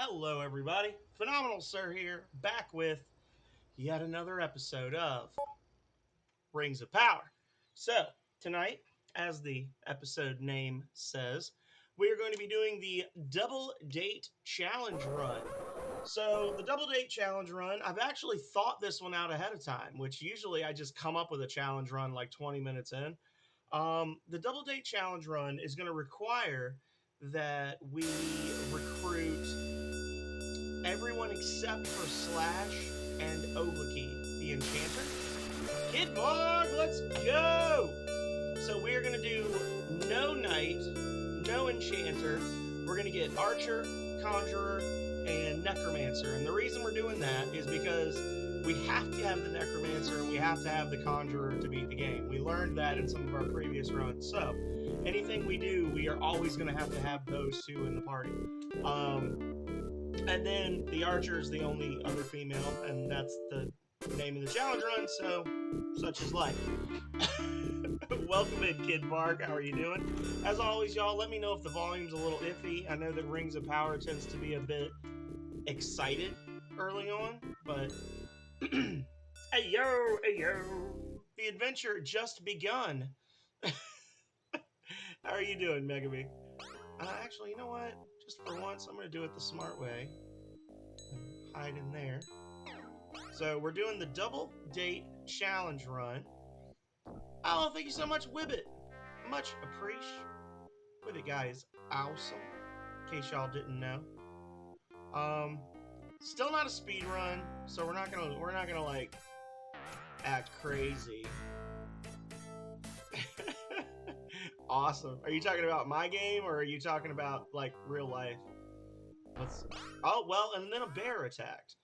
Hello, everybody. Phenomenal Sir here, back with yet another episode of Rings of Power. So, tonight, as the episode name says, we are going to be doing the Double Date Challenge Run. So, the Double Date Challenge Run, I've actually thought this one out ahead of time, which usually I just come up with a challenge run like 20 minutes in. The Double Date Challenge Run is going to require that we recruit everyone except for Slash and Obloki, the Enchanter. Kidbarg, let's go! So we're gonna do no Knight, no Enchanter. We're gonna get Archer, Conjurer, and Necromancer. And the reason we're doing that is because we have to have the Necromancer and we have to have the Conjurer to beat the game. We learned that in some of our previous runs. So anything we do, we are always gonna have to have those two in the party. And then the Archer is the only other female, and that's the name of the challenge run, so such is life. Welcome in, Kidbarg. How are you doing? As always, y'all, let me know if the volume's a little iffy. I know that Rings of Power tends to be a bit excited early on, but hey yo, hey yo. The adventure just begun. How are you doing, Megami? Actually, you know what? Just for once, I'm going to do it the smart way. Hide in there. So we're doing the Double Date Challenge Run. Oh, thank you so much, Wibbit. Much appreciate. Wibbit guy is awesome. In case y'all didn't know. Still not a speed run, so we're not gonna like act crazy. Awesome. Are you talking about my game or are you talking about like real life? Oh well, and then a bear attacked.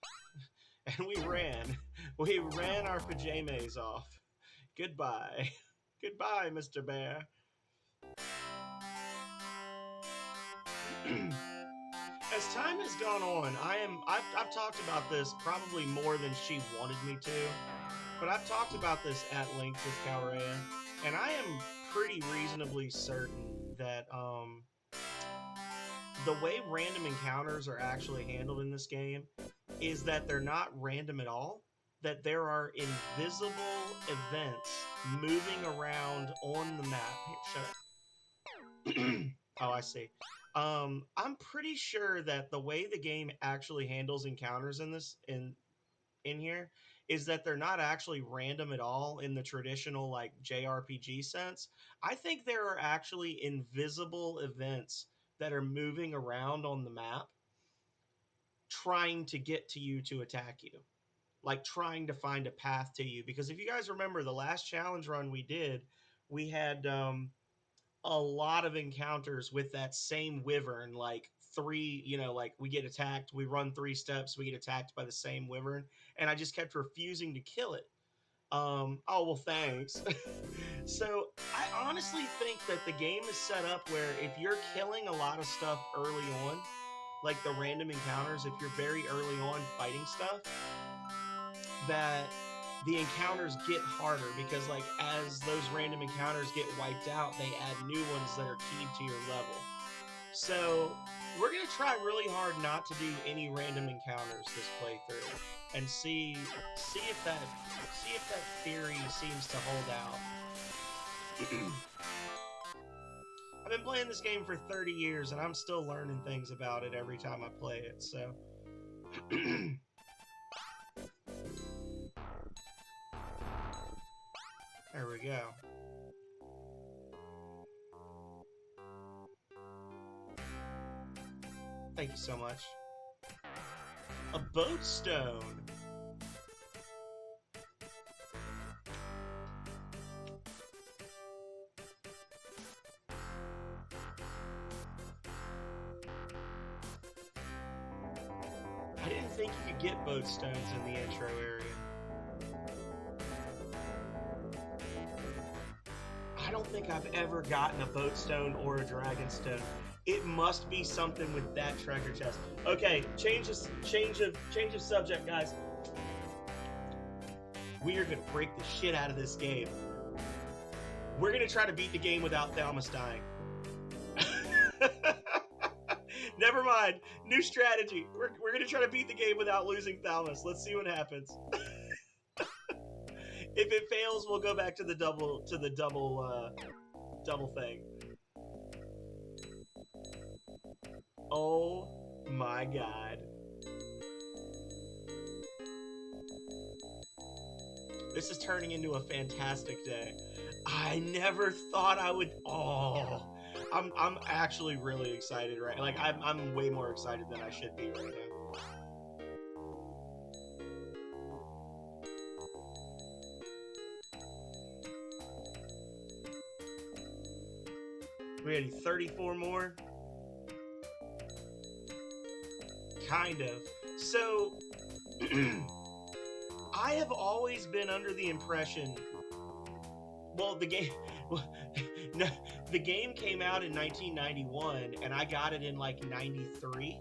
And we ran. We ran our pajamas off. Goodbye. Goodbye, Mr. Bear. As time has gone on, I've talked about this probably more than she wanted me to, but I've talked about this at length with Calrea, and I am pretty reasonably certain that the way random encounters are actually handled in this game is that they're not random at all, that there are invisible events moving around on the map. Here, shut up. Oh, I see. I'm pretty sure that the way the game actually handles encounters in here is that they're not actually random at all in the traditional like JRPG sense. I think there are actually invisible events that are moving around on the map trying to get to you to attack you, like trying to find a path to you. Because if you guys remember the last challenge run we did, we had a lot of encounters with that same wyvern, like three, like we get attacked, we run 3 steps, we get attacked by the same wyvern, and I just kept refusing to kill it. Oh well, thanks. So I honestly think that the game is set up where if you're killing a lot of stuff early on, like the random encounters, if you're very early on fighting stuff, that the encounters get harder because like as those random encounters get wiped out, they add new ones that are keyed to your level. So we're gonna try really hard not to do any random encounters this playthrough and see if that theory seems to hold out. I've been playing this game for 30 years and I'm still learning things about it every time I play it, so there we go. Thank you so much. A boat stone. I didn't think you could get boat stones in the intro area. I don't think I've ever gotten a boat stone or a dragon stone. It must be something with that treasure chest. Okay, change of subject, guys. We are gonna break the shit out of this game. We're gonna try to beat the game without Thalmus dying. Never mind. New strategy. We're gonna try to beat the game without losing Thalamus. Let's see what happens. If it fails, we'll go back to the double thing. Oh my god. This is turning into a fantastic day. I never thought I would. Oh, I'm actually really excited, right? Like I'm way more excited than I should be right now. We had 34 more. Kind of. So, I have always been under the impression. Well, the game. No, the game came out in 1991, and I got it in like '93.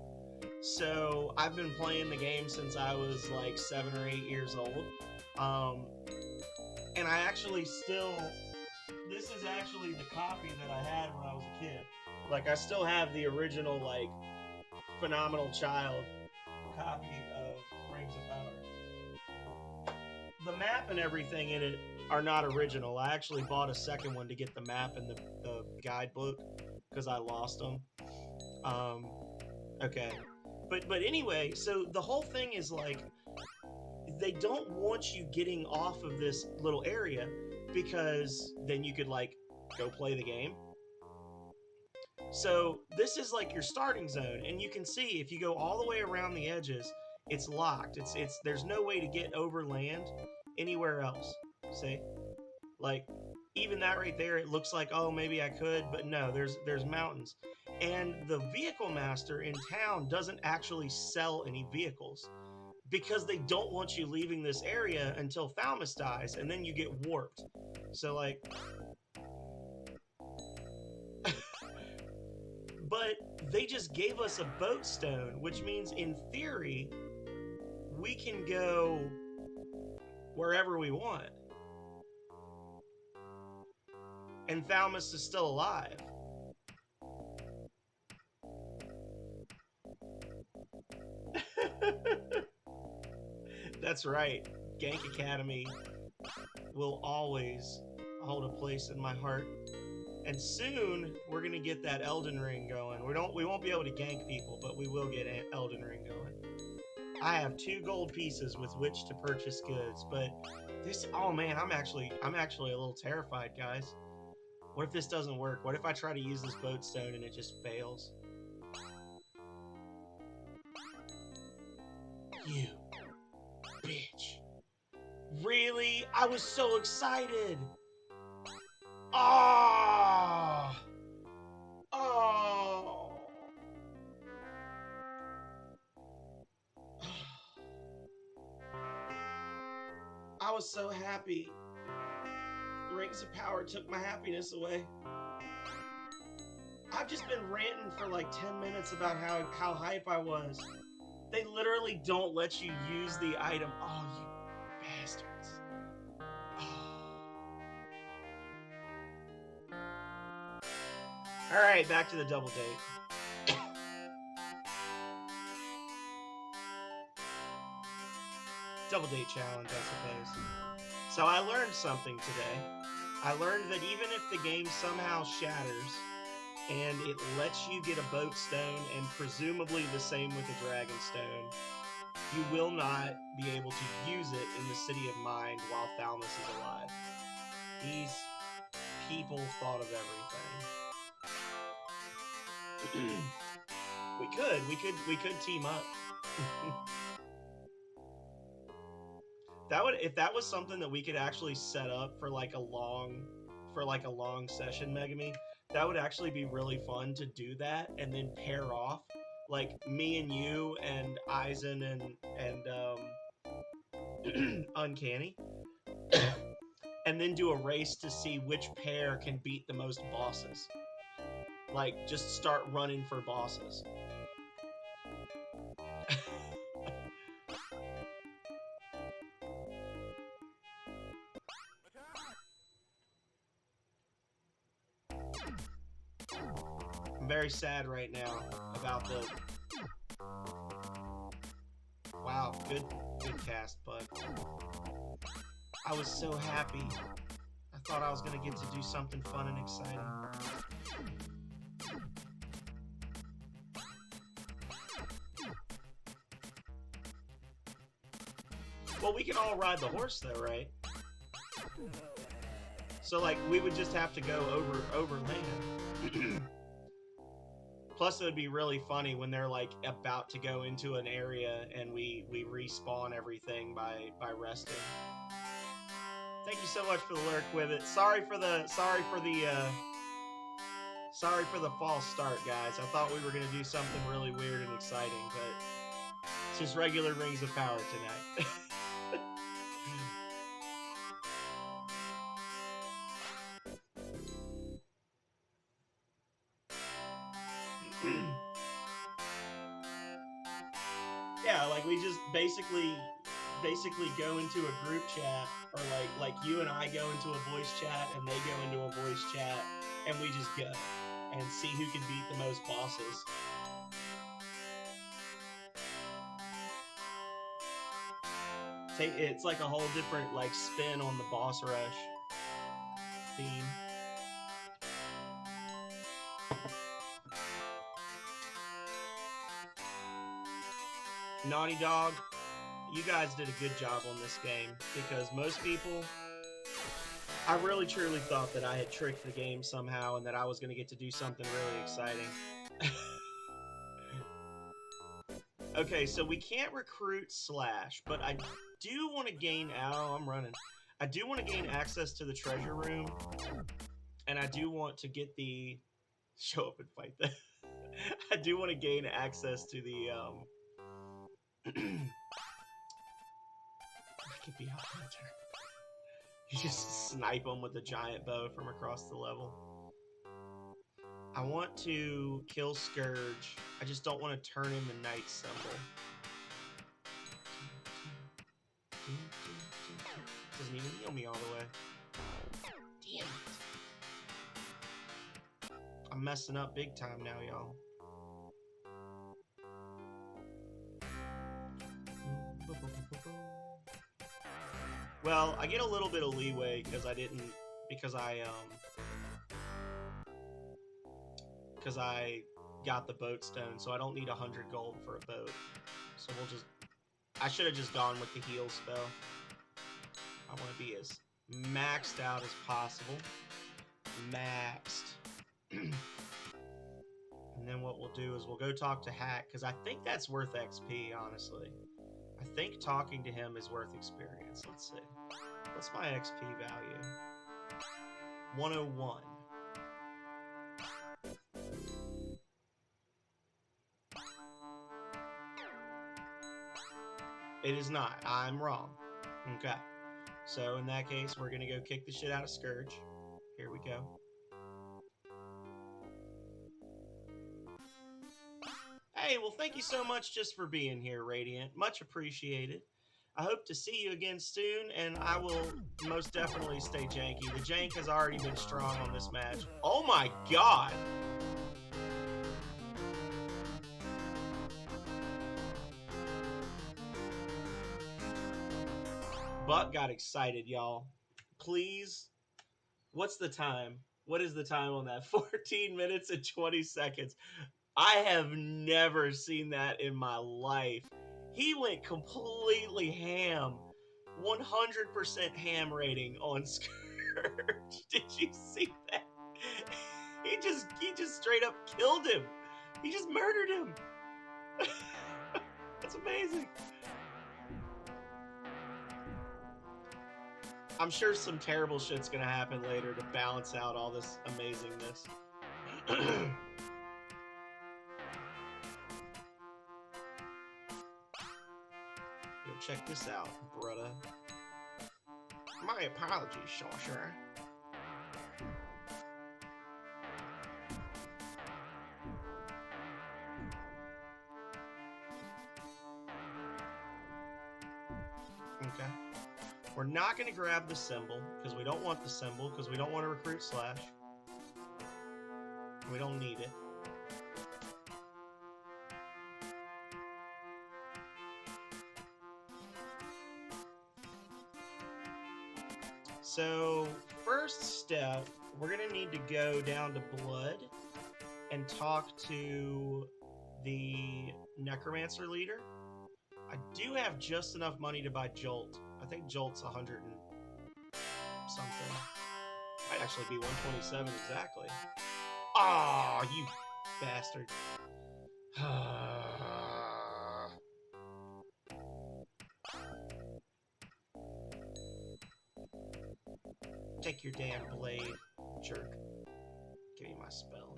So I've been playing the game since I was like 7 or 8 years old. And I actually still. This is actually the copy that I had when I was a kid. Like I still have the original like Phenomenal Child copy of Rings of Power. The map and everything in it are not original. I actually bought a second one to get the map and the guidebook because I lost them. Okay, but anyway, so the whole thing is like they don't want you getting off of this little area because then you could like go play the game. So this is like your starting zone, and you can see if you go all the way around the edges, it's locked. It's there's no way to get over land anywhere else. See, like even that right there, it looks like oh maybe I could, but no, there's mountains, and the vehicle master in town doesn't actually sell any vehicles because they don't want you leaving this area until Thalamus dies, and then you get warped. So like. But they just gave us a boat stone, which means in theory, we can go wherever we want. And Thalamus is still alive. That's right. Gank Academy will always hold a place in my heart. And soon we're gonna get that Elden Ring going. We won't be able to gank people, but we will get Elden Ring going. I have 2 gold pieces with which to purchase goods, but this oh man, I'm actually a little terrified, guys. What if this doesn't work? What if I try to use this boat stone and it just fails? You bitch. Really? I was so excited. Oh! Oh! I was so happy. Rings of Power took my happiness away. I've just been ranting for like 10 minutes about how hype I was. They literally don't let you use the item. Oh, you bastards. Alright, back to the double date. Double date challenge, I suppose. So I learned something today. I learned that even if the game somehow shatters and it lets you get a boat stone, and presumably the same with the dragon stone, you will not be able to use it in the City of Mind while Thalamus is alive. These people thought of everything. We could team up. If that was something that we could actually set up for like a long session, Megami, that would actually be really fun to do that and then pair off like me and you and Eisen and Uncanny, and then do a race to see which pair can beat the most bosses. Like just start running for bosses. I'm very sad right now about the... Wow, good cast, but I was so happy. I thought I was gonna get to do something fun and exciting. Well, we can all ride the horse though, right? So like we would just have to go over land. Plus, it would be really funny when they're like about to go into an area and we respawn everything by resting. Thank you so much for the lurk with it. Sorry for the false start, guys. I thought we were gonna do something really weird and exciting, but it's just regular Rings of Power tonight. Yeah, like we just basically go into a group chat, or like you and I go into a voice chat and they go into a voice chat, and we just go and see who can beat the most bosses. It's like a whole different like spin on the boss rush theme. Naughty Dog, you guys did a good job on this game, because most people, I really truly thought that I had tricked the game somehow and that I was going to get to do something really exciting. Okay, so we can't recruit Slash, but I do want to gain... Oh, I'm running. I do want to gain access to the treasure room, and I do want to get the... Show up and fight them. I do want to gain access to the... I could be a hunter. You just snipe them with a giant bow from across the level. I want to kill Scourge. I just don't want to turn in the Knight symbol. Doesn't even heal me all the way. Damn it. I'm messing up big time now, y'all. Well, I get a little bit of leeway because I got the boat stone, so I don't need 100 gold for a boat. So I should have just gone with the heal spell. I want to be as maxed out as possible. Maxed. And then what we'll do is we'll go talk to Hack, because I think that's worth XP, honestly. I think talking to him is worth experience. Let's see. What's my XP value? 101. It is not. I'm wrong. Okay. So in that case, we're going to go kick the shit out of Scourge. Here we go. Hey, well, thank you so much just for being here, Radiant. Much appreciated. I hope to see you again soon, and I will most definitely stay janky. The jank has already been strong on this match. Oh my god! Buck got excited, y'all. Please, what's the time? What is the time on that? 14 minutes and 20 seconds. I have never seen that in my life. He went completely ham. 100% ham rating on Scourge. Did you see that? He just straight up killed him. He just murdered him. That's amazing. I'm sure some terrible shit's gonna happen later to balance out all this amazingness. Yo, check this out, brother. My apologies, Sorcerer. Okay. We're not going to grab the symbol, because we don't want the symbol, because we don't want to recruit Slash. We don't need it. So, first step, we're going to need to go down to Blood and talk to the Necromancer leader. I do have just enough money to buy Jolt. I think Jolt's 100 and something. Might actually be 127 exactly. Ah, you bastard. Take your damn blade, jerk. Give me my spell.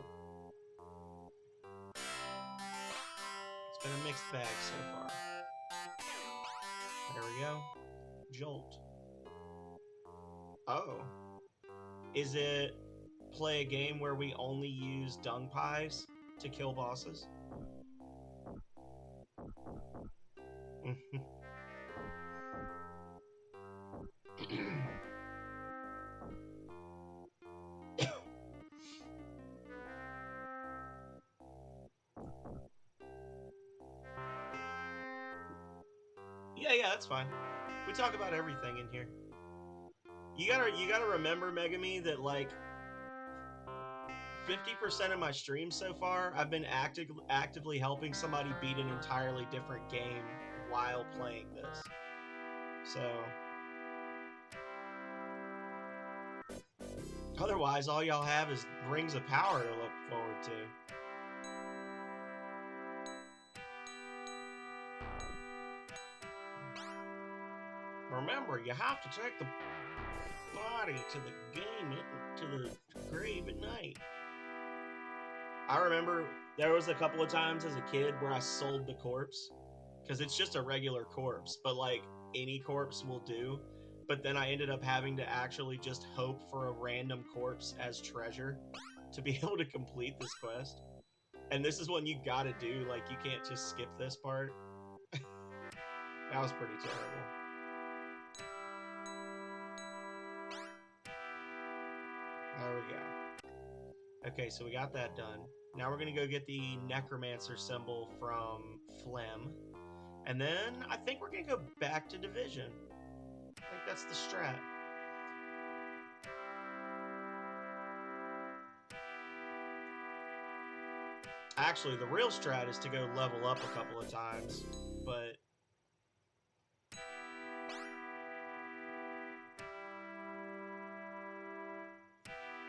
It's been a mixed bag so far. There we go. Jolt. Oh. Is it play a game where we only use dung pies to kill bosses? Yeah, that's fine. We talk about everything in here. You gotta remember, Megami, that like 50% of my streams so far, I've been actively helping somebody beat an entirely different game while playing this. So otherwise, all y'all have is Rings of Power to look forward to. Remember, you have to take the body to the to the grave at night. I remember there was a couple of times as a kid where I sold the corpse because it's just a regular corpse, but like any corpse will do. But then I ended up having to actually just hope for a random corpse as treasure to be able to complete this quest. And this is what you gotta do, like you can't just skip this part. That was pretty terrible. There we go. Okay, so we got that done. Now we're gonna go get the Necromancer symbol from Phlegm. And then I think we're gonna go back to Division. I think that's the strat. Actually, the real strat is to go level up a couple of times, but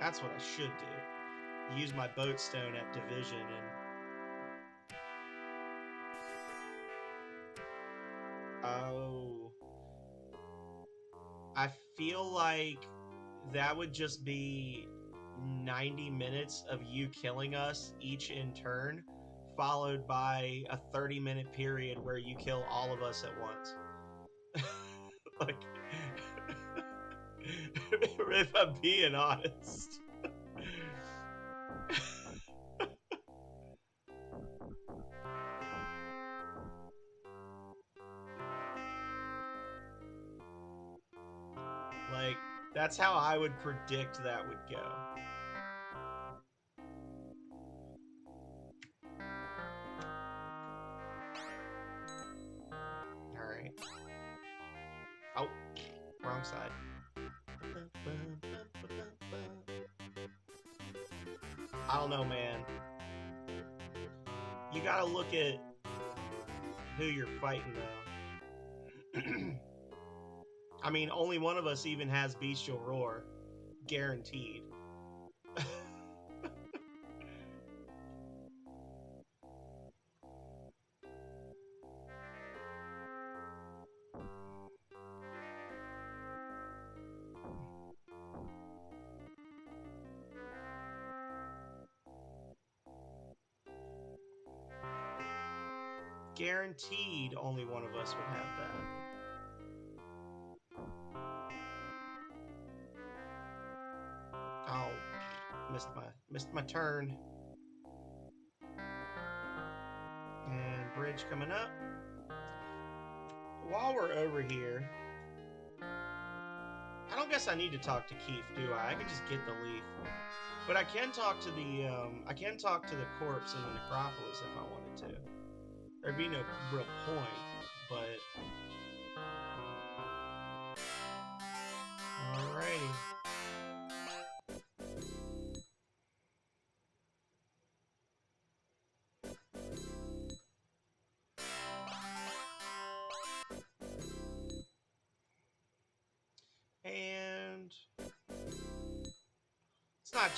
that's what I should do. Use my boat stone at Division and oh, I feel like that would just be 90 minutes of you killing us each in turn, followed by a 30-minute period where you kill all of us at once. Like, if I'm being honest. Like, that's how I would predict that would go. Alright. Oh, wrong side. I don't know, man. You gotta look at who you're fighting, though. I mean, only one of us even has Bestial Roar. Guaranteed. Guaranteed only one of us would have that. Oh, missed my turn. And bridge coming up. While we're over here, I don't guess I need to talk to Keith, do I? I can just get the leaf. But I can talk to the corpse in the necropolis if I wanted to. There'd be no real point, but alright.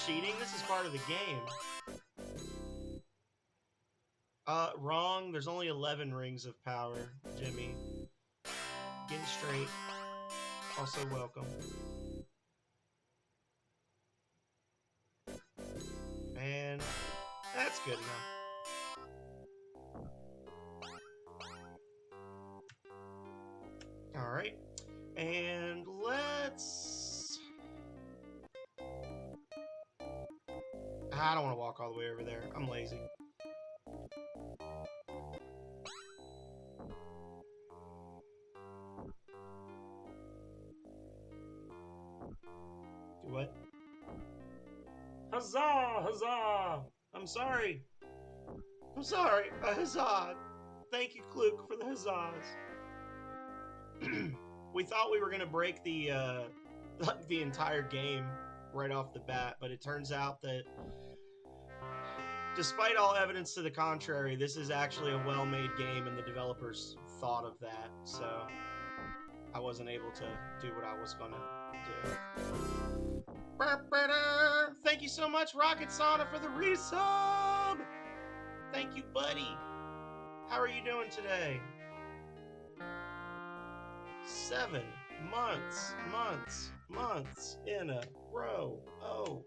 cheating. This is part of the game. Wrong. There's only 11 rings of power, Jimmy. Get it straight. Also welcome. And that's good enough. Alright. And let's... I don't want to walk all the way over there. I'm lazy. Do what? Huzzah! Huzzah! I'm sorry. I'm sorry. A huzzah. Thank you, Kluke, for the huzzahs. We thought we were gonna break the entire game right off the bat, but it turns out that, despite all evidence to the contrary, this is actually a well-made game, and the developers thought of that. So I wasn't able to do what I was gonna do. Thank you so much, Rocket Sauna, for the resub. Thank you, buddy. How are you doing today? 7 months in a row. Oh.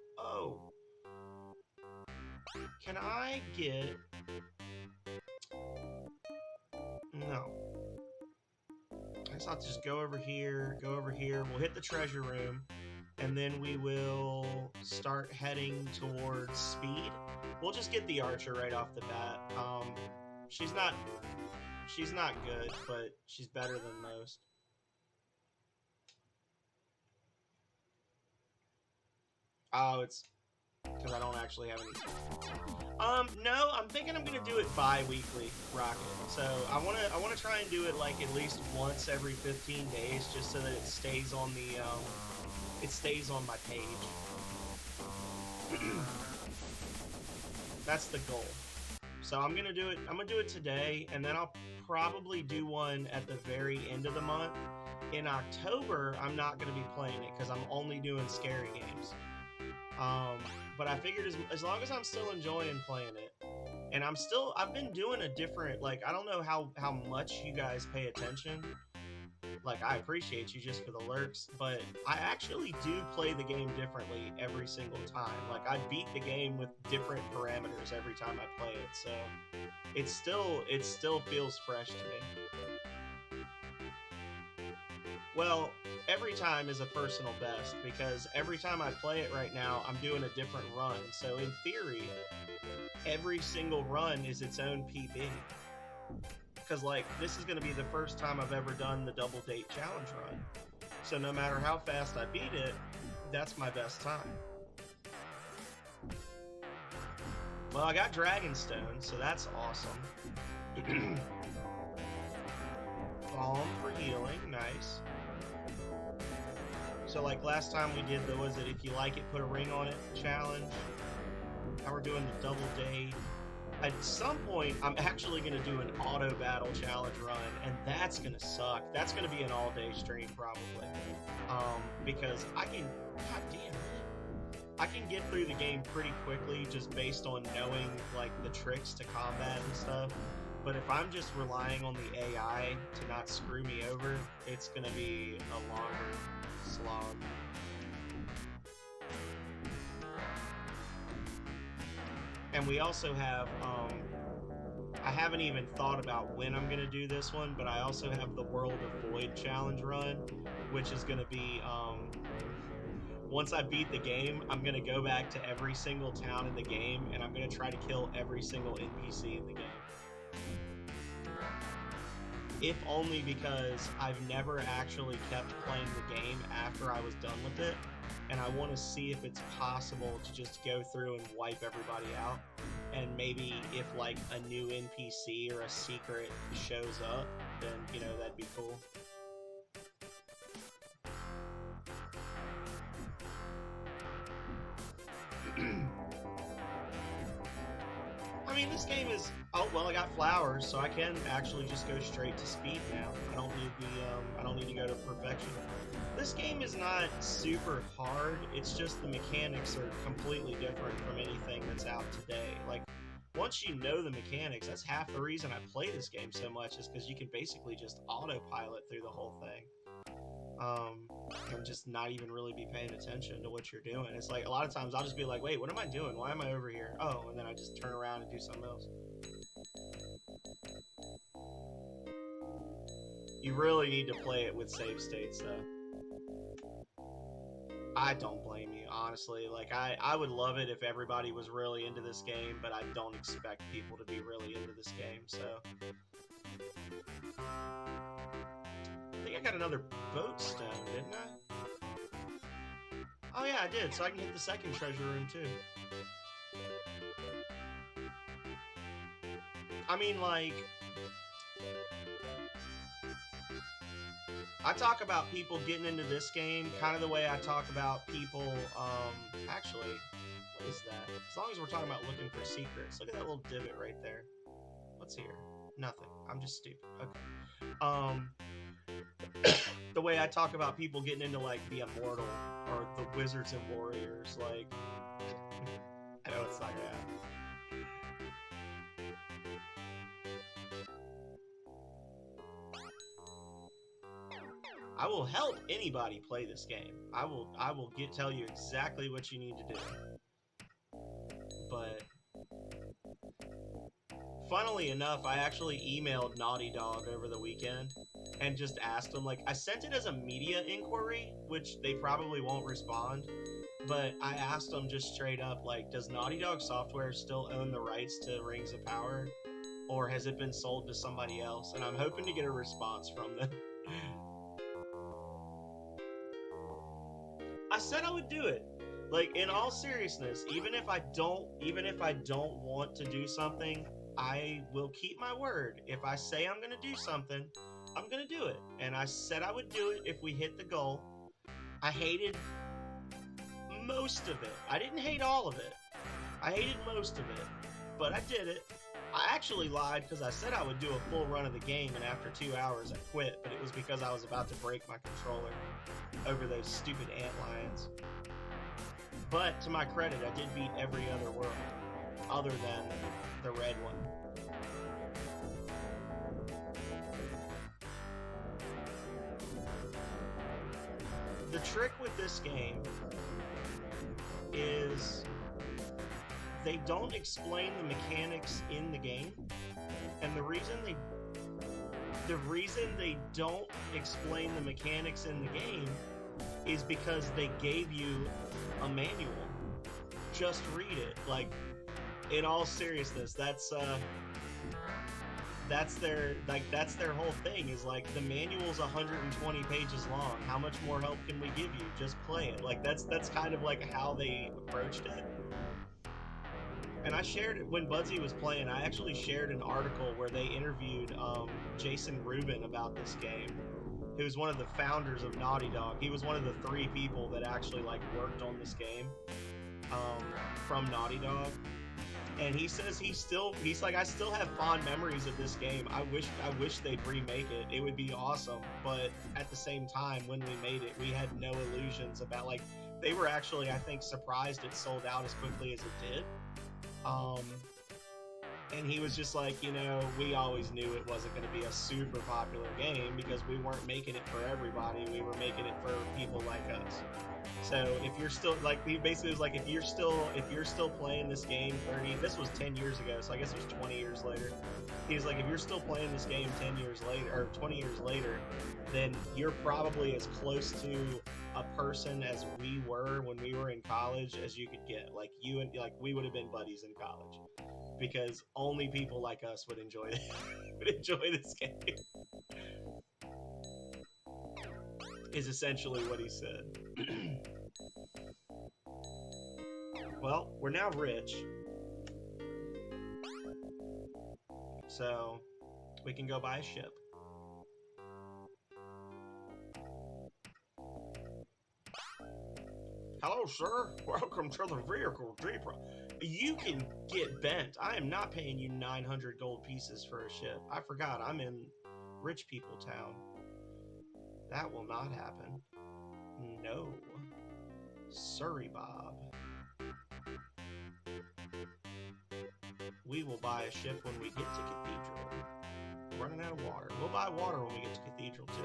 Can I get... No. I guess I'll just go over here. We'll hit the treasure room, and then we will start heading towards speed. We'll just get the archer right off the bat. She's not good, but she's better than most. Oh, it's because I don't actually have any. No, I'm thinking I'm gonna do it bi-weekly, Rocket. So I wanna try and do it like at least once every 15 days, just so that it stays on the my page. That's the goal. So I'm gonna do it today, and then I'll probably do one at the very end of the month. In October, I'm not gonna be playing it because I'm only doing scary games. But I figured as long as I'm still enjoying playing it, and I've been doing a different, like, I don't know how much you guys pay attention. Like, I appreciate you just for the lurks, but I actually do play the game differently every single time. Like, I beat the game with different parameters every time I play it, so it still feels fresh to me. Well, every time is a personal best, because every time I play it right now, I'm doing a different run. So in theory, every single run is its own PB. Because, like, this is going to be the first time I've ever done the Double Date Challenge run. So no matter how fast I beat it, that's my best time. Well, I got Dragonstone, so that's awesome. Balm for healing, nice. So, like, last time we did the, was it if you like it, put a ring on it challenge. Now we're doing the Double Date. At some point, I'm actually going to do an auto battle challenge run, and that's going to suck. That's going to be an all-day stream, probably. Because I can, I can get through the game pretty quickly just based on knowing, like, the tricks to combat and stuff. But if I'm just relying on the AI to not screw me over, it's going to be a longer slog. And we also have, I haven't even thought about when I'm going to do this one, but I also have the World of Void challenge run, which is going to be, once I beat the game, I'm going to go back to every single town in the game, and I'm going to try to kill every single NPC in the game. If only because I've never actually kept playing the game after I was done with it, and I want to see if it's possible to just go through and wipe everybody out. And maybe if, like, a new NPC or a secret shows up, then, you know, that'd be cool. I mean, this game is... Oh, well, I got flowers, so I can actually just go straight to speed now. I don't need the I don't need to go to perfection. This game is not super hard. It's just the mechanics are completely different from anything that's out today. Like, once you know the mechanics, that's half the reason I play this game so much, is because you can basically just autopilot through the whole thing. And just not even really be paying attention to what you're doing. It's like, a lot of times I'll just be like, wait, what am I doing? Why am I over here? Oh, and then I just turn around and do something else. You really need to play it with save states, though. I don't blame you, honestly. Like, I would love it if everybody was really into this game, but I don't expect people to be really into this game, so... I think I got another boat stone, didn't I? Oh yeah, I did, so I can hit the second treasure room, too. I mean, like... I talk about people getting into this game kind of the way I talk about people, actually, what is that? As long as we're talking about looking for secrets. Look at that little divot right there. What's here? Nothing. I'm just stupid. Okay. The way I talk about people getting into, like, the Immortal, or the Wizards and Warriors, like, I know it's not gonna happen. I will help anybody play this game. I will tell you exactly what you need to do. But funnily enough, I actually emailed Naughty Dog over the weekend and just asked them, like, I sent it as a media inquiry, which they probably won't respond, but I asked them just straight up, like, does Naughty Dog Software still own the rights to Rings of Power, or has it been sold to somebody else? And I'm hoping to get a response from them. I said I would do it. Like, in all seriousness, even if I don't want to do something, I will keep my word. If I say I'm gonna do something, I'm gonna do it. And I said I would do it if we hit the goal. I hated most of it. I didn't hate all of it. I hated most of it, but I did it. I actually lied because I said I would do a full run of the game, and after 2 hours I quit, but it was because I was about to break my controller over those stupid ant lions. But to my credit, I did beat every other world, other than the red one. The trick with this game is they don't explain the mechanics in the game, and the reason they don't explain the mechanics in the game is because they gave you a manual. Just read it. Like, in all seriousness, that's their whole thing, is like, the manual's 120 pages long. How much more help can we give you? Just play it. Like, that's kind of like how they approached it. And I shared it when Budsy was playing. I actually shared an article where they interviewed Jason Rubin about this game, who's one of the founders of Naughty Dog. He was one of the 3 people that actually, like, worked on this game from Naughty Dog. And he says he's like, I still have fond memories of this game. I wish they'd remake it. It would be awesome. But at the same time, when we made it, we had no illusions about, like, they were actually, I think, surprised it sold out as quickly as it did. And he was just like, you know, we always knew it wasn't going to be a super popular game because we weren't making it for everybody. We were making it for people like us. So if you're still, like, he basically was like, if you're still playing this game this was 10 years ago, so I guess it was 20 years later. He was like, if you're still playing this game 10 years later, or 20 years later, then you're probably as close to a person as we were when we were in college as you could get. Like, you and, like, we would have been buddies in college, because only people like us would enjoy it. Would enjoy this game. Is essentially what he said. Well, we're now rich, so we can go buy a ship. Hello, Hello, sir. Welcome to the vehicle depot. You can get bent. I am not paying you 900 gold pieces for a ship. I forgot, I'm in rich people town. That will not happen. No. Sorry, Bob. We will buy a ship when we get to Cathedral. Running out of water. We'll buy water when we get to Cathedral, too.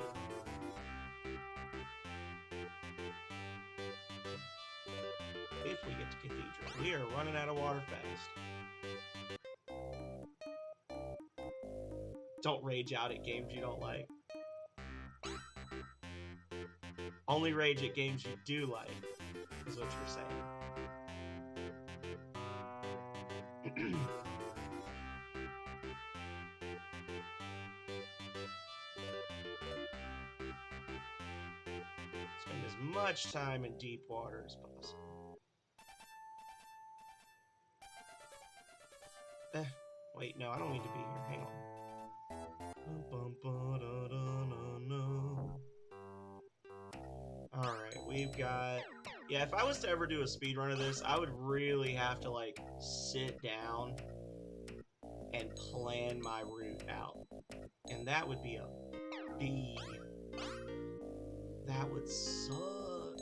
If we get to Cathedral. We are running out of water fast. Don't rage out at games you don't like. Only rage at games you do like, is what you're saying. Spend as much time in deep water as possible. Wait, no, I don't need to be here. Hang on. Alright, we've got... Yeah, if I was to ever do a speedrun of this, I would really have to, like, sit down and plan my route out. And that would be a B. That would suck.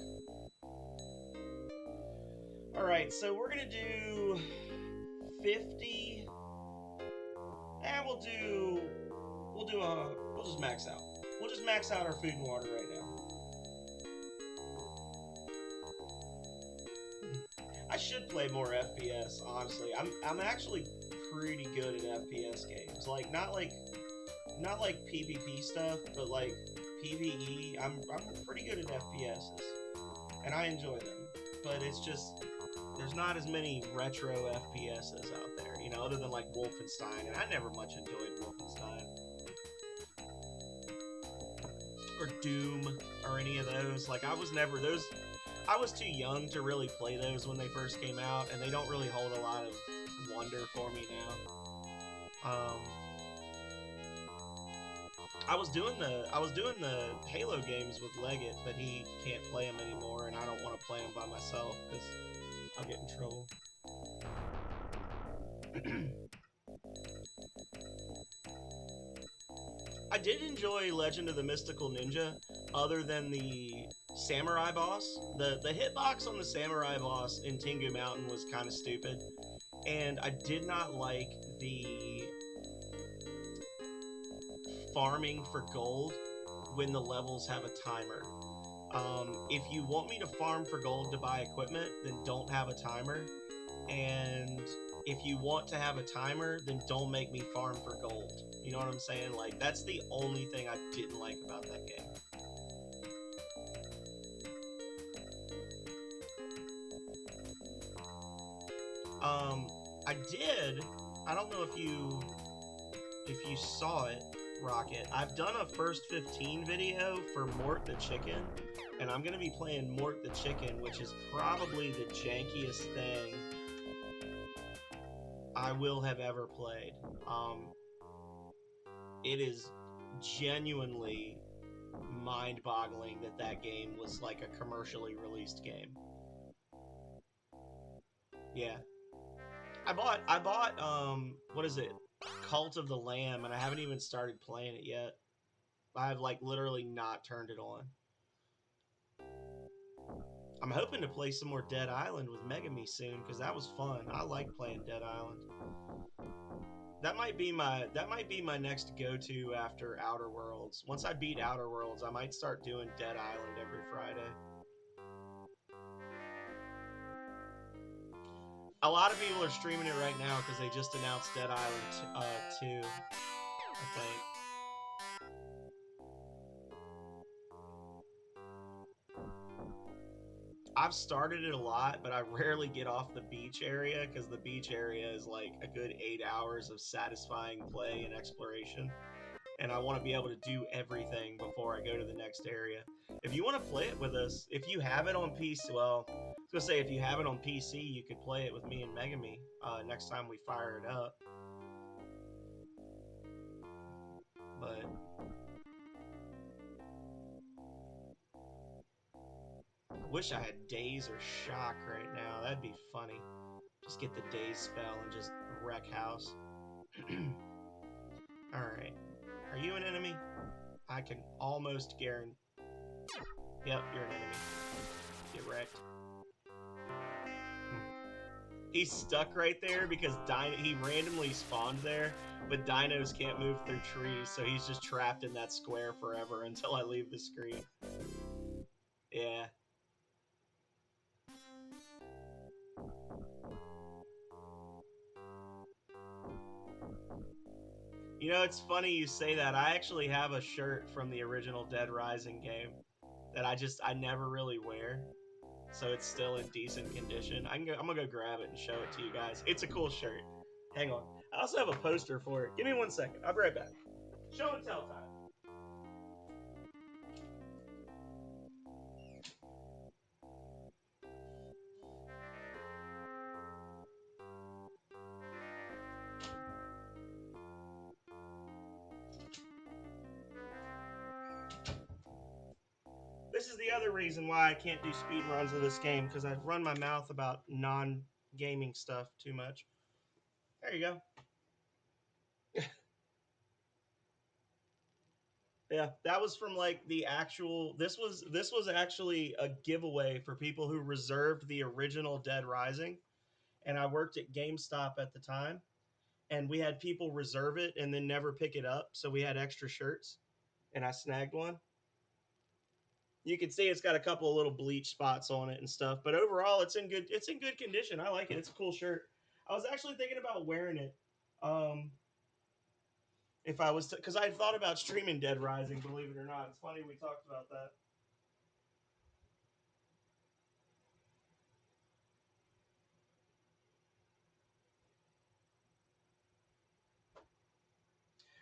Alright, so we're gonna do 50. And we'll just max out. We'll just max out our food and water right now. I should play more FPS, honestly. I'm actually pretty good at FPS games. Like not like PvP stuff, but like PvE. I'm pretty good at FPSs. And I enjoy them. But it's just there's not as many retro FPSs out there, you know, other than like Wolfenstein, and I never much enjoyed Wolfenstein. Or Doom, or any of those. Like, I was too young to really play those when they first came out, and they don't really hold a lot of wonder for me now. I was doing the Halo games with Leggett, but he can't play them anymore, and I don't want to play them by myself, because I'll get in trouble. I did enjoy Legend of the Mystical Ninja, other than the Samurai boss. The hitbox on the Samurai boss in Tengu Mountain was kind of stupid, and I did not like the farming for gold when the levels have a timer. If you want me to farm for gold to buy equipment, then don't have a timer. And if you want to have a timer, then don't make me farm for gold. You know what I'm saying? Like, that's the only thing I didn't like about that game. I don't know if you saw it, Rocket. I've done a first 15 video for Mort the Chicken, and I'm gonna be playing Mort the Chicken, which is probably the jankiest thing I will have ever played. It is genuinely mind-boggling that game was like a commercially released game. Yeah. I bought what is it? Cult of the Lamb, and I haven't even started playing it yet. I've like literally not turned it on. I'm hoping to play some more Dead Island with Megami soon, because that was fun. I like playing Dead Island. That might be my next go-to after Outer Worlds. Once I beat Outer Worlds, I might start doing Dead Island every Friday. A lot of people are streaming it right now because they just announced Dead Island 2, I think. I've started it a lot, but I rarely get off the beach area, because the beach area is like a good 8 hours of satisfying play and exploration. And I want to be able to do everything before I go to the next area. If you want to play it with us, if you have it on PC, well, I was going to say, if you have it on PC, you could play it with me and Megami next time we fire it up. But Wish I had Daze or Shock right now. That'd be funny. Just get the Daze spell and just wreck house. Alright. Are you an enemy? I can almost guarantee. Yep, you're an enemy. Get wrecked. He's stuck right there because he randomly spawned there, but dinos can't move through trees, so he's just trapped in that square forever until I leave the screen. Yeah. You know, it's funny you say that. I actually have a shirt from the original Dead Rising game that I never really wear. So it's still in decent condition. I'm gonna go grab it and show it to you guys. It's a cool shirt. Hang on. I also have a poster for it. Give me 1 second. I'll be right back. Show and tell time. This is the other reason why I can't do speed runs of this game, because I've run my mouth about non-gaming stuff too much. There you go. Yeah, that was from like the actual. This was actually a giveaway for people who reserved the original Dead Rising, and I worked at GameStop at the time, and we had people reserve it and then never pick it up, so we had extra shirts, and I snagged one. You can see it's got a couple of little bleach spots on it and stuff, but overall it's in good condition. I like it. It's a cool shirt. I was actually thinking about wearing it. If I was to, because I thought about streaming Dead Rising, believe it or not. It's funny we talked about that.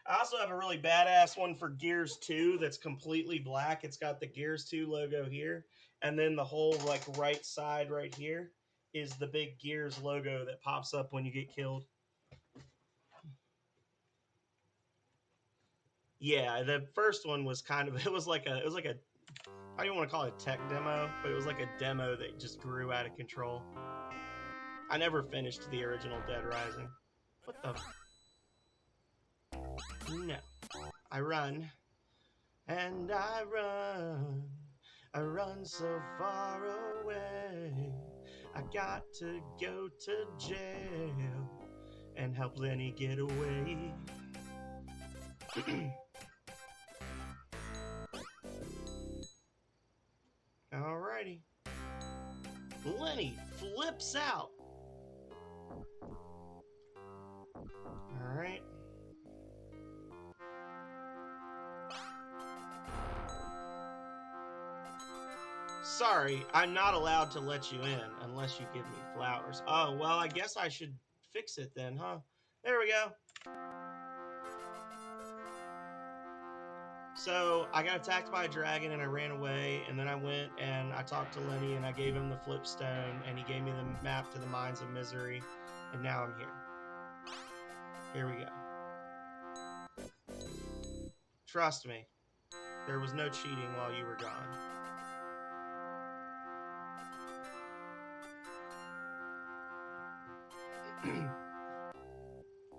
I also have a really badass one for Gears 2 that's completely black. It's got the Gears 2 logo here, and then the whole like right side right here is the big Gears logo that pops up when you get killed. Yeah, the first one was kind of it was like a I don't want to call it a tech demo, but it was like a demo that just grew out of control. I never finished the original Dead Rising. What the? No. I run. And I run so far away. I got to go to jail and help Lenny get away. Alrighty. Lenny flips out. Alright. Sorry, I'm not allowed to let you in unless you give me flowers. Oh, well, I guess I should fix it then, huh? There we go. So I got attacked by a dragon and I ran away, and then I went and I talked to Lenny and I gave him the flip stone and he gave me the map to the Mines of Misery, and now I'm here. Here we go. Trust me, there was no cheating while you were gone.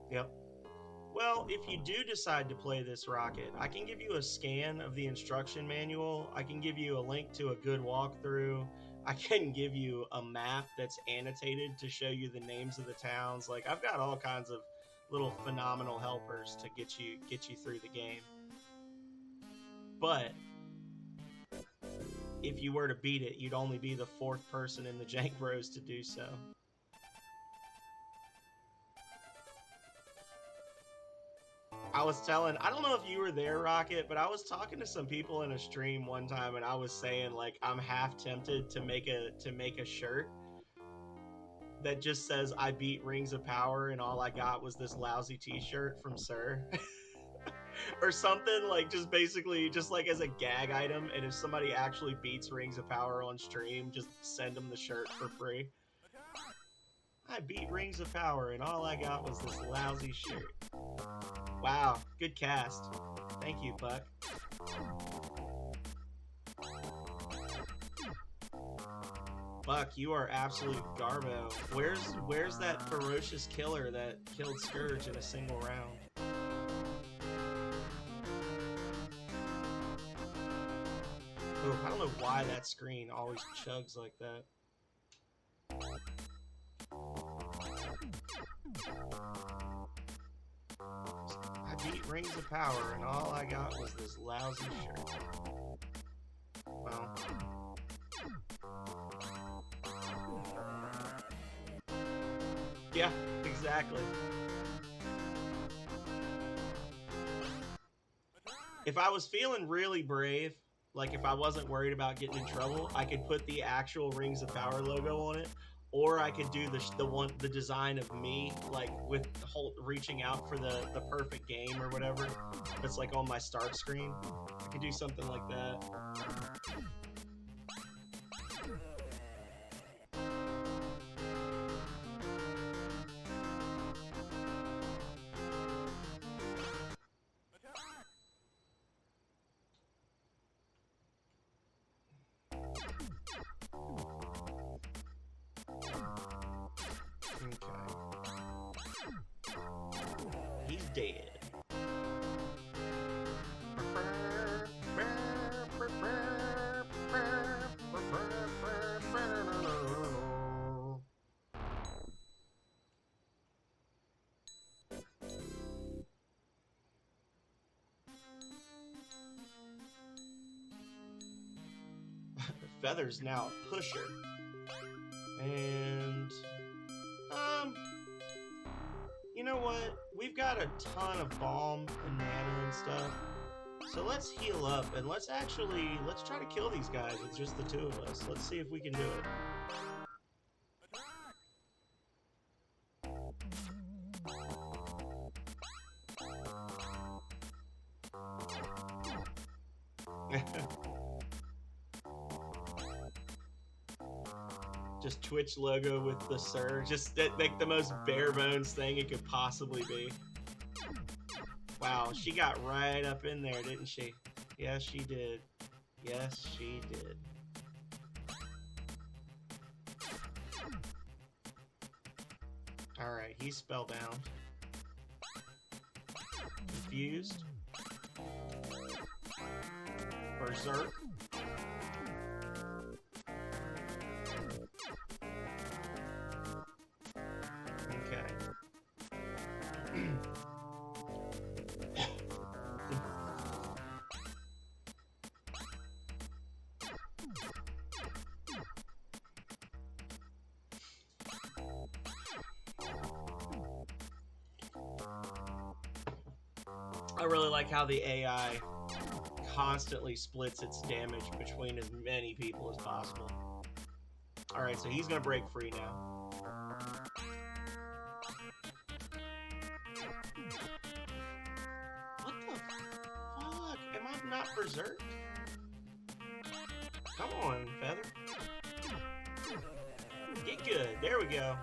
Yep. Well, if you do decide to play this rocket, I can give you a scan of the instruction manual. I can give you a link to a good walkthrough. I can give you a map that's annotated to show you the names of the towns. Like, I've got all kinds of little phenomenal helpers to get you through the game. But if you were to beat it, you'd only be the 4th person in the Jank Bros to do so. I don't know if you were there, Rocket, but I was talking to some people in a stream one time, and I was saying, like, I'm half tempted to make a shirt that just says I beat Rings of Power and all I got was this lousy t-shirt from Sir. Or something, like, just basically just like as a gag item, and if somebody actually beats Rings of Power on stream, just send them the shirt for free. I beat Rings of Power and all I got was this lousy shirt. Wow, good cast. Thank you, Buck. Buck, you are absolute garbo. Where's that ferocious killer that killed Scourge in a single round? Ooh, I don't know why that screen always chugs like that. I beat Rings of Power and all I got was this lousy shirt. Well. Yeah, exactly. If I was feeling really brave, like if I wasn't worried about getting in trouble, I could put the actual Rings of Power logo on it, or I could do the design of me, like with reaching out for the perfect game or whatever. That's like on my start screen. I could do something like that. He's dead. Feather's now a pusher. And you know what? We've got a ton of bomb and mana and stuff. So let's heal up and let's try to kill these guys with just the two of us. Let's see if we can do it. Just Twitch logo with the Sir. Just like the most bare bones thing it could possibly be. Wow, she got right up in there, didn't she? Yes, she did. Yes, she did. Alright, he's spellbound. Confused. Berserk. Okay. I really like how the AI constantly splits its damage between as many people as possible. Alright, so he's gonna break free now. What the fuck? Am I not berserked? Come on, Feather. Get good. There we go.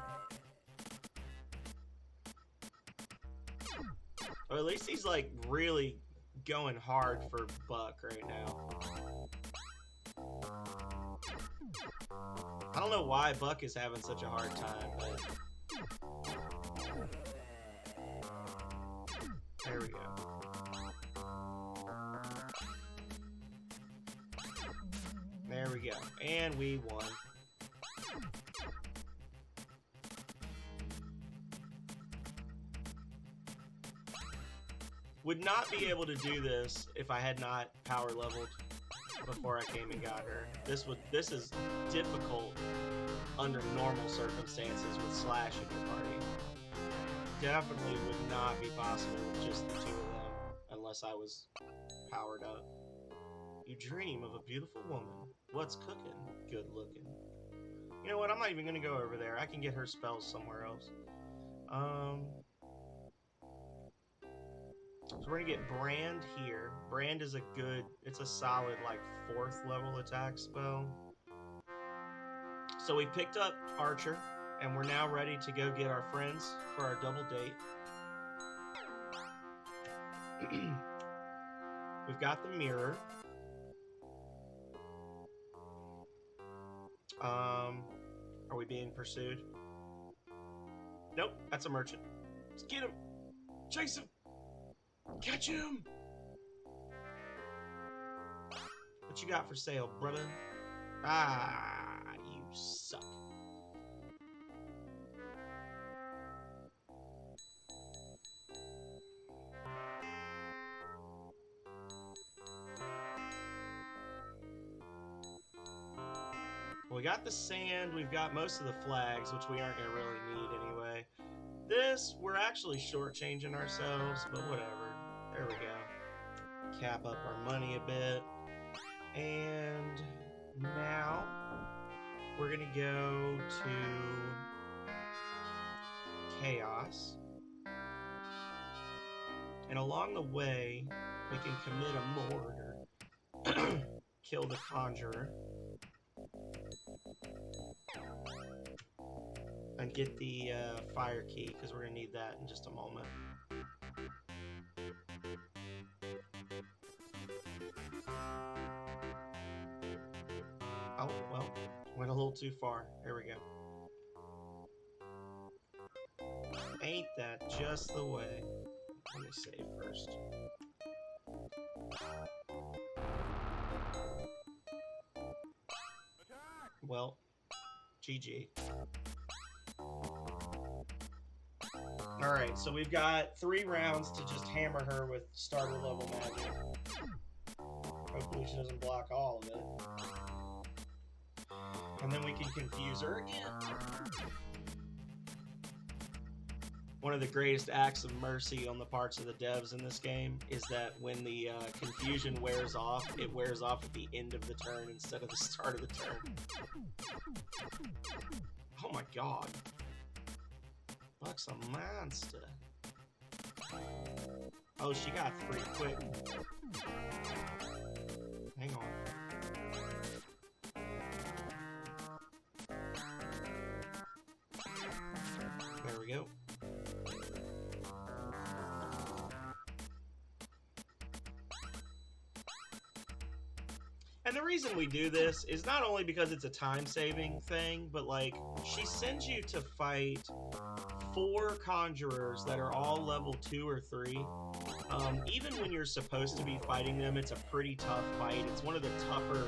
Or at least he's like really going hard for Buck right now. I don't know why Buck is having such a hard time, but there we go. There we go. And we won. Would not be able to do this if I had not power leveled before I came and got her. This is difficult under normal circumstances with Slash in your party. Definitely would not be possible with just the two of them unless I was powered up. You dream of a beautiful woman. What's cooking? Good looking. You know what? I'm not even gonna go over there. I can get her spells somewhere else. So we're gonna get Brand here. Brand is it's a solid like 4th level attack spell. So we picked up Archer, and we're now ready to go get our friends for our double date. We've got the mirror. Are we being pursued? Nope, that's a merchant. Let's get him. Chase him. Catch him. What you got for sale, brother? Ah, you suck. We got the sand, we've got most of the flags, which we aren't going to really need anyway. This, we're actually shortchanging ourselves, but whatever. There we go. Cap up our money a bit. And now, we're going to go to Chaos. And along the way, we can commit a murder. Kill the Conjurer. And get the fire key, because we're going to need that in just a moment. Oh, well, went a little too far. There we go. Ain't that just the way? Let me save first. Well, GG. Alright, so we've got 3 rounds to just hammer her with starter level magic. Hopefully she doesn't block all of it. And then we can confuse her again. One of the greatest acts of mercy on the parts of the devs in this game is that when the confusion wears off, it wears off at the end of the turn instead of the start of the turn. Oh my god. Buck's a monster. Oh, she got free quick. Hang on. There we go. And the reason we do this is not only because it's a time-saving thing, but, like, she sends you to fight 4 conjurers that are all level 2 or 3. Even when you're supposed to be fighting them, it's a pretty tough fight. It's one of the tougher,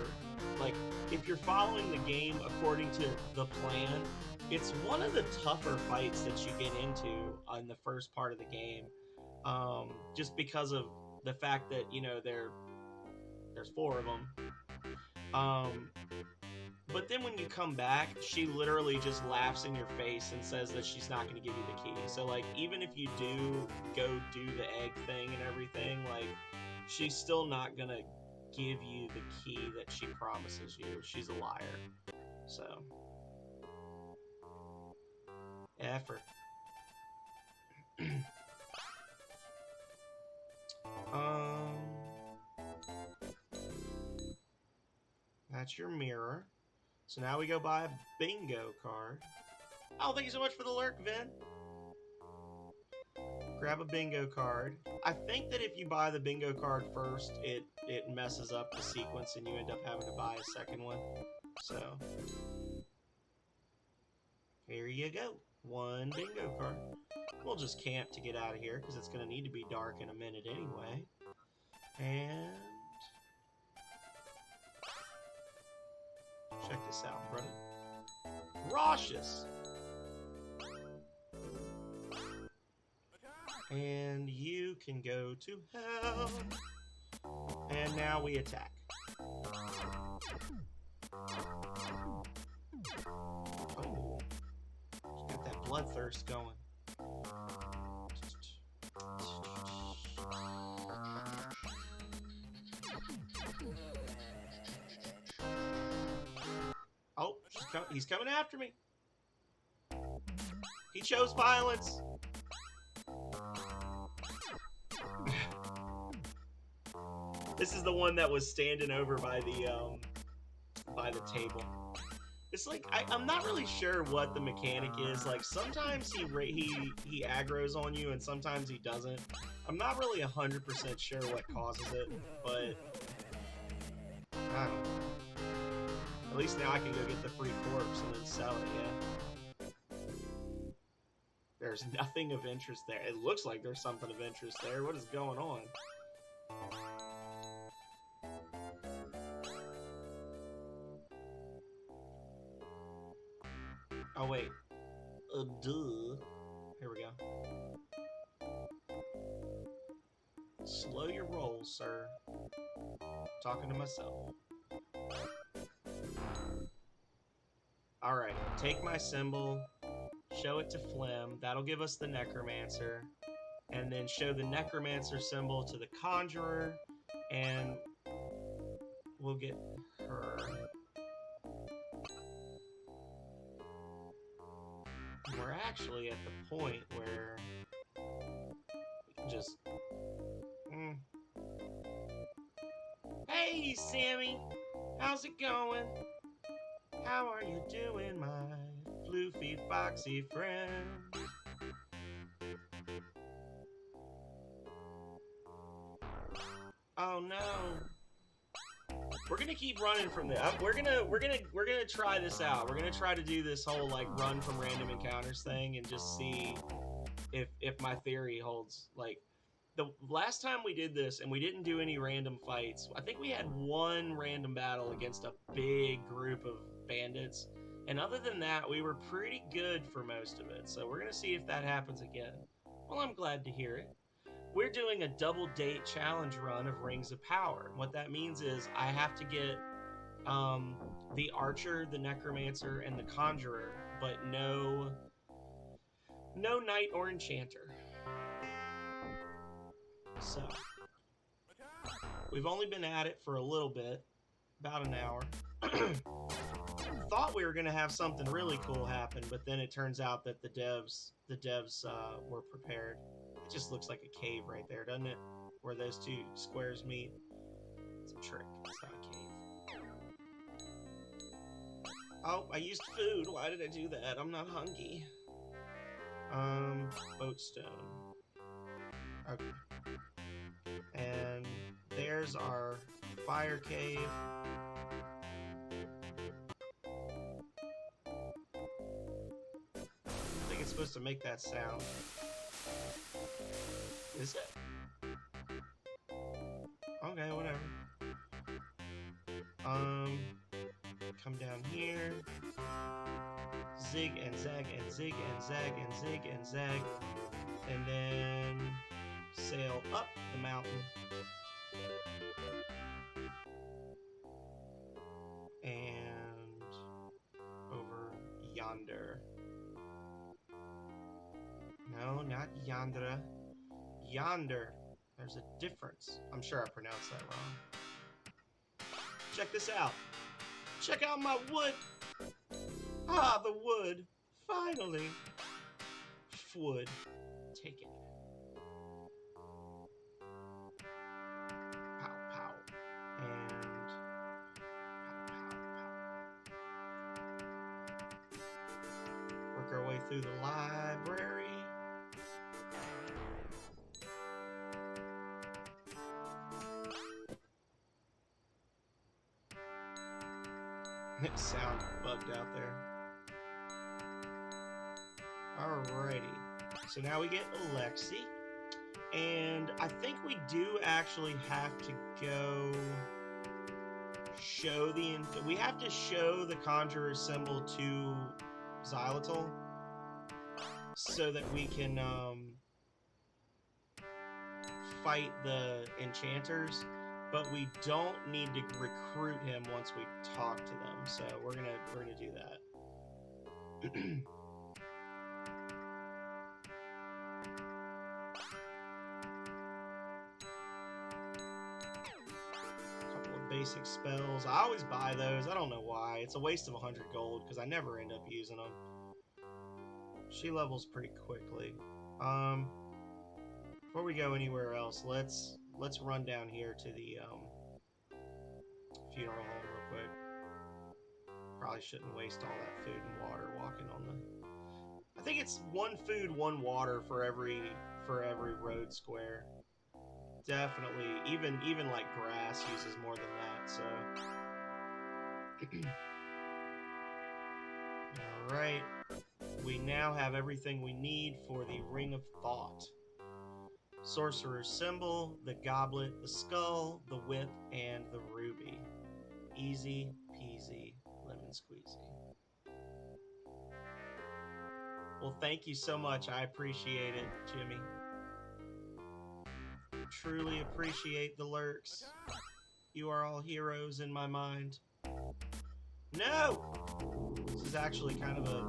like, if you're following the game according to the plan, it's one of the tougher fights that you get into in the first part of the game. Just because of the fact that, you know, there's 4 of them. But then when you come back, she literally just laughs in your face and says that she's not going to give you the key. So, like, even if you do go do the egg thing and everything, like, she's still not going to give you the key that she promises you. She's a liar. So, effort. That's your mirror. So now we go buy a bingo card. Oh, thank you so much for the lurk, Vin. Grab a bingo card. I think that if you buy the bingo card first, it messes up the sequence and you end up having to buy a second one. So, here you go. 1 bingo card. We'll just camp to get out of here because it's going to need to be dark in a minute anyway. And check this out, brother. Raucous! And you can go to hell. And now we attack. Oh. Got that bloodthirst going. Oh, he's coming after me. He chose violence. This is the one that was standing over by the table. It's like I'm not really sure what the mechanic is. Like sometimes he aggroes on you and sometimes he doesn't. I'm not really 100% sure what causes it, but I don't know. At least now I can go get the free corpse and then sell it, yeah. There's nothing of interest there. It looks like there's something of interest there. What is going on? Oh, wait. Duh. Here we go. Slow your roll, sir. Talking to myself. Alright, take my symbol, show it to Phlegm. That'll give us the Necromancer. And then show the Necromancer symbol to the Conjurer, and we'll get her. We're actually at the point where we can just... Hey, Sammy! How's it going? How are you doing, my floofy foxy friend? Oh no. We're gonna keep running from this. We're gonna try this out. We're gonna try to do this whole like run from random encounters thing and just see if my theory holds. Like the last time we did this and we didn't do any random fights, I think we had one random battle against a big group of bandits. And other than that, we were pretty good for most of it. So we're gonna see if that happens again. Well, I'm glad to hear it. We're doing a double date challenge run of Rings of Power. What that means is I have to get the Archer, the Necromancer, and the Conjurer, but no Knight or Enchanter. So, we've only been at it for a little bit, about an hour. Thought we were going to have something really cool happen, but then it turns out that the devs were prepared. It just looks like a cave right there, doesn't it? Where those two squares meet. It's a trick. It's not a cave. Oh, I used food. Why did I do that? I'm not hungry. Boatstone. Okay. And there's our fire cave. I think it's supposed to make that sound. Is it? Okay, whatever. Come down here. Zig and zag and zig and zag and zig and zag. And then sail up the mountain. And over yonder. No, not yonder. Yonder. There's a difference. I'm sure I pronounced that wrong. Check this out. Check out my wood. Ah, the wood. Finally. Wood. Take it. Pow, pow. And pow, pow, pow. Work our way through the library. It sound bugged out there. Alrighty. So now we get Alexi. And I think we do actually have to go show the... We have to show the Conjurer's symbol to Xylitol so that we can fight the enchanters. But we don't need to recruit him once we talk to them, so we're gonna do that. Couple of basic spells. I always buy those. I don't know why. It's a waste of 100 gold because I never end up using them. She levels pretty quickly. Before we go anywhere else, let's run down here to the funeral home real quick. Probably shouldn't waste all that food and water walking on the... I think it's 1 food, 1 water for every road square. Definitely, even like grass uses more than that, so... Alright. We now have everything we need for the Ring of Thought. Sorcerer's Symbol, the Goblet, the Skull, the Whip, and the Ruby. Easy peasy lemon squeezy. Well, thank you so much. I appreciate it, Jimmy. Truly appreciate the lurks. You are all heroes in my mind. No! This is actually kind of a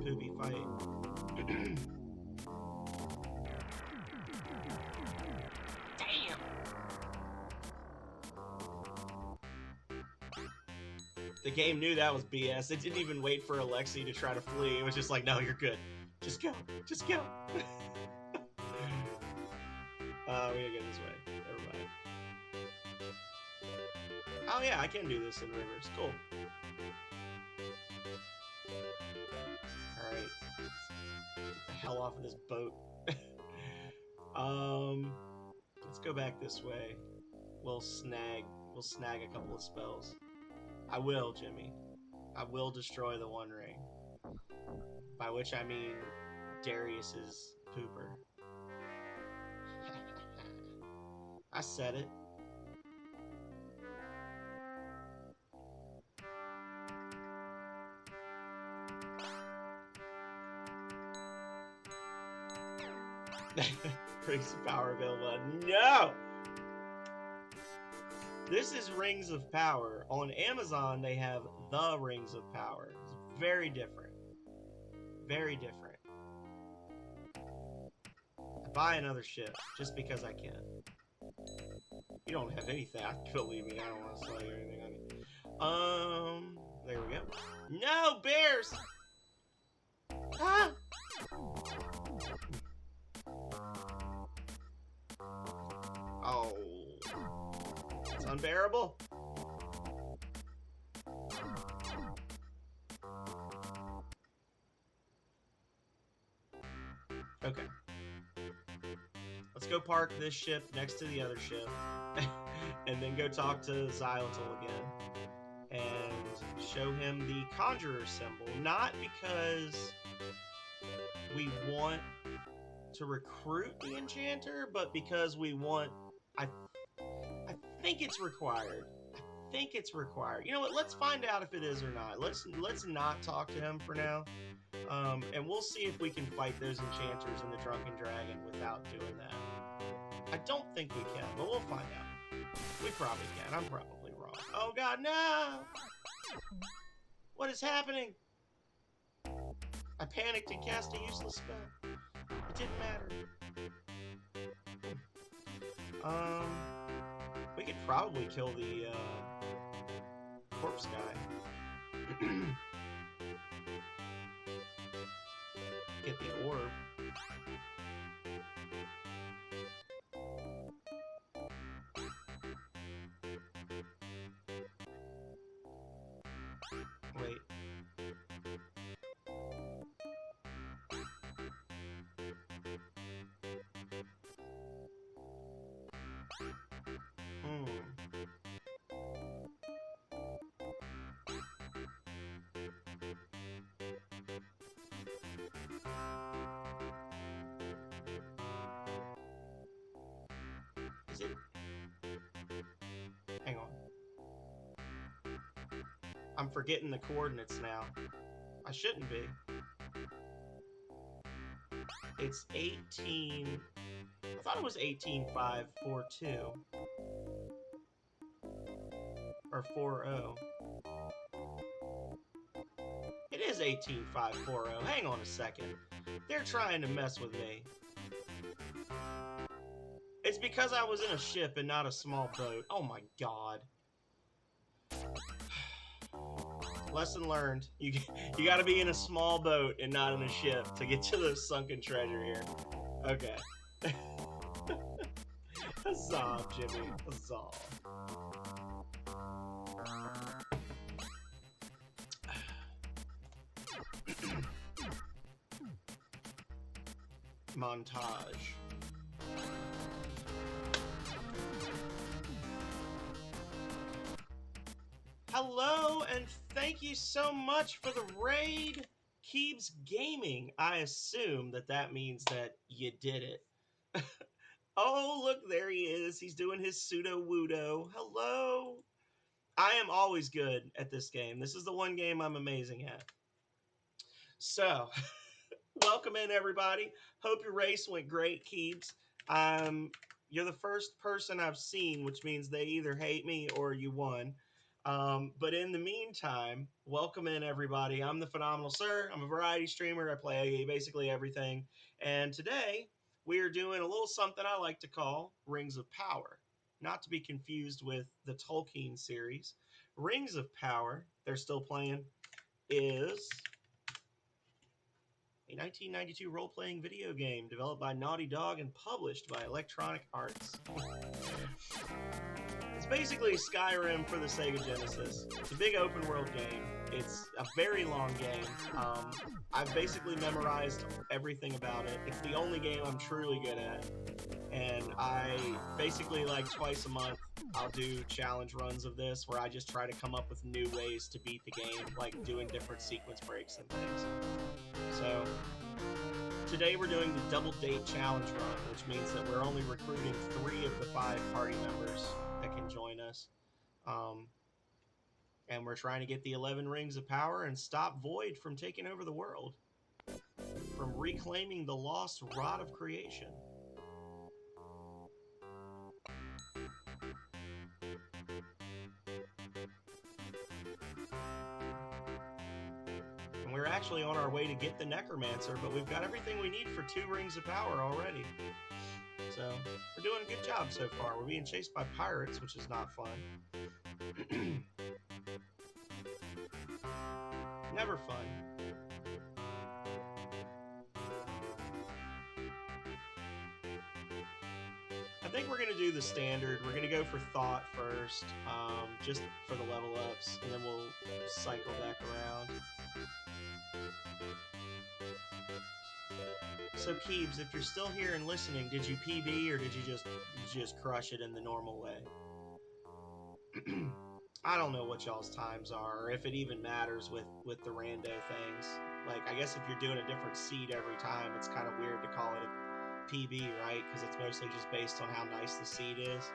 poopy fight. Damn! The game knew that was BS. It didn't even wait for Alexi to try to flee. It was just like, no, you're good. Just go. Just go. We gotta go this way. Never mind. Oh yeah, I can do this in rivers. Cool. Alright. Get the hell off of this boat. Let's go back this way. We'll snag a couple of spells. I will, Jimmy. I will destroy the One Ring. By which I mean Darius's pooper. I said it. Rings of Power available. No! This is Rings of Power. On Amazon, they have the Rings of Power. It's very different. Very different. I buy another ship just because I can. You don't have anything. Believe me, I don't want to sell you anything on you. There we go. No, bears! Ah! Oh. It's unbearable. Okay. Let's go park this ship next to the other ship. And then go talk to Xylitol again. And show him the Conjurer symbol. Not because we want to recruit the Enchanter, but because we want... I think it's required. I think it's required. You know what? Let's find out if it is or not. Let's not talk to him for now. And we'll see if we can fight those Enchanters in the Drunken Dragon without doing that. I don't think we can, but we'll find out. We probably can. I'm probably wrong. Oh god, no! What is happening? I panicked and cast a useless spell. It didn't matter. We could probably kill the corpse guy. Get the orb. Wait. Is it? Hang on. I'm forgetting the coordinates now. I shouldn't be. It's 18... I thought it was 18,542. Or 40. It is 18,540. Hang on a second. They're trying to mess with me. It's because I was in a ship and not a small boat. Oh my god. Lesson learned. You gotta be in a small boat and not in a ship to get to the sunken treasure here. Okay. Huzzah, Jimmy. Huzzah. Montage. Hello, and thank you so much for the raid, Keebs Gaming. I assume that means that you did it. Oh, look, there he is. He's doing his pseudo-wudo. Hello. I am always good at this game. This is the one game I'm amazing at. So, welcome in, everybody. Hope your race went great, Keebs. You're the first person I've seen, which means they either hate me or you won. But in the meantime, welcome in, everybody. I'm the Phenomenal Sir. I'm a variety streamer. I play basically everything. And today, we are doing a little something I like to call Rings of Power. Not to be confused with the Tolkien series. Rings of Power, they're still playing, is a 1992 role-playing video game developed by Naughty Dog and published by Electronic Arts. It's basically Skyrim for the Sega Genesis. It's a big open-world game. It's a very long game. I've basically memorized everything about it. It's the only game I'm truly good at. And I basically, like, twice a month, I'll do challenge runs of this where I just try to come up with new ways to beat the game, like doing different sequence breaks and things. So, today we're doing the Double Date Challenge run, which means that we're only recruiting 3 of the 5 party members that can join us. And we're trying to get the 11 Rings of Power and stop Void from taking over the world. From reclaiming the lost Rod of Creation. And we're actually on our way to get the Necromancer, but we've got everything we need for 2 Rings of Power already. So, we're doing a good job so far. We're being chased by pirates, which is not fun. Never fun. I think we're going to do the standard. We're going to go for Thought first, just for the level ups, and then we'll cycle back around. So Keebs, if you're still here and listening, did you PB or did you just crush it in the normal way? I don't know what y'all's times are, or if it even matters with the rando things. Like, I guess if you're doing a different seed every time, it's kind of weird to call it a PB, right? Because it's mostly just based on how nice the seed is.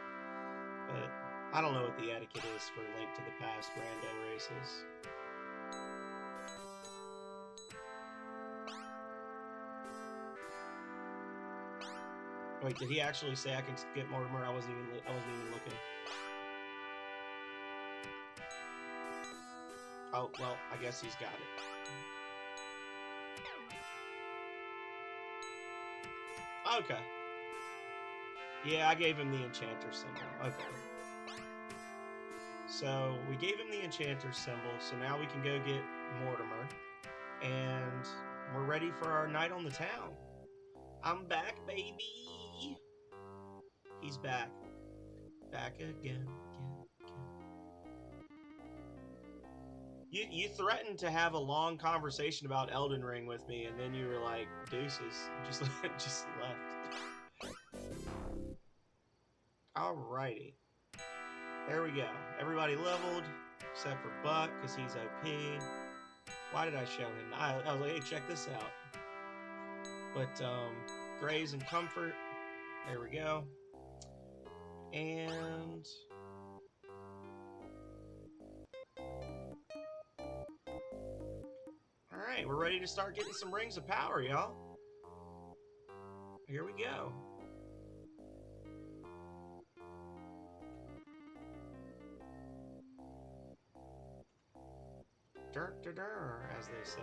But I don't know what the etiquette is for Link to the Past rando races. Wait, did he actually say I can get Mortimer? I wasn't even looking. Oh, well, I guess he's got it. Okay. Yeah, I gave him the Enchanter symbol. Okay. So, we gave him the Enchanter symbol, so now we can go get Mortimer. And we're ready for our night on the town. I'm back, baby! He's back. Back again. You threatened to have a long conversation about Elden Ring with me, and then you were like, deuces. Just left. Alrighty. There we go. Everybody leveled, except for Buck, because he's OP. Why did I show him? I was like, hey, check this out. But, Graze and Comfort. There we go. And... Alright, we're ready to start getting some Rings of Power, y'all. Here we go. Dur, dur, dur, as they say.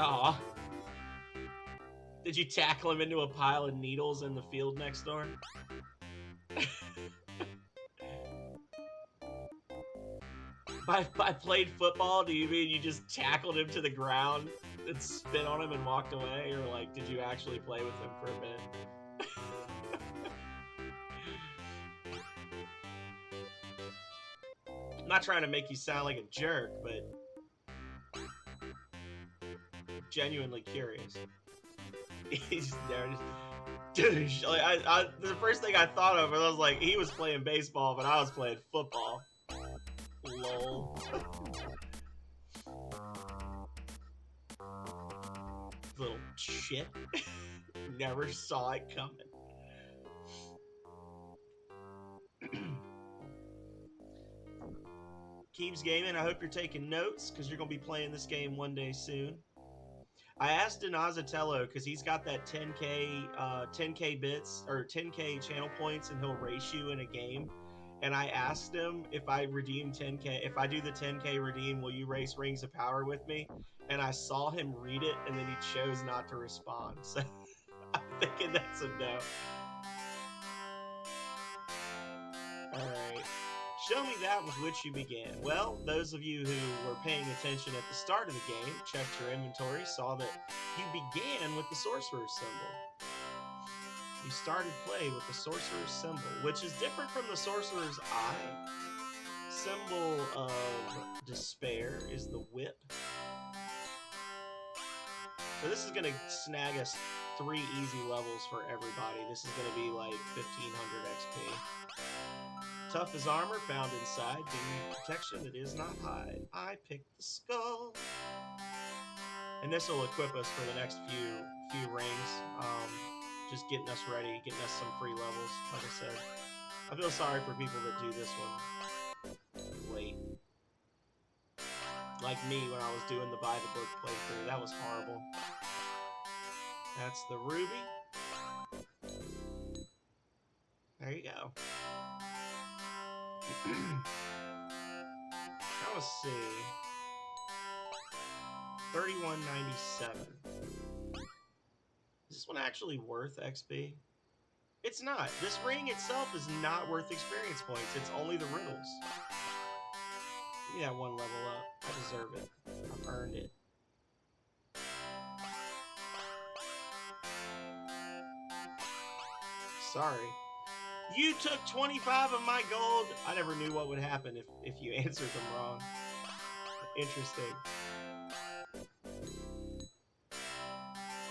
Aw. Did you tackle him into a pile of needles in the field next door? By played football, do you mean you just tackled him to the ground and spit on him and walked away? Or, like, did you actually play with him for a bit? I'm not trying to make you sound like a jerk, but... genuinely curious. He's there. Dude, like, the first thing I thought of, I was like, he was playing baseball, but I was playing football. Lol. Little shit. Never saw it coming. Keeps Gaming, I hope you're taking notes, because you're going to be playing this game one day soon. I asked Donazatello, because he's got that 10K bits, or 10K channel points, and he'll race you in a game. And I asked him, if I redeem 10K, if I do the 10K redeem, will you race Rings of Power with me? And I saw him read it, and then he chose not to respond. So I'm thinking that's a no. Alright. Show me that with which you began. Well, those of you who were paying attention at the start of the game, checked your inventory, saw that you began with the Sorcerer's Symbol. You started play with the Sorcerer's Symbol, which is different from the Sorcerer's Eye. Symbol of despair is the Whip. So this is going to snag us 3 easy levels for everybody. This is going to be like 1500 XP. Tough as armor found inside. Give me protection that is not hide. I picked the skull. And this will equip us for the next few rings. Just getting us ready, getting us some free levels, like I said. I feel sorry for people that do this one late. Like me when I was doing the buy the book playthrough. That was horrible. That's the ruby. There you go. Now let's see. 3197. Is this one actually worth XP? It's not. This ring itself is not worth experience points. It's only the riddles. Give me that 1 level up. I deserve it. I've earned it. Sorry. You took 25 of my gold. I never knew what would happen if you answered them wrong. Interesting.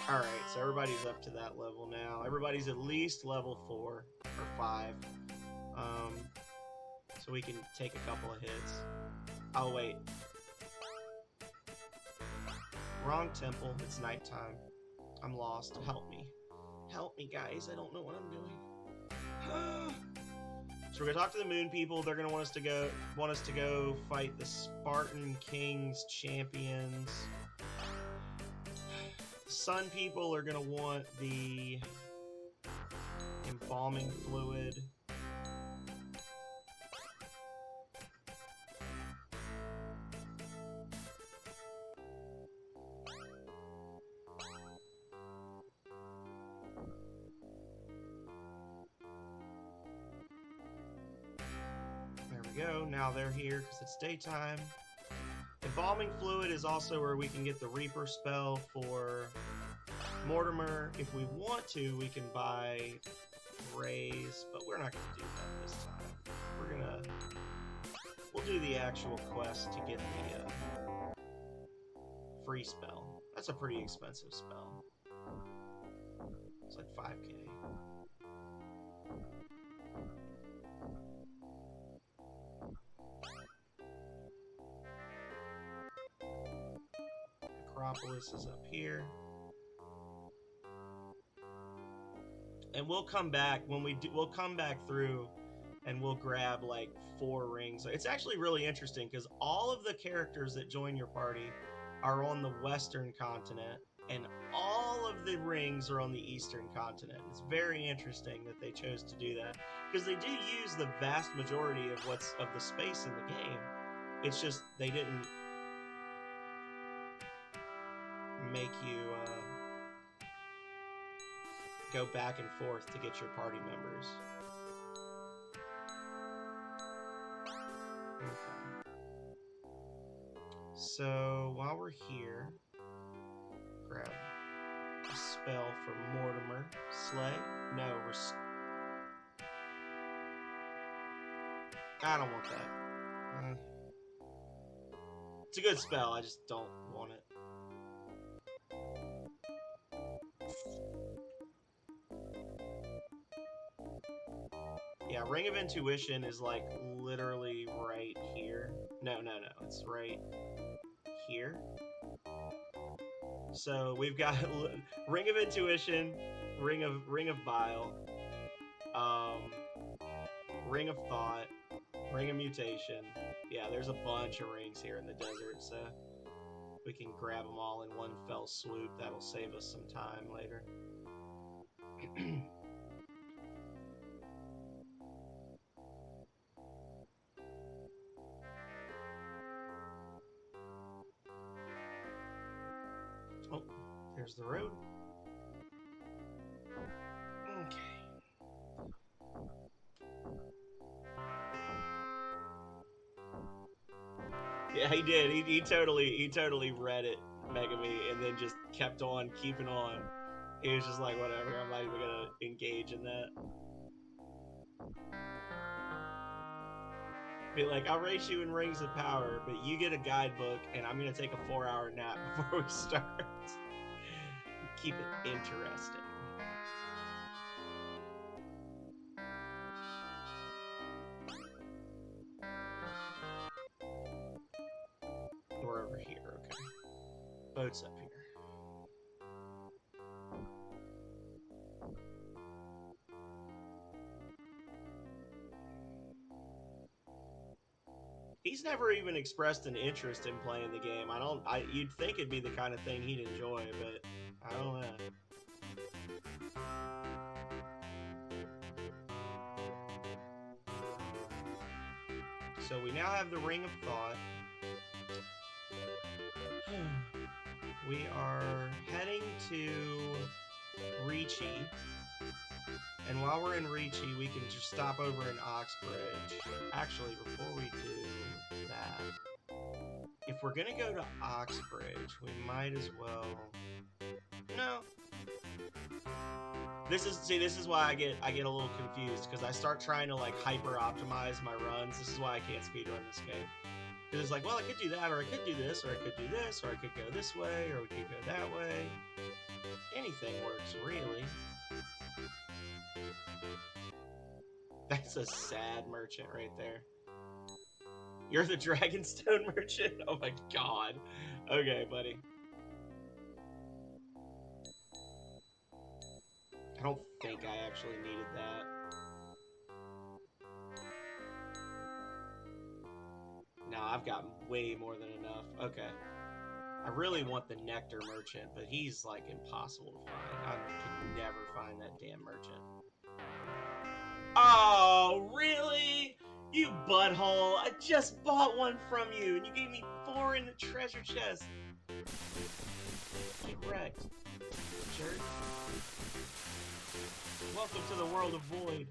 Alright, so everybody's up to that level now. Everybody's at least level 4 or 5. So we can take a couple of hits. Oh, wait. Wrong temple. It's nighttime. I'm lost. Help me. Help me, guys. I don't know what I'm doing. So we're gonna talk to the Moon people. They're gonna want us to go fight the Spartan Kings champions. The Sun people are gonna want the embalming fluid. Go. Now they're here because it's daytime. Embalming fluid is also where we can get the Reaper spell for Mortimer. If we want to, we can buy Raise, but we're not going to do that this time. We'll do the actual quest to get the free spell. That's a pretty expensive spell. It's like 5K. Acropolis is up here. And we'll come back when we'll come back through and we'll grab like 4 rings. It's actually really interesting because all of the characters that join your party are on the western continent and all of the rings are on the eastern continent. It's very interesting that they chose to do that because they do use the vast majority of the space in the game. It's just they didn't make you go back and forth to get your party members. Okay. So while we're here, grab a spell for Mortimer. Slay? No, I don't want that. It's a good spell, I just don't want it. Yeah, Ring of Intuition is like literally right here. No, it's right here. So we've got Ring of Intuition, Ring of Bile, Ring of Thought, Ring of Mutation. Yeah, there's a bunch of rings here in the desert, so we can grab them all in one fell swoop. That'll save us some time later. Oh, there's the road. Okay. Yeah, he did. He totally read it, Megami, and then just kept on keeping on. He was just like, whatever, I'm not even gonna engage in that. Be like, I'll race you in Rings of Power, but you get a guidebook, and I'm gonna take a 4-hour nap before we start. Keep it interesting. We're over here, okay. Boat's up here. He's never even expressed an interest in playing the game. You'd think it'd be the kind of thing he'd enjoy, but I don't know. So we now have the Ring of Thought. We are heading to Ricci. And while we're in Ricci, we can just stop over in Oxbridge. Actually, before we do that, if we're gonna go to Oxbridge, we might as well... No. This is why I get a little confused, because I start trying to like hyper optimize my runs. This is why I can't speedrun this game. Because it's like, well, I could do that, or I could do this, or I could do this, or I could go this way, or we could go that way. Anything works, really. That's a sad merchant right there. You're the Dragonstone merchant? Oh my god. Okay, buddy. I don't think I actually needed that. No, I've got way more than enough. Okay. I really want the Nectar merchant, but he's like impossible to find. I could never find that damn merchant. Oh, really? You butthole. I just bought one from you, and you gave me 4 in the treasure chest. Get wrecked, jerk. Welcome to the world of Void.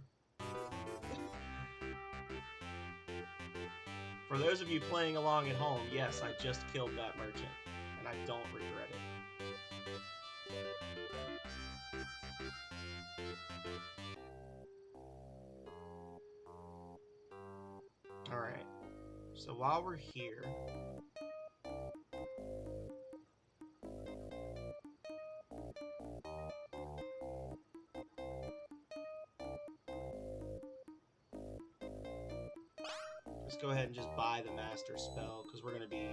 For those of you playing along at home, yes, I just killed that merchant, and I don't regret it. Alright, so while we're here... let's go ahead and just buy the Master Spell, because we're going to be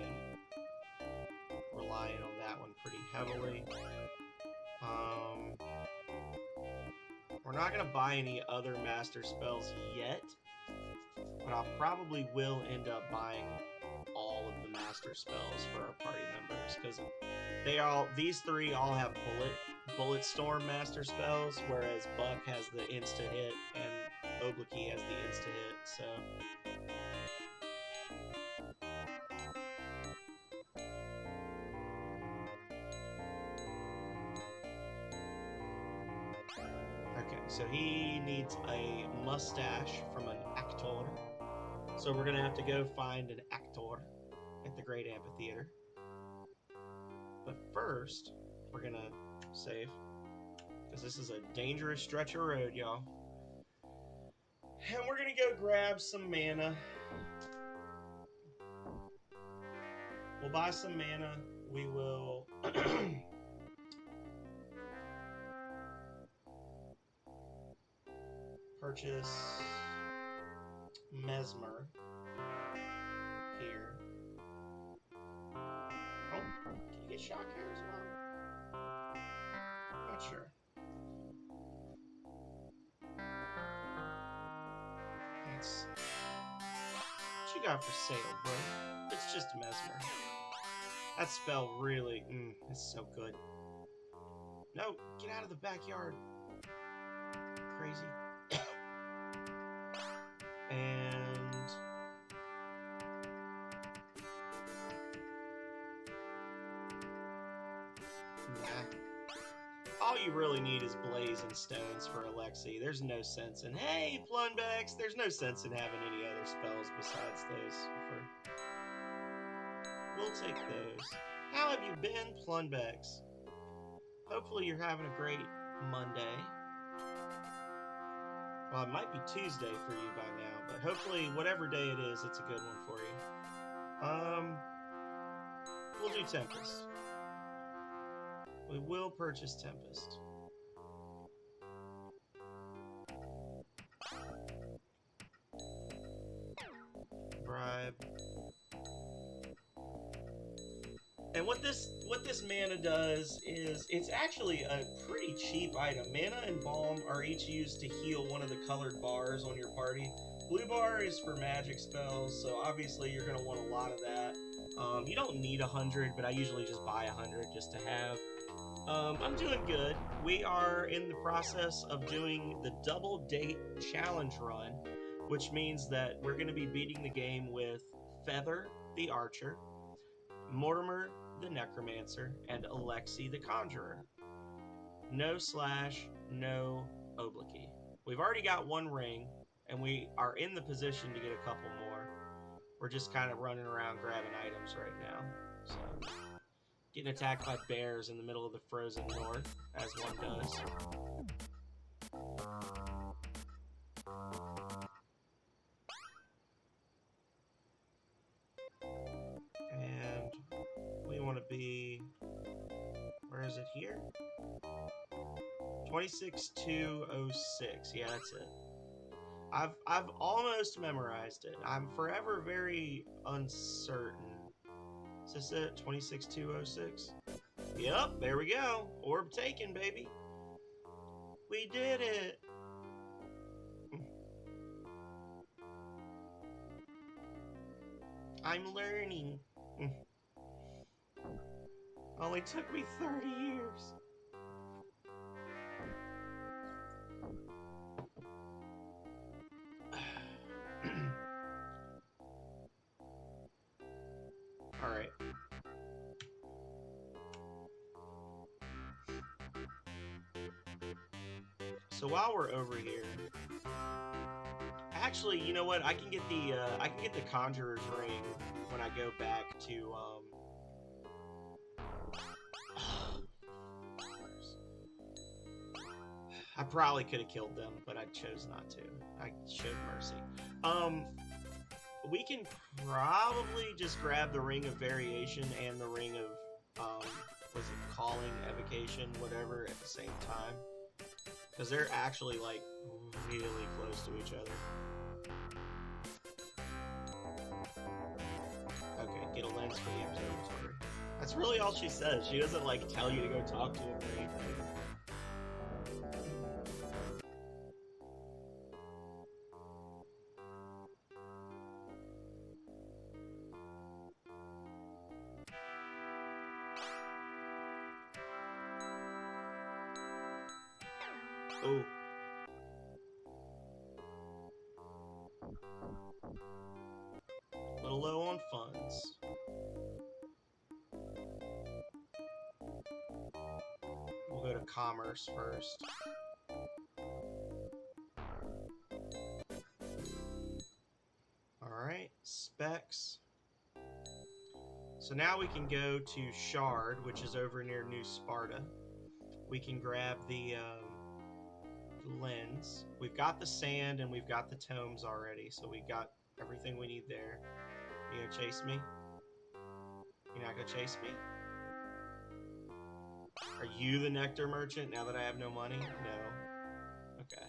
relying on that one pretty heavily. We're not going to buy any other Master Spells yet, but I probably will end up buying all of the Master Spells for our party members, because these 3 all have Bullet Storm Master Spells, whereas Buck has the insta-hit and Oblique has the insta-hit, so... Okay, so he needs a mustache from an actor. So we're going to have to go find an actor at the Great Amphitheater. But first, we're going to save. Because this is a dangerous stretch of road, y'all. And we're going to go grab some mana. We'll buy some mana. We will... purchase Mesmer here. Oh, can you get shock here as well? Not sure. Let's... What you got for sale, bro? It's just Mesmer. That spell really, it's so good. No, get out of the backyard. Crazy. And... Nah. All you really need is Blaze and Stones for Alexi. There's no sense in... Hey, Plunbex! There's no sense in having any other spells besides those. We'll take those. How have you been, Plunbex? Hopefully you're having a great Monday. Well, it might be Tuesday for you by now, but hopefully whatever day it is, it's a good one for you. We'll do Tempest. We will purchase Tempest. Bribe. And what this mana does is, it's actually a pretty cheap item. Mana and Balm are each used to heal one of the colored bars on your party. Blue bar is for magic spells, so obviously you're going to want a lot of that. You don't need 100, but I usually just buy 100 just to have. I'm doing good. We are in the process of doing the double date challenge run, which means that we're going to be beating the game with Feather the Archer, Mortimer the Necromancer, and Alexi the Conjurer. No Slash, no Oblique. We've already got one ring, and we are in the position to get a couple more. We're just kind of running around grabbing items right now. So, getting attacked by bears in the middle of the frozen north, as one does. And we want to be... Where is it here? 26206. Yeah, that's it. I've almost memorized it. I'm forever very uncertain. Is this it? 26206? Yep, there we go. Orb taken, baby. We did it. I'm learning. Only took me 30 years. Alright. So while we're over here, actually, you know what? I can get the Conjurer's Ring when I go back to I probably could have killed them, but I chose not to. I showed mercy. We can probably just grab the Ring of Variation and the Ring of, was it Calling, Evocation, whatever, at the same time. Because they're actually, like, really close to each other. Okay, get a lens for the observatory. That's really all she says. She doesn't, like, tell you to go talk to him or anything. Oh. A little low on funds. We'll go to commerce first. Alright, specs. So now we can go to Shard, which is over near New Sparta. We can grab the lens. We've got the sand and we've got the tomes already, so we got everything we need there. You gonna chase me? You're not gonna chase me? Are you the nectar merchant now that I have no money? No. Okay.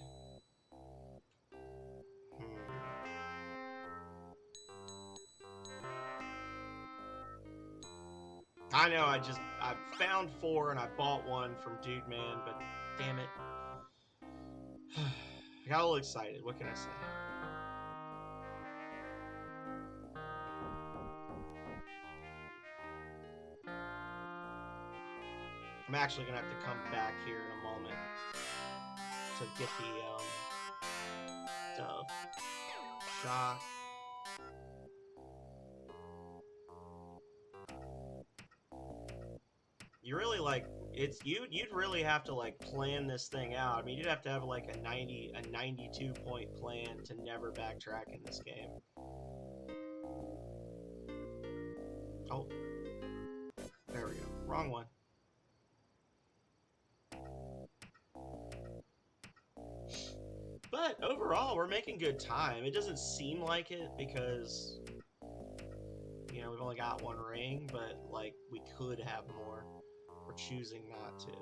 I know, I found 4 and I bought one from Dude Man, but damn it. I got a little excited. What can I say? I'm actually gonna have to come back here in a moment to get the shot. You really like you'd really have to like plan this thing out. I mean, you'd have to have like a 92 point plan to never backtrack in this game. Oh, there we go. Wrong one. But overall, we're making good time. It doesn't seem like it because, you know, we've only got 1 ring, but like we could have more. We're choosing not to.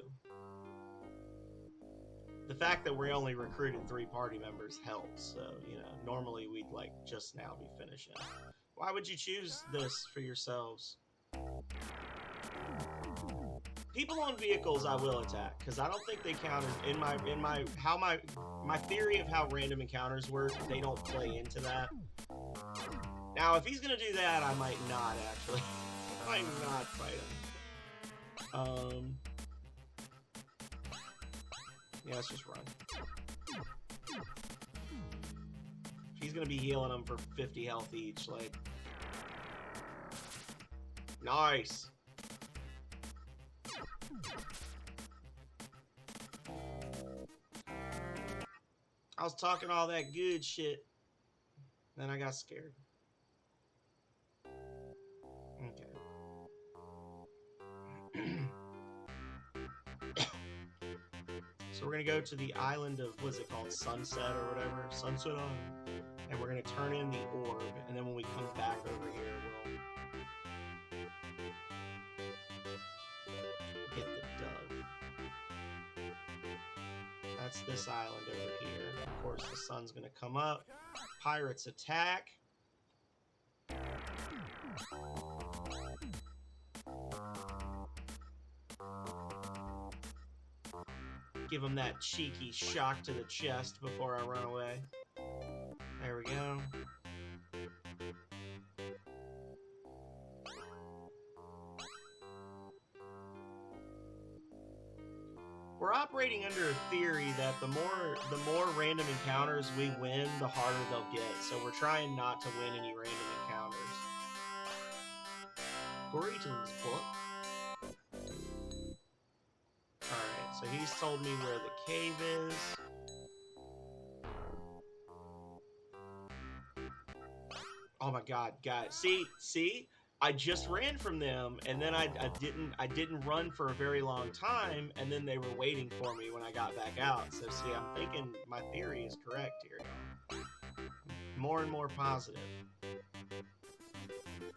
The fact that we only recruited 3 party members helps. So, you know, normally we'd like just now be finishing. Why would you choose this for yourselves? People on vehicles I will attack because I don't think they count as my theory of how random encounters work. They don't play into that. Now, if he's gonna do that, I might not actually. I might not fight him. Yeah, let's just run. He's gonna be healing them for 50 health each, like. Nice! I was talking all that good shit. Then I got scared. Okay. So we're gonna go to the island of, what's it called? Sunset or whatever? Sunset Island. And we're gonna turn in the orb, and then when we come back over here, we'll get the dove. That's this island over here. Of course, the sun's gonna come up. Pirates attack. Give him that cheeky shock to the chest before I run away. There we go. We're operating under a theory that the more random encounters we win, the harder they'll get. So we're trying not to win any random encounters. Greetings, book. Alright, so he's told me where the cave is. Oh my god, guys. See? I just ran from them, and then I didn't run for a very long time, and then they were waiting for me when I got back out. So see, I'm thinking my theory is correct here, y'all. More and more positive.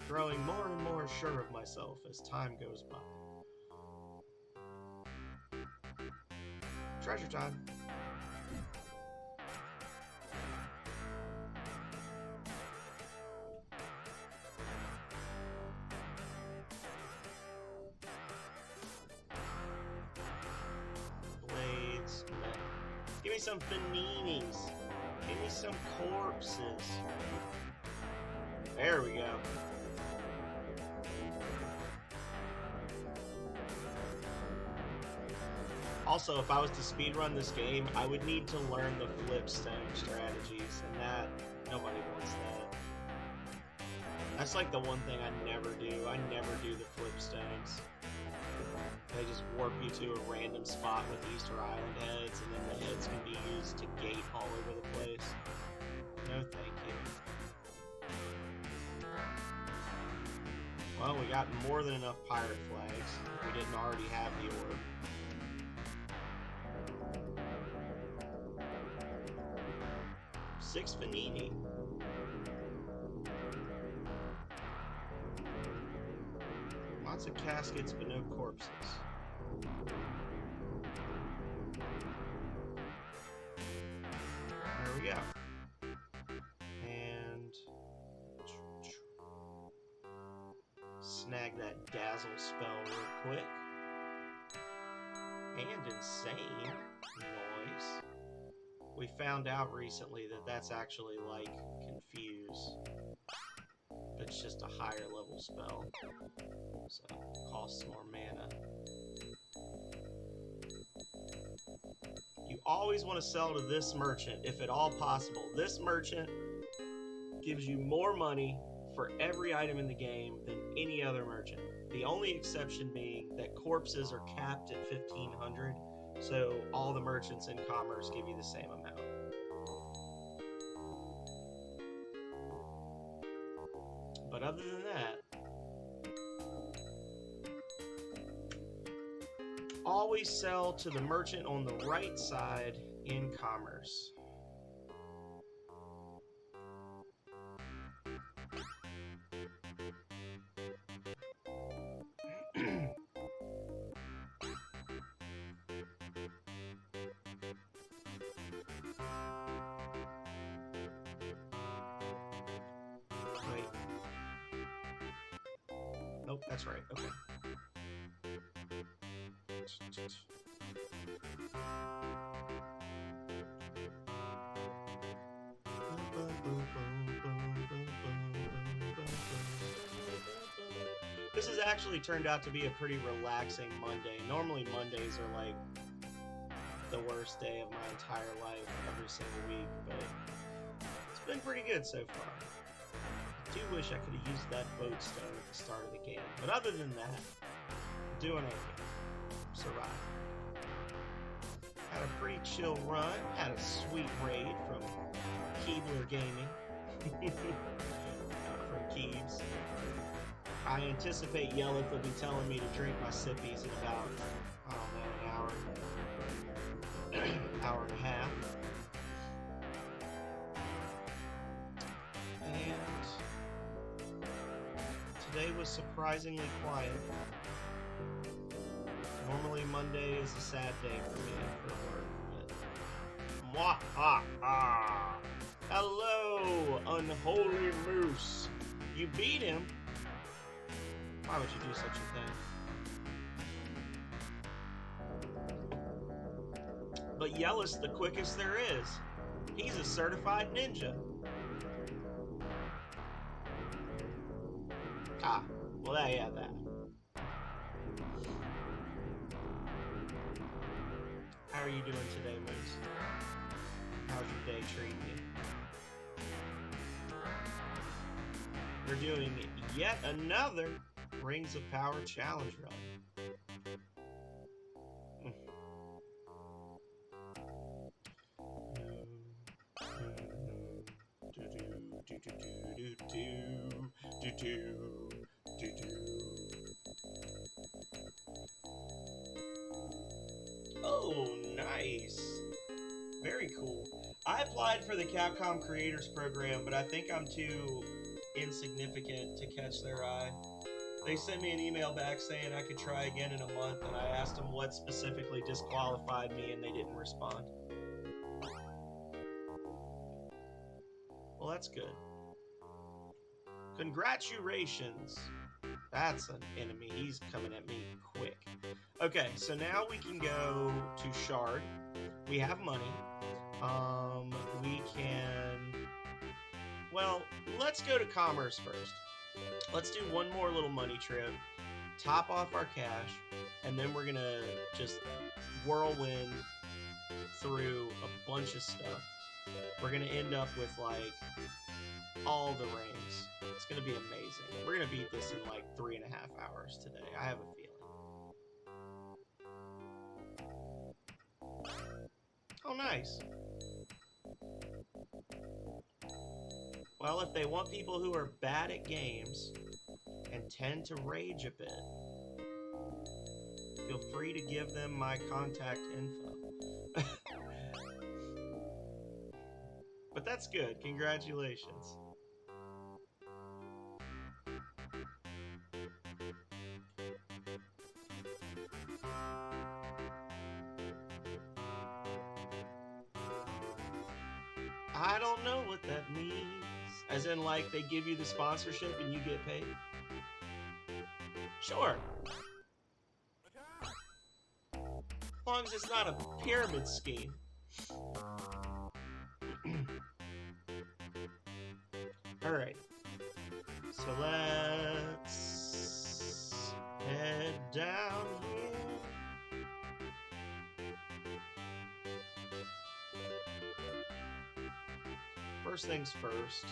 Growing more and more sure of myself as time goes by. Treasure time. Blades. Give me some paninis. Give me some corpses. There we go. Also, if I was to speedrun this game, I would need to learn the flipstone strategies, and that, nobody wants that. That's like the one thing I never do. I never do the flipstones. They just warp you to a random spot with Easter Island heads, and then the heads can be used to gate all over the place. No thank you. Well, we got more than enough pirate flags. We didn't already have the orb. Six Fanini. Lots of caskets, but no corpses. There we go. And snag that dazzle spell real quick. And insane noise. We found out recently that that's actually like confuse. It's just a higher level spell. So it costs more mana. You always want to sell to this merchant if at all possible. This merchant gives you more money for every item in the game than any other merchant. The only exception being that corpses are capped at 1,500, so all the merchants in commerce give you the same amount. But other than that, always sell to the merchant on the right side in commerce. Wait. Nope, that's right. Okay. This has actually turned out to be a pretty relaxing Monday. Normally Mondays are like the worst day of my entire life every single week, but it's been pretty good so far. I do wish I could have used that boat stone at the start of the game, but other than that, doing okay. Survived. Had a pretty chill run, had a sweet raid from Keebler Gaming. From Keebs. I anticipate Yelleth will be telling me to drink my sippies in about, oh man, an hour and a half. And today was surprisingly quiet. Normally Monday is a sad day for me for work. Mwahaha! Hello, unholy moose. You beat him? Why would you do such a thing? But Yellus, the quickest there is. He's a certified ninja. Ah, well, yeah, that. How are you doing today, Moose? How's your day treating you? We're doing yet another Rings of Power challenge run. Oh, nice. Very cool. I applied for the Capcom Creators Program, but I think I'm too insignificant to catch their eye. They sent me an email back saying I could try again in a month, and I asked them what specifically disqualified me, and they didn't respond. Well, that's good. Congratulations. That's an enemy. He's coming at me quick. Okay, so now we can go to Shard. We have money. We can... Well, let's go to Commerce first. Let's do one more little money trip, top off our cash, and then we're gonna just whirlwind through a bunch of stuff. We're gonna end up with, like, all the rings. It's gonna be amazing. We're gonna beat this in, like, 3.5 hours today. I have a feeling. Oh, nice. Well, if they want people who are bad at games and tend to rage a bit, feel free to give them my contact info. But that's good. Congratulations. I don't know what that means. As in, like, they give you the sponsorship and you get paid? Sure. As long as it's not a pyramid scheme. Alright. So let's head down here. First things first.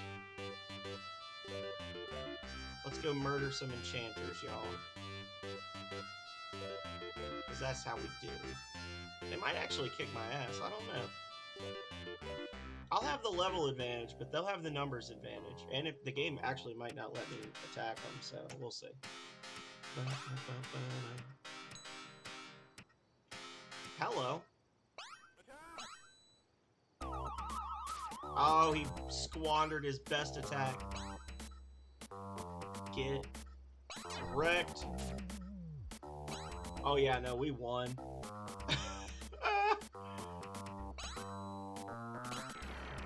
Let's go murder some enchanters, y'all. Because that's how we do. They might actually kick my ass, I don't know. I'll have the level advantage, but they'll have the numbers advantage. And if the game actually might not let me attack them, so we'll see. Hello. Oh, he squandered his best attack. Get wrecked. Oh yeah, no, we won.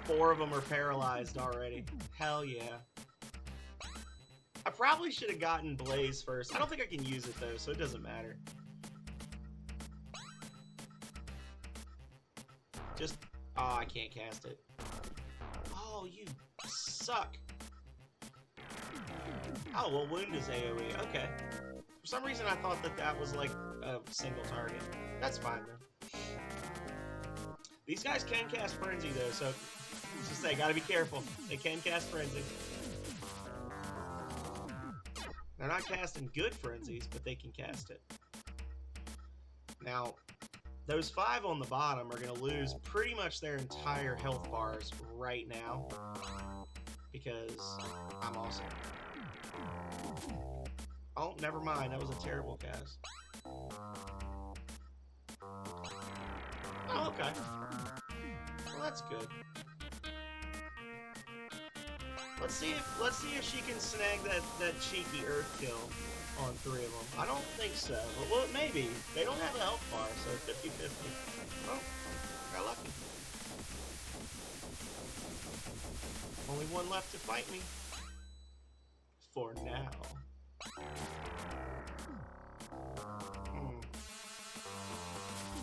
Four of them are paralyzed already. Hell yeah. I probably should have gotten Blaze first. I don't think I can use it though, so it doesn't matter. Just... oh, I can't cast it. Oh, you suck. Oh, well, Wound is AoE. Okay. For some reason, I thought that that was like a single target. That's fine, then. These guys can cast Frenzy, though, so... just to say, gotta be careful. They can cast Frenzy. They're not casting good Frenzies, but they can cast it. Now, those 5 on the bottom are going to lose pretty much their entire health bars right now. Because I'm awesome. Oh, never mind. That was a terrible cast. Oh, okay. Well, that's good. Let's see if she can snag that cheeky Earth kill on 3 of them. I don't think so. Well, maybe. They don't have a health bar, so 50-50. Oh, got lucky. Only one left to fight me. For now.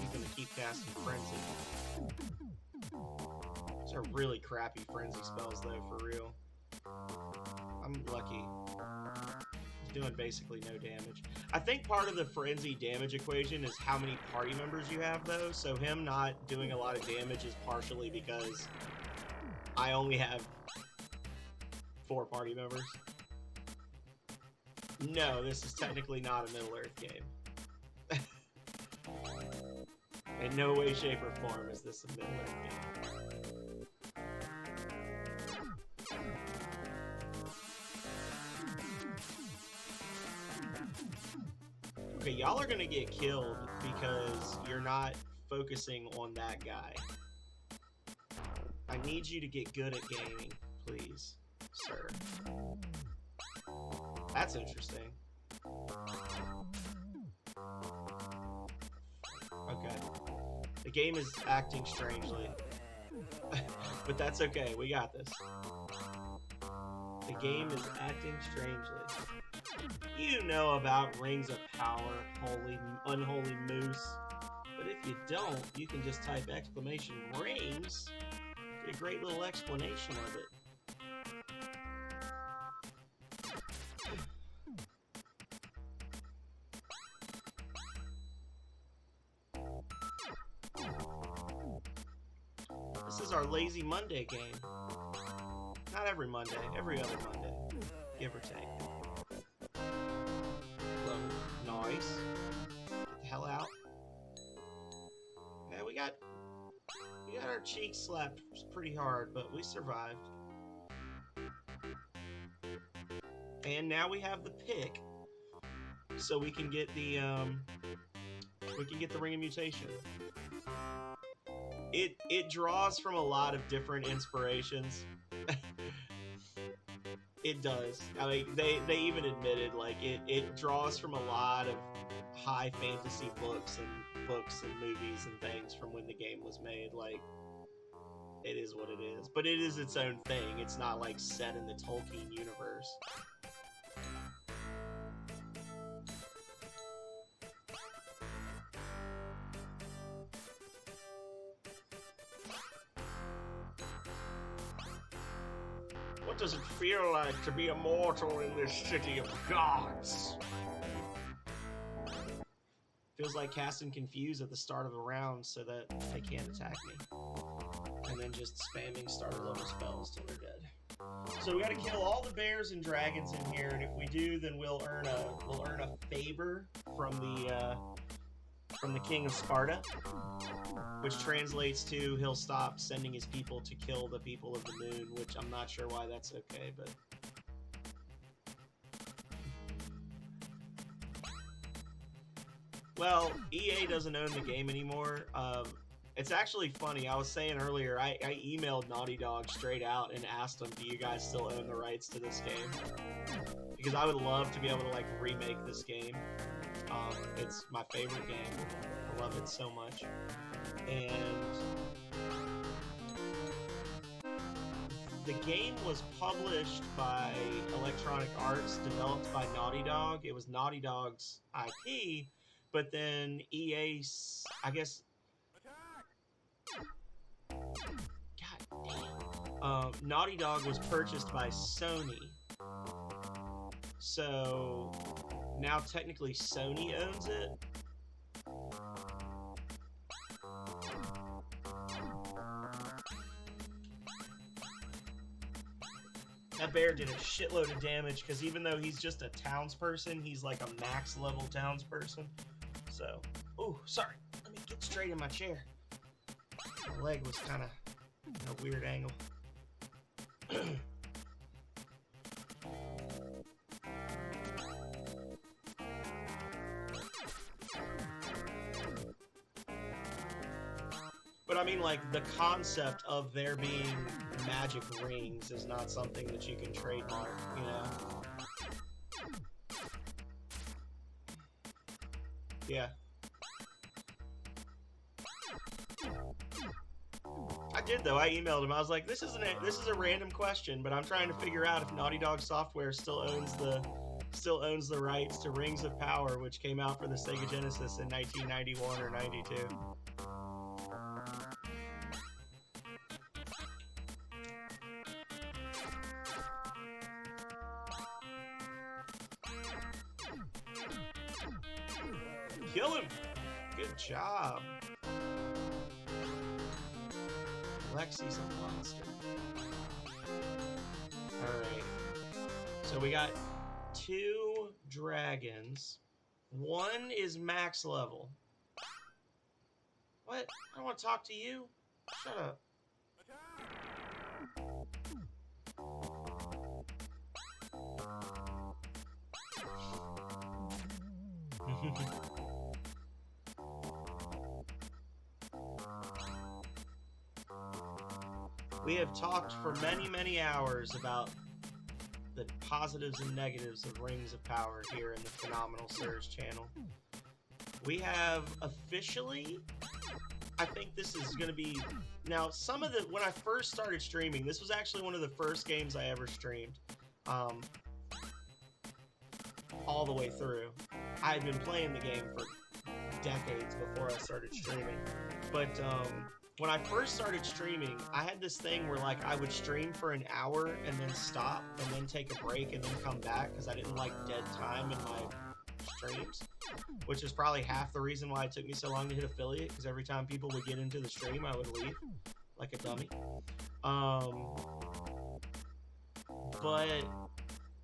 He's gonna keep casting Frenzy. These are really crappy Frenzy spells, though, for real. I'm lucky. He's doing basically no damage. I think part of the Frenzy damage equation is how many party members you have, though. So him not doing a lot of damage is partially because I only have 4 party members. No, this is technically not a Middle-earth game. In no way, shape, or form is this a Middle-earth game. Okay, y'all are gonna get killed because you're not focusing on that guy. I need you to get good at gaming, please, sir. That's interesting. Okay. The game is acting strangely. But that's okay, we got this. The game is acting strangely. You know about Rings of Power, holy, unholy moose. But if you don't, you can just type exclamation rings. Get a great little explanation of it. This is our Lazy Monday game. Not every Monday, every other Monday. Give or take. Nice. Get the hell out. Yeah, we got our cheeks slapped pretty hard, but we survived. And now we have the pick, so we can get the Ring of Mutation. It draws from a lot of different inspirations. It does. I mean, they even admitted, like, it draws from a lot of high fantasy books and movies and things from when the game was made. Like, it is what it is. But it is its own thing. It's not, like, set in the Tolkien universe. What does it feel like to be immortal in this city of gods? Feels like casting Confuse at the start of a round so that they can't attack me. And then just spamming starter level spells till they're dead. So we gotta kill all the bears and dragons in here, and if we do, then we'll earn a favor from the King of Sparta, which translates to he'll stop sending his people to kill the people of the moon, which I'm not sure why that's okay, but... Well, EA doesn't own the game anymore. It's actually funny. I was saying earlier, I emailed Naughty Dog straight out and asked them, do you guys still own the rights to this game? Because I would love to be able to, like, remake this game. It's my favorite game. I love it so much. And the game was published by Electronic Arts, developed by Naughty Dog. It was Naughty Dog's IP, but then EA, I guess... God damn. Naughty Dog was purchased by Sony. So now technically Sony owns it. That bear did a shitload of damage because even though he's just a townsperson, he's like a max level townsperson. So, ooh, sorry. Let me get straight in my chair. My leg was kind of in a weird angle. But I mean, like, the concept of there being magic rings is not something that you can trademark, you know? Yeah. I did, though. I emailed him. I was like, this is a random question, but I'm trying to figure out if Naughty Dog Software still owns the rights to Rings of Power, which came out for the Sega Genesis in 1991 or 92. Kill him! Good job. Lexi's a monster. Alright. So we got 2 dragons. 1 is max level. What? I don't want to talk to you. Shut up. We have talked for many, many hours about the positives and negatives of Rings of Power here in the Phenomenal Surge channel. We have officially, I think this is going to be, now when I first started streaming, this was actually one of the first games I ever streamed, all the way through. I had been playing the game for decades before I started streaming, but when I first started streaming, I had this thing where, like, I would stream for an hour and then stop and then take a break and then come back because I didn't like dead time in my streams, which is probably half the reason why it took me so long to hit affiliate, because every time people would get into the stream, I would leave like a dummy. But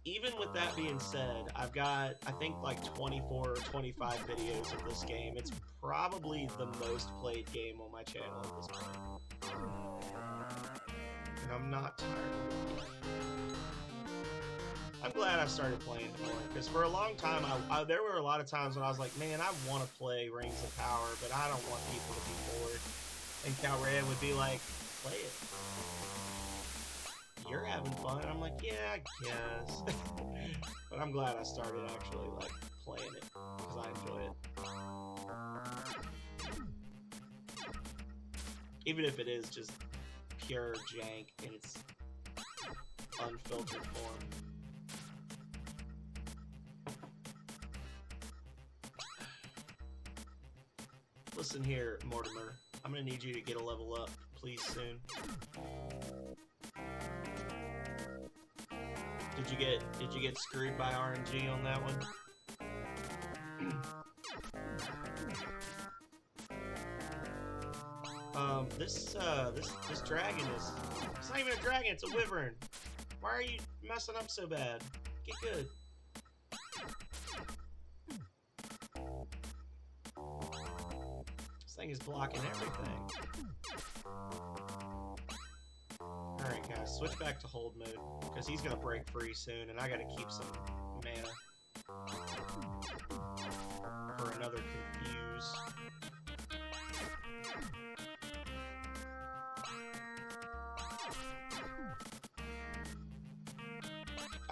even with that being said, I've got, I think, like 24 or 25 videos of this game. It's probably the most played game on my channel at this point. And I'm not tired of it yet. I'm glad I started playing it more, because for a long time, there were a lot of times when I was like, man, I want to play Rings of Power, but I don't want people to be bored. And Calrea would be like, play it. You're having fun. I'm like, yeah, I guess. But I'm glad I started actually, like, playing it, because I enjoy it. Even if it is just pure jank in its unfiltered form. Listen here, Mortimer. I'm gonna need you to get a level up, please, soon. Did you get screwed by RNG on that one? This dragon is... It's not even a dragon, it's a wyvern. Why are you messing up so bad? Get good. This thing is blocking everything. Alright guys, switch back to hold mode, because he's gonna break free soon, and I gotta keep some mana for another confuse.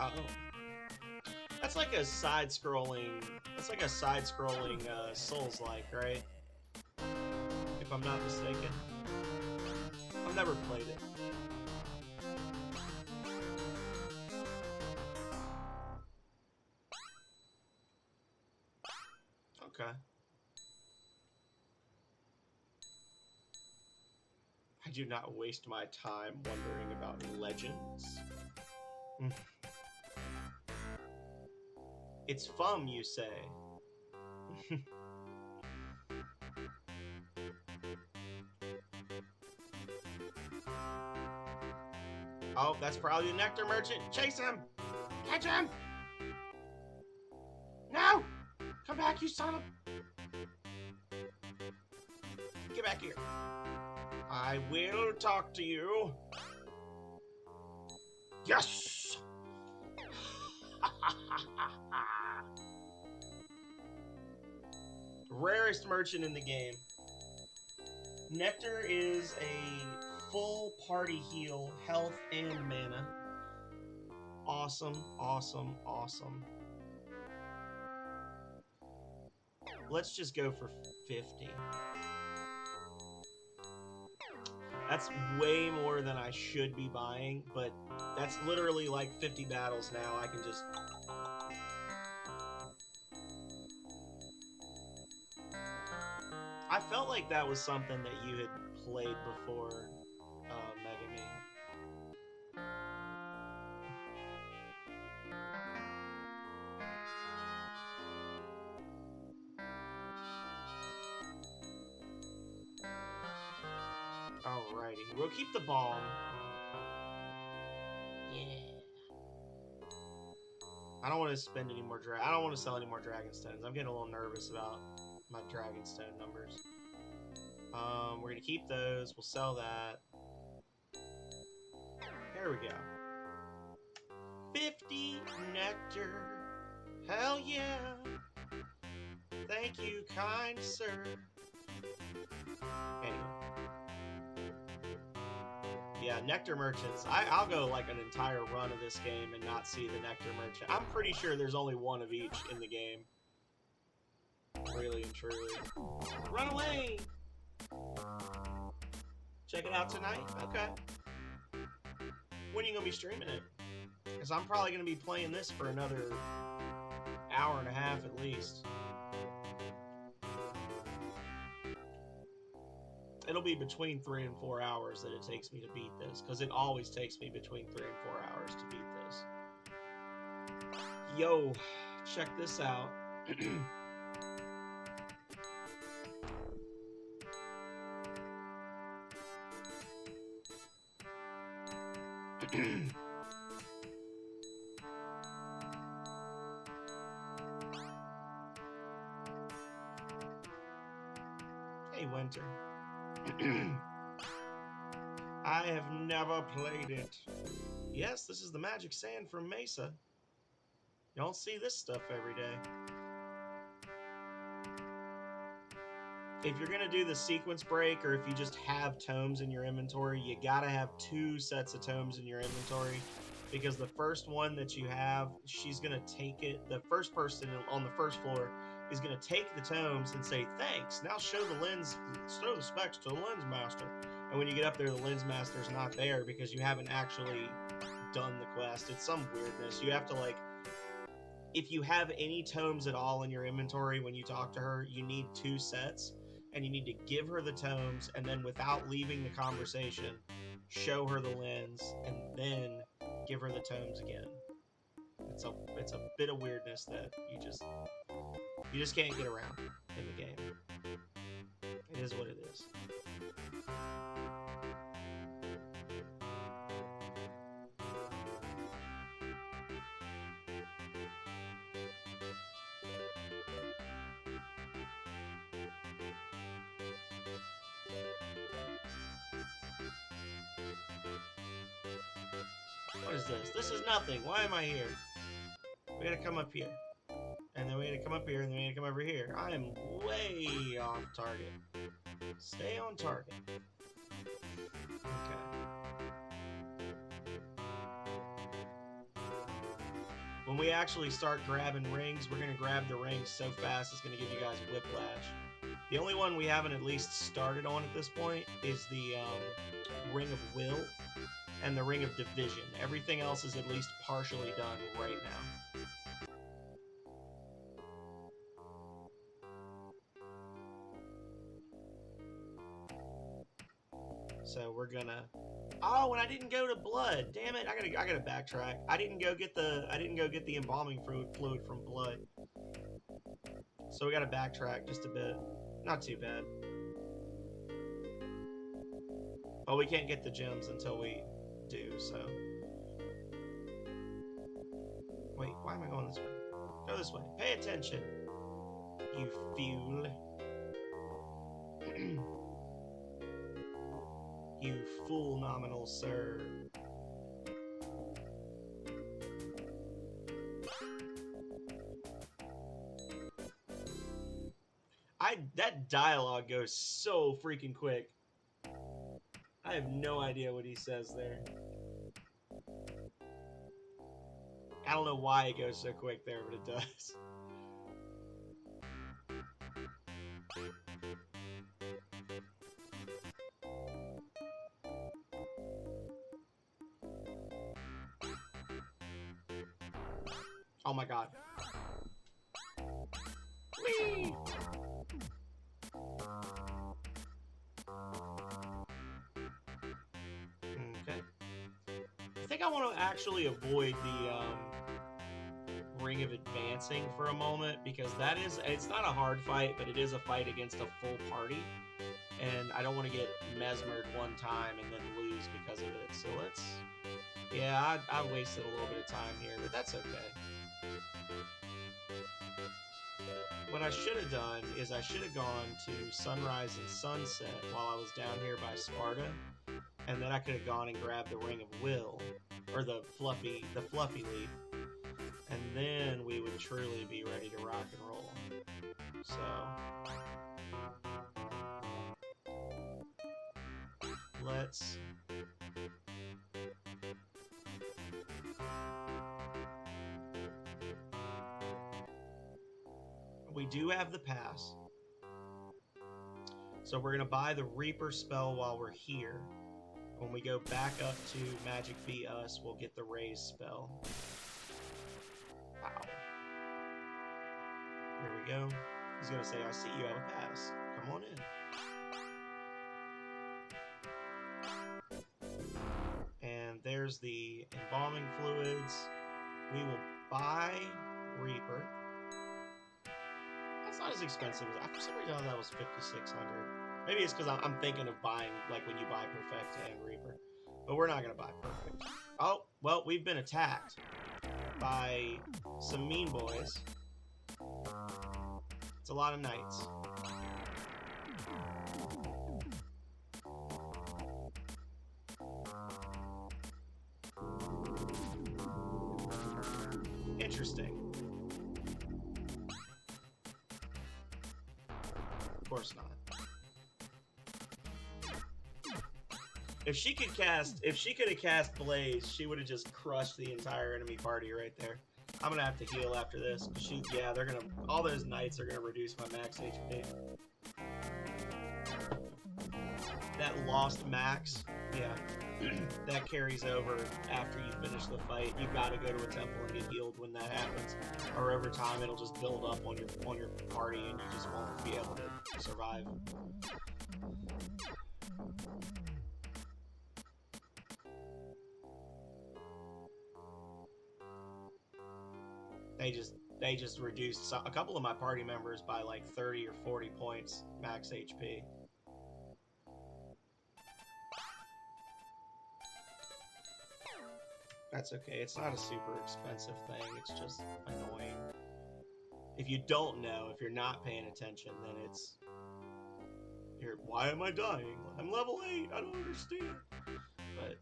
Oh. That's like a side-scrolling... That's like a side-scrolling Souls-like, right? If I'm not mistaken. I've never played it. Okay. I do not waste my time wondering about legends. It's fun, you say. Oh, that's probably the Nectar Merchant. Chase him! Catch him! No! Come back, you son of a... Get back here. I will talk to you. Yes! Rarest merchant in the game. Nectar is a full party heal, health, and mana. Awesome, awesome, awesome. Let's just go for 50. That's way more than I should be buying, but that's literally like 50 battles now. I can just... I felt like that was something that you had played before, Megamine. Alrighty, we'll keep the bomb. Yeah. I don't want to spend any more I don't want to sell any more dragon stones. I'm getting a little nervous about my dragon stone numbers. We're gonna keep those. We'll sell that. There we go. 50 nectar. Hell yeah. Thank you, kind sir. Anyway. Yeah, Nectar Merchants. I'll go like an entire run of this game and not see the Nectar Merchant. I'm pretty sure there's only one of each in the game. Really and truly. Run away! Check it out tonight? Okay. When are you going to be streaming it? Because I'm probably going to be playing this for another hour and a half at least. It'll be between 3 and 4 hours that it takes me to beat this, because it always takes me between 3 and 4 hours to beat this. Yo, check this out. Hey, Winter. I have never played it. Yes, this is the magic sand from Mesa. You don't see this stuff every day. If you're gonna do the sequence break, or if you just have tomes in your inventory, you gotta have 2 sets of tomes in your inventory, because the first one that you have, she's gonna take it, the first person on the first floor is gonna take the tomes and say, thanks, now show the specs to the lens master. And when you get up there, the lens master's not there because you haven't actually done the quest. It's some weirdness. You have to, like, if you have any tomes at all in your inventory when you talk to her, you need 2 sets, and you need to give her the tomes, and then without leaving the conversation, show her the lens, and then give her the tomes again. it's a bit of weirdness that you just can't get around in the game. It is what it is. What is this? This is nothing. Why am I here? We gotta come up here. And then we gotta come up here, and then we gotta come over here. I am way off target. Stay on target. Okay. When we actually start grabbing rings, we're gonna grab the rings so fast it's gonna give you guys whiplash. The only one we haven't at least started on at this point is the Ring of Will and the Ring of Division. Everything else is at least partially done right now. So we're gonna. Oh, and I didn't go to blood. Damn it! I gotta backtrack. I didn't go get the embalming fluid from blood. So we gotta backtrack just a bit. Not too bad. But we can't get the gems until we do, so. Wait, why am I going this way? Go this way. Pay attention, you fool. You fool nominal sir. That dialogue goes so freaking quick. I have no idea what he says there. I don't know why it goes so quick there, but it does. Oh my god. Whee! Okay. I think I want to actually avoid the Ring of Advancing for a moment, because it's not a hard fight, but it is a fight against a full party. And I don't want to get mesmered one time and then lose because of it. So let's... Yeah, I wasted a little bit of time here, but that's okay. What I should have done is I should have gone to Sunrise and Sunset while I was down here by Sparta, and then I could have gone and grabbed the Ring of Will, or the fluffy leaf, and then we would truly be ready to rock and roll. So let's... We do have the pass. So we're going to buy the Reaper spell while we're here. When we go back up to Magic Be Us, we'll get the Raise spell. Wow. Here we go. He's going to say, I see you have a pass. Come on in. And there's the embalming fluids. We will buy Reaper. That's not as expensive as... For some reason, I thought that was $5,600. Maybe it's because I'm thinking of buying, like, when you buy Perfect and Reaper. But we're not going to buy Perfect. Oh, well, we've been attacked by some mean boys. It's a lot of knights. Interesting. Of course not. If she could have cast Blaze, she would have just crushed the entire enemy party right there. I'm gonna have to heal after this. All those knights are gonna reduce my max HP. That lost max, yeah, that carries over after you finish the fight. You've got to go to a temple and get healed when that happens, or over time it'll just build up on your party and you just won't be able to survive. They just reduced a couple of my party members by like 30 or 40 points max HP. That's okay. It's not a super expensive thing. It's just annoying. If you don't know, if you're not paying attention, then it's... why am I dying? I'm level 8. I don't understand. But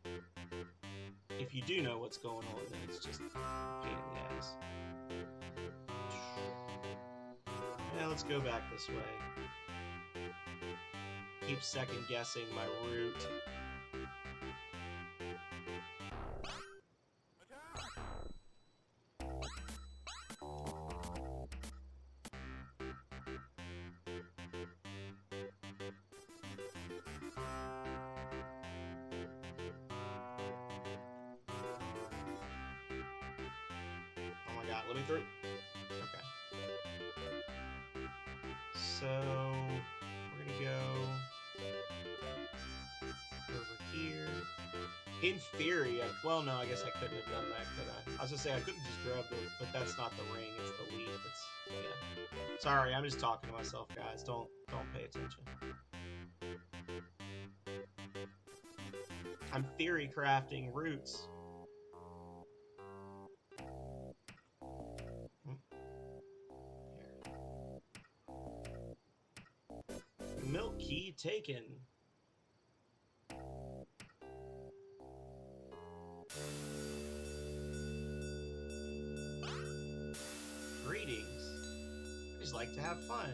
if you do know what's going on, then it's just a pain in the ass. Yeah, let's go back this way. Keep second guessing my route. Let me through. Okay. So we're gonna go over here. In theory, well, no, I guess I couldn't have done that, could I? I was gonna say I could have just grabbed it, but that's not the ring; it's the leaf. It's yeah. Sorry, I'm just talking to myself, guys. Don't pay attention. I'm theory crafting roots. Milk key taken. Greetings. I just like to have fun.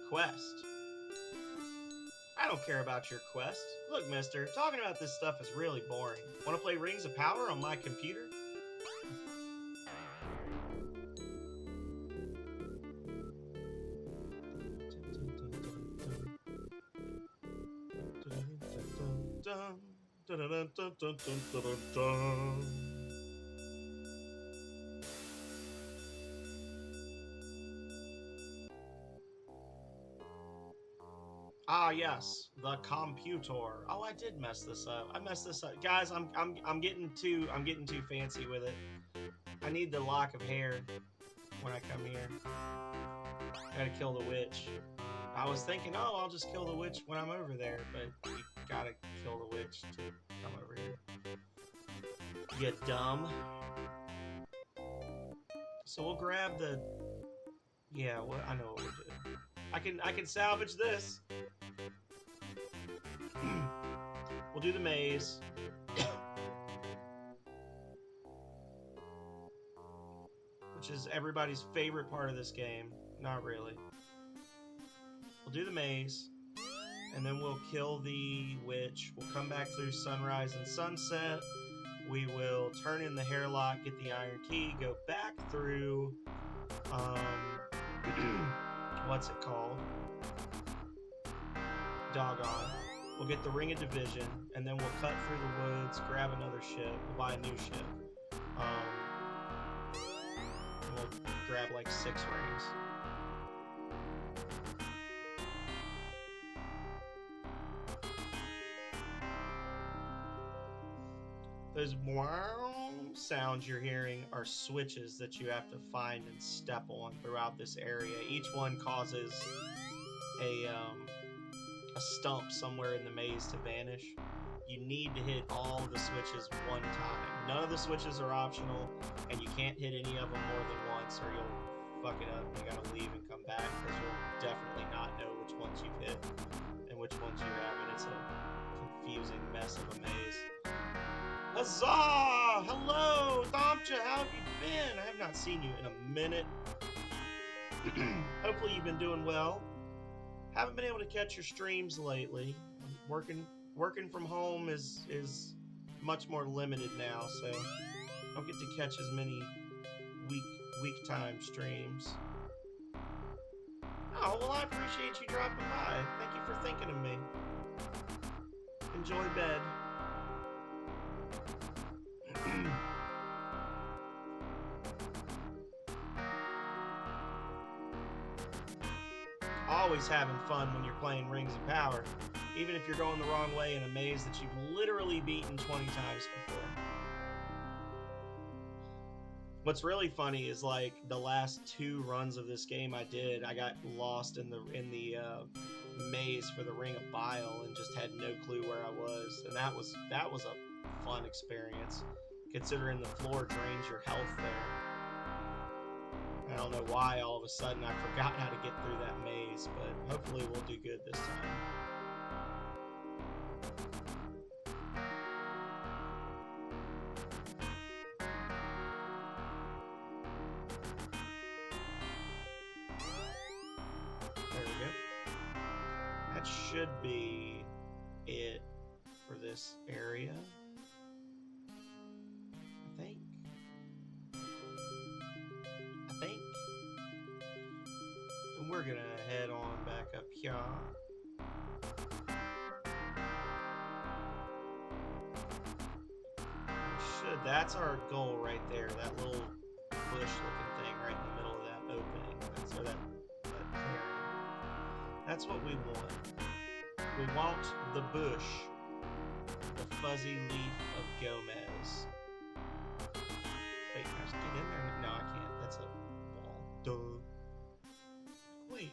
Quest. I don't care about your quest. Look, mister, talking about this stuff is really boring. Want to play Rings of Power on my computer? Ah, yes, the computer. Oh, I did mess this up. I messed this up, guys. I'm getting too fancy with it. I need the lock of hair when I come here. Gotta kill the witch. I was thinking, oh, I'll just kill the witch when I'm over there, but you gotta kill the witch to come over here. You dumb. So we'll grab the... Yeah, well, I know what we're doing. I can salvage this. We'll do the maze. Which is everybody's favorite part of this game. Not really. We'll do the maze. And then we'll kill the witch. We'll come back through sunrise and sunset. We will turn in the hairlock, get the iron key, go back through... what's it called? Doggone. We'll get the Ring of Division, and then we'll cut through the woods, grab another ship, we'll buy a new ship. We'll grab like 6 rings. Those sounds you're hearing are switches that you have to find and step on throughout this area. Each one causes a stump somewhere in the maze to vanish. You need to hit all the switches one time. None of the switches are optional, and you can't hit any of them more than once or you'll fuck it up. You gotta leave and come back because you'll definitely not know which ones you've hit and which ones you haven't. It's a confusing mess of a maze. Huzzah! Hello, Thamcha, how have you been? I have not seen you in a minute. Hopefully you've been doing well. Haven't been able to catch your streams lately. Working from home is much more limited now, so I don't get to catch as many week time streams. Oh, well, I appreciate you dropping by. Thank you for thinking of me. Enjoy bed. always having fun when you're playing Rings of Power, even if you're going the wrong way in a maze that you've literally beaten 20 times before. What's really funny is like the last 2 runs of this game I did, I got lost in the maze for the Ring of Bile and just had no clue where I was, and that was a fun experience, considering the floor drains your health there. I don't know why all of a sudden I forgot how to get through that maze, but hopefully we'll do good this time. There we go. That should be it for this area, I think. And we're gonna head on back up here. That's our goal right there. That little bush-looking thing right in the middle of that opening. That's or that clearing. That's what we want. We want the bush, the fuzzy leaf of Gomez. Wait, can I just get in there? No, I can't. That's a wall. Duh. Wait,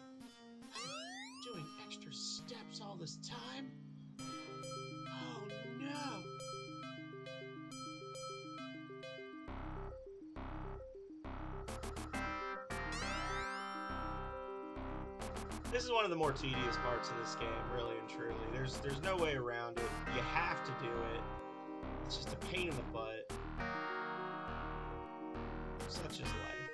I'm doing extra steps all this time? Oh no! This is one of the more tedious parts of this game, really and truly. There's no way around it. You have to do it. It's just a pain in the butt. Such is life.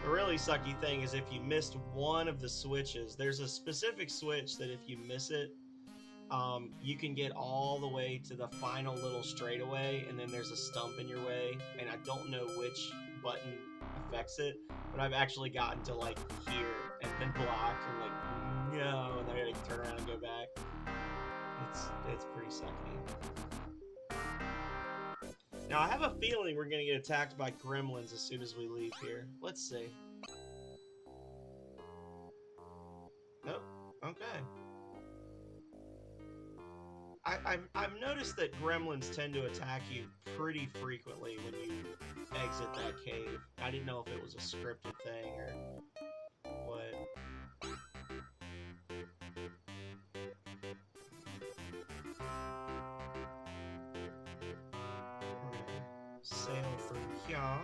The really sucky thing is if you missed one of the switches, there's a specific switch that if you miss it, you can get all the way to the final little straightaway, and then there's a stump in your way, and I don't know which button affects it, but I've actually gotten to like here and been blocked and like no, and then I gotta turn around and go back. It's pretty sucky. Now I have a feeling we're gonna get attacked by gremlins as soon as we leave here. Let's see. Nope. Okay. I've noticed that gremlins tend to attack you pretty frequently when you exit that cave. I didn't know if it was a scripted thing or what. We're gonna sail through here.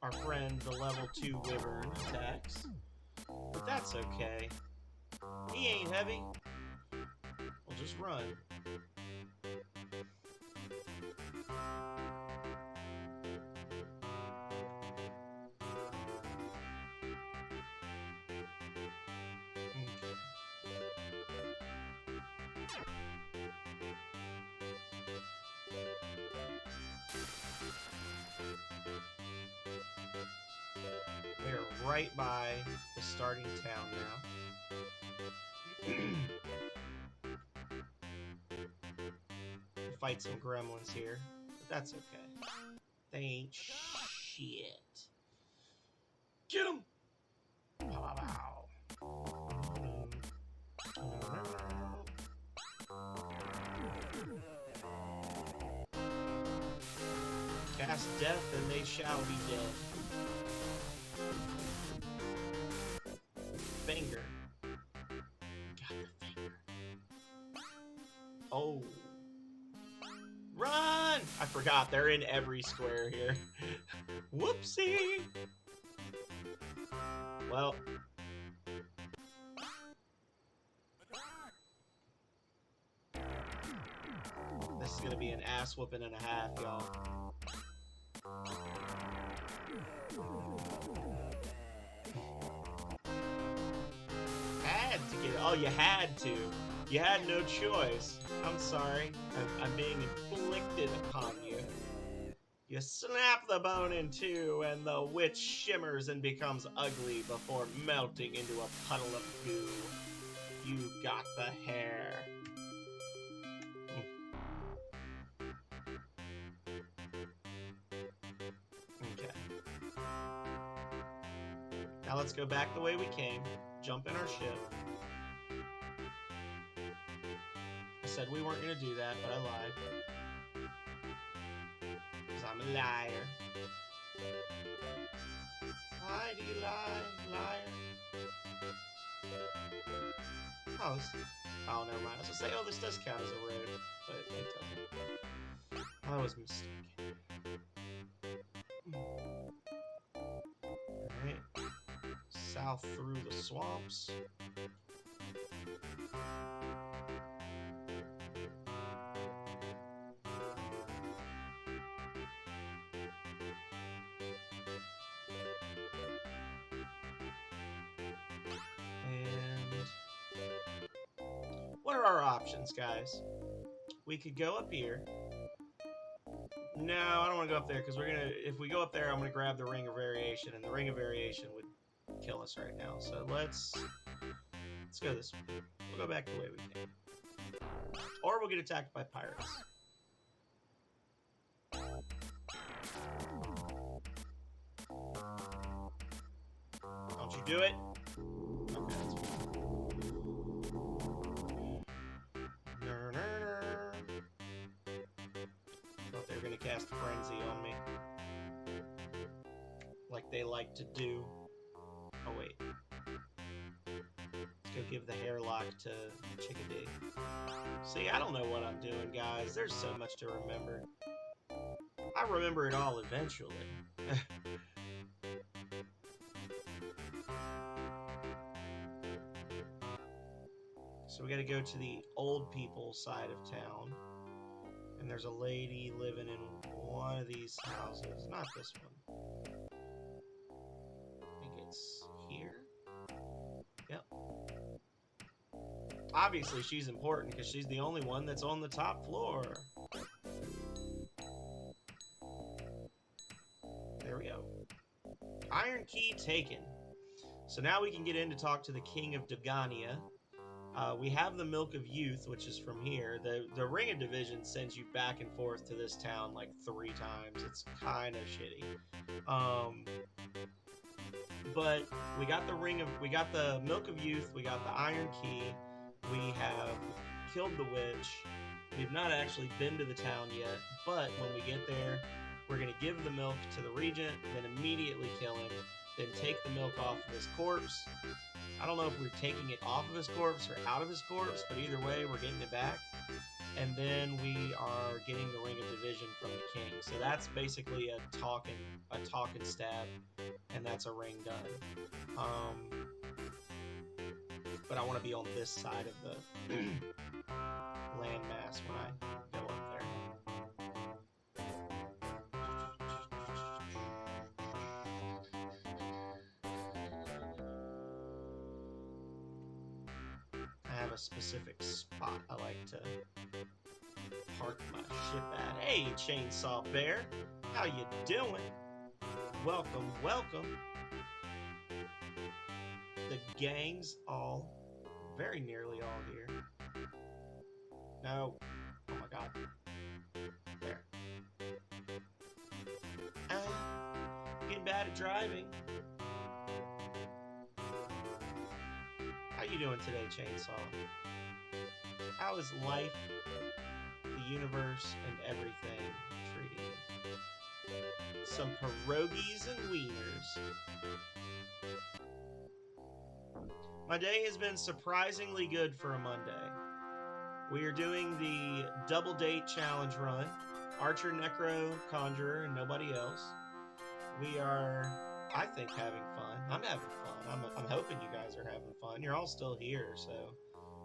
Our friend, the level 2 wyvern, attacks. But that's okay. He ain't heavy. We'll just run. We are right by the starting town now. Fight some gremlins here, but that's okay. They ain't shit. Get them! Pow, pow, Cast death and they shall be dead. Finger. Got the finger. Oh. Run! I forgot, they're in every square here. Whoopsie! Well. This is gonna be an ass whooping and a half, y'all. Had to get it. Oh, you had to. You had no choice. I'm sorry. I'm being inflicted upon you. You snap the bone in two, and the witch shimmers and becomes ugly before melting into a puddle of goo. You got the hair. Okay. Now let's go back the way we came. Jump in our ship. I said we weren't going to do that, but I lied. Because I'm a liar. Why do you lie, liar? Oh, oh, never mind. I was going to say, oh, this does count as a road, but it doesn't. I was mistaken. Alright. South through the swamps. What are our options, guys? We could go up here. No, I don't want to go up there because if we go up there, I'm gonna grab the Ring of Variation, and the Ring of Variation would kill us right now. So let's go this way. We'll go back the way we came. Or we'll get attacked by pirates. Don't you do it? Okay, that's fine. Thought they were gonna cast Frenzy on me. Like they like to do. Oh wait. Let's go give the hairlock to Chickadee. See, I don't know what I'm doing, guys. There's so much to remember. I remember it all eventually. So we gotta go to the old people side of town. And there's a lady living in one of these houses. Not this one. I think it's here? Yep. Obviously she's important because she's the only one that's on the top floor. There we go. Iron Key taken. So now we can get in to talk to the King of Dogania. We have the Milk of Youth, which is from here. The Ring of Division sends you back and forth to this town like 3 times. It's kind of shitty. But we got the Milk of Youth. We got the Iron Key. We have killed the witch. We've not actually been to the town yet, but when we get there, we're going to give the milk to the regent, then immediately kill him, then take the milk off of his corpse. I don't know if we're taking it off of his corpse or out of his corpse, but either way, we're getting it back. And then we are getting the Ring of Division from the king. So that's basically a talking stab, and that's a ring done. But I want to be on this side of the landmass when I go up there. I have a specific spot I like to park my ship at. Hey, Chainsaw Bear, how you doing? Welcome, welcome. The gang's all, very nearly all here. No. Oh my god. There. Getting bad at driving. How you doing today, Chainsaw? How is life, the universe, and everything treating you? Some pierogies and wieners. My day has been surprisingly good for a Monday. We are doing the double date challenge run. Archer, Necro, Conjurer, and nobody else. We are, I think, having fun. I'm having fun. I'm hoping you guys are having fun. You're all still here, so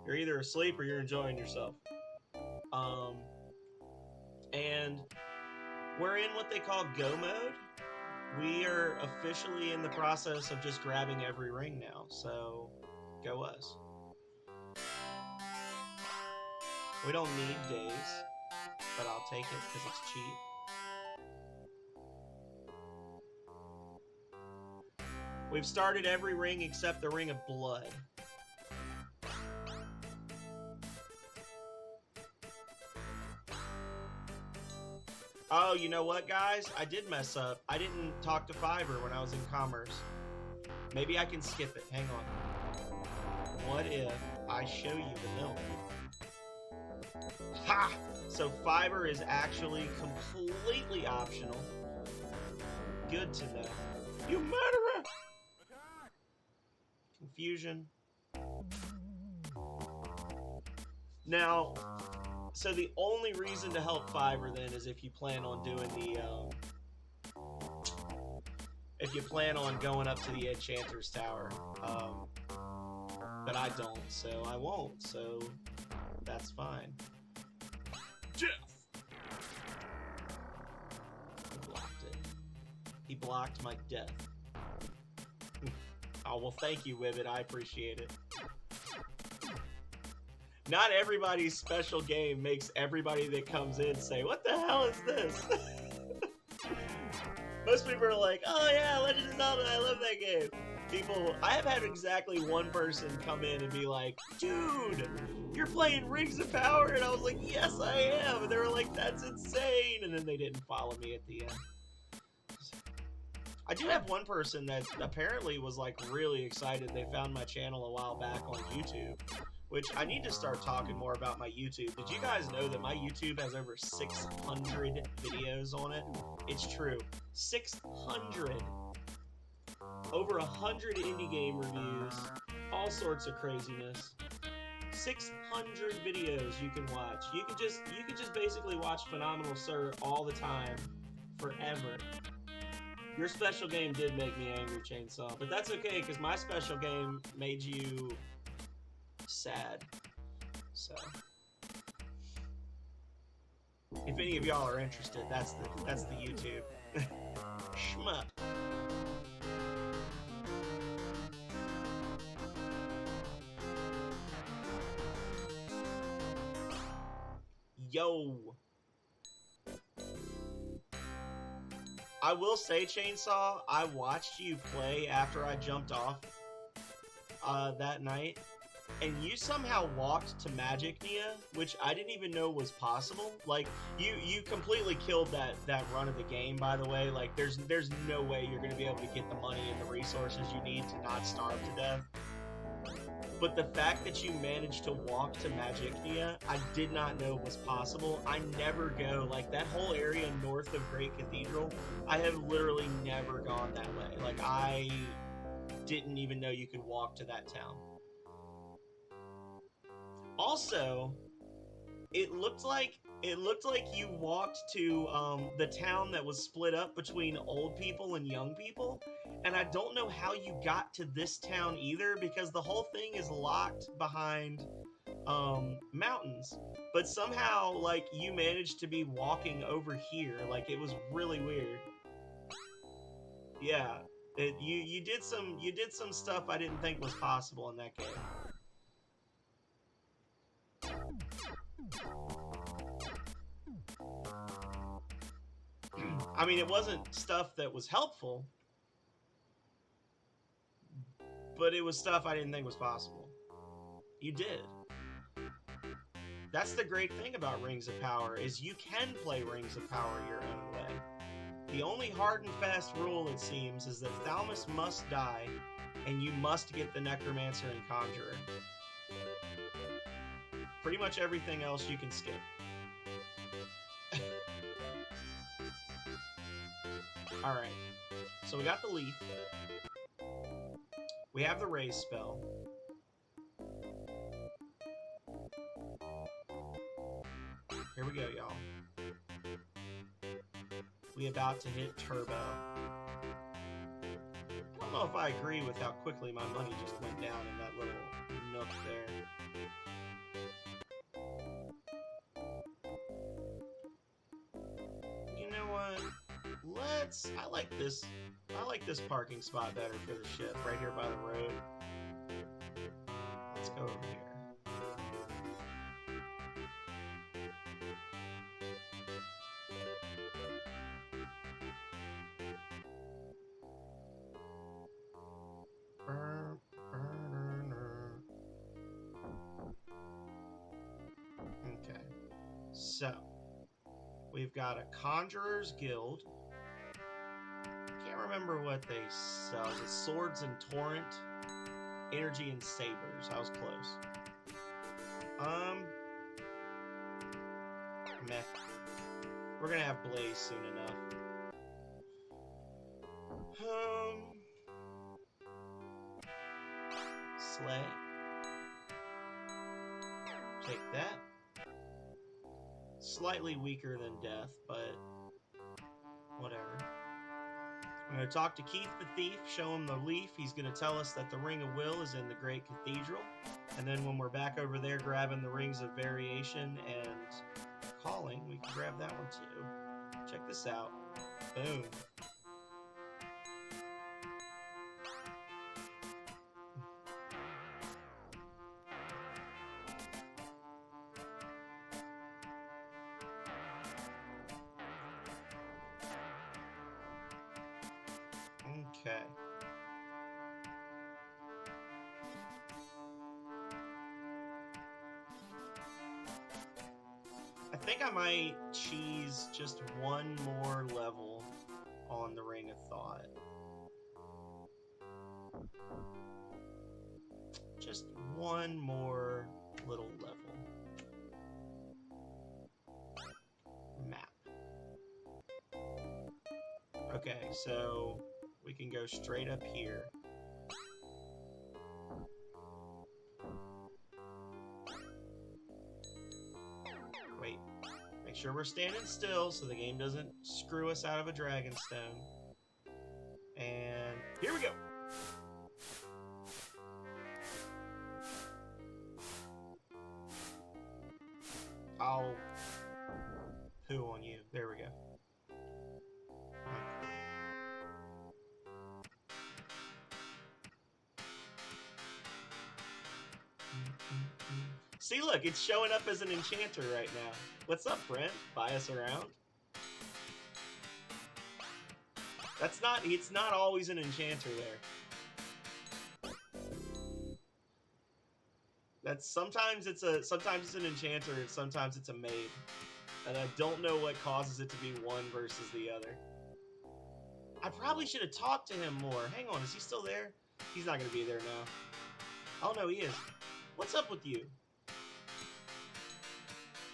you're either asleep or you're enjoying yourself. And we're in what they call go mode. We are officially in the process of just grabbing every ring now, so go us. We don't need days, but I'll take it because it's cheap. We've started every ring except the Ring of Blood. Oh, you know what, guys? I did mess up. I didn't talk to Fiverr when I was in commerce. Maybe I can skip it. Hang on. What if I show you the mill? Ha! So Fiverr is actually completely optional. Good to know. You murderer! Confusion. Now, so the only reason to help Fiverr then is if you plan on doing the, if you plan on going up to the Enchanter's Tower. But I don't, so I won't, so that's fine. Jeff! He blocked it. He blocked my death. Oh, well, thank you, Wibbit. I appreciate it. Not everybody's special game makes everybody that comes in say, what the hell is this? Most people are like, oh yeah, Legend of Zelda, I love that game. People, I have had exactly one person come in and be like, dude, you're playing Rings of Power? And I was like, yes, I am. And they were like, that's insane. And then they didn't follow me at the end. I do have one person that apparently was like really excited. They found my channel a while back on YouTube, which I need to start talking more about my YouTube. Did you guys know that my YouTube has over 600 videos on it? It's true. 600. Over 100 indie game reviews. All sorts of craziness. 600 videos you can watch. You can just basically watch Phenomenal Sir all the time. Forever. Your special game did make me angry, Chainsaw, but that's okay, because my special game made you sad. So, if any of y'all are interested, that's the YouTube. Shmup. Yo. I will say, Chainsaw, I watched you play after I jumped off that night, and you somehow walked to Magic Nia, which I didn't even know was possible. Like, you completely killed that run of the game, by the way. Like, there's no way you're going to be able to get the money and the resources you need to not starve to death. But the fact that you managed to walk to Magic Nia, I did not know was possible. I never go, like, that whole area north of Great Cathedral, I have literally never gone that way. Like, I didn't even know you could walk to that town. Also, it looked like you walked to the town that was split up between old people and young people, and I don't know how you got to this town either, because the whole thing is locked behind mountains, but somehow, like, you managed to be walking over here. Like, it was really weird. Yeah, you did some stuff I didn't think was possible in that game. I mean, it wasn't stuff that was helpful, but it was stuff I didn't think was possible. You did. That's the great thing about Rings of Power, is you can play Rings of Power your own way. The only hard and fast rule, it seems, is that Thalmus must die, and you must get the Necromancer and Conjurer. Pretty much everything else you can skip. Alright, so we got the Leaf. We have the Raise spell. Here we go, y'all. We about to hit Turbo. I don't know if I agree with how quickly my money just went down in that little nook there. You know what? I like this parking spot better for the ship, right here by the road. Let's go over here. Okay, so We've got a Conjurer's Guild. Can't remember what they sell. Is it Swords and Torrent? Energy and Sabers. I was close. Meh. We're gonna have Blaze soon enough. Slay. Take that. Slightly weaker than Death, but whatever. I'm going to talk to Keith the Thief, show him the leaf. He's going to tell us that the Ring of Will is in the Great Cathedral. And then when we're back over there grabbing the Rings of Variation and Calling, we can grab that one too. Check this out. Boom. Okay. I think I might cheese just one more level on the Ring of Thought. Just one more little level. Map. Okay, so we can go straight up here. Wait. Make sure we're standing still so the game doesn't screw us out of a Dragonstone. And here we go! I'll poo on you. There we go. See, look, it's showing up as an enchanter right now. What's up, Brent? Buy us around? That's not, it's not always an enchanter there. That's sometimes it's an enchanter and sometimes it's a maid. And I don't know what causes it to be one versus the other. I probably should have talked to him more. Hang on, is he still there? He's not going to be there now. Oh no, he is. What's up with you?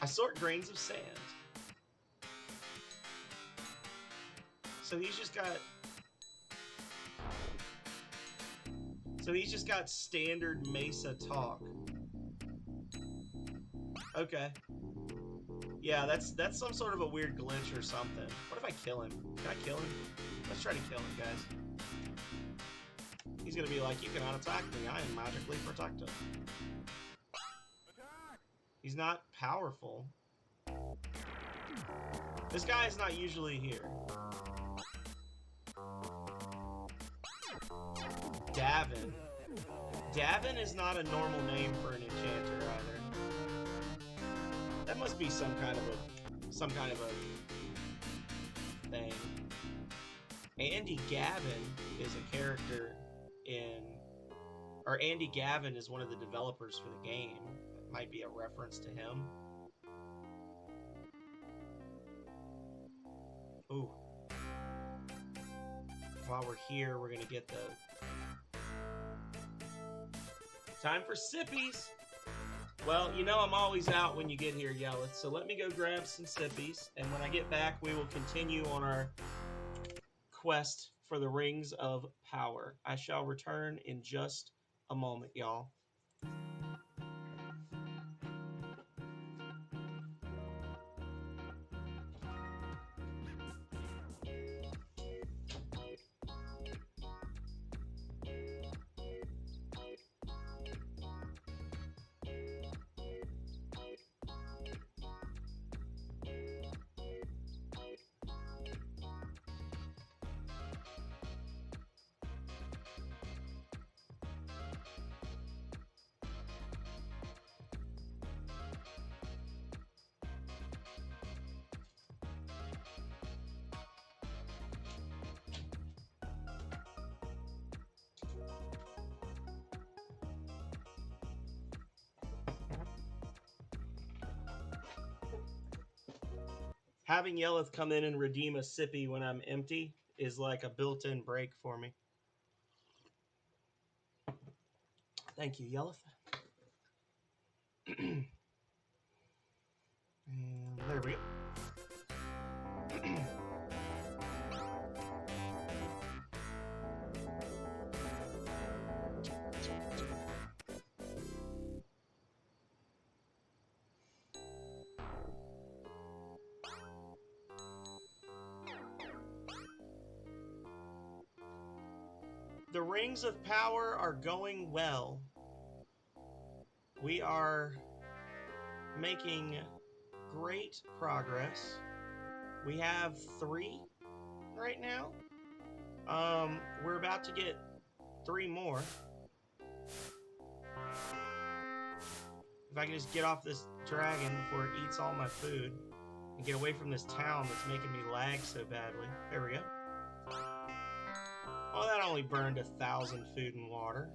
I sort grains of sand. So he's just got standard Mesa talk. Okay. Yeah, that's some sort of a weird glitch or something. What if I kill him? Can I kill him? Let's try to kill him, guys. He's gonna be like, you cannot attack me. I am magically protected. He's not powerful. This guy is not usually here. Davin. Davin is not a normal name for an enchanter either. That must be some kind of a thing. Andy Gavin is a character or Andy Gavin is one of the developers for the game. It might be a reference to him. Ooh. While we're here, we're gonna get the time for sippies. Well, you know I'm always out when you get here, Yelleth, so let me go grab some sippies, and when I get back, we will continue on our quest for the Rings of Power. I shall return in just a moment, y'all. Having Yelleth come in and redeem a sippy when I'm empty is like a built-in break for me. Thank you, Yelleth. And there we go. The Rings of Power are going well. We are making great progress. We have 3 right now. We're about to get 3 more. If I can just get off this dragon before it eats all my food and get away from this town that's making me lag so badly. There we go. Oh, that only burned 1,000 food and water.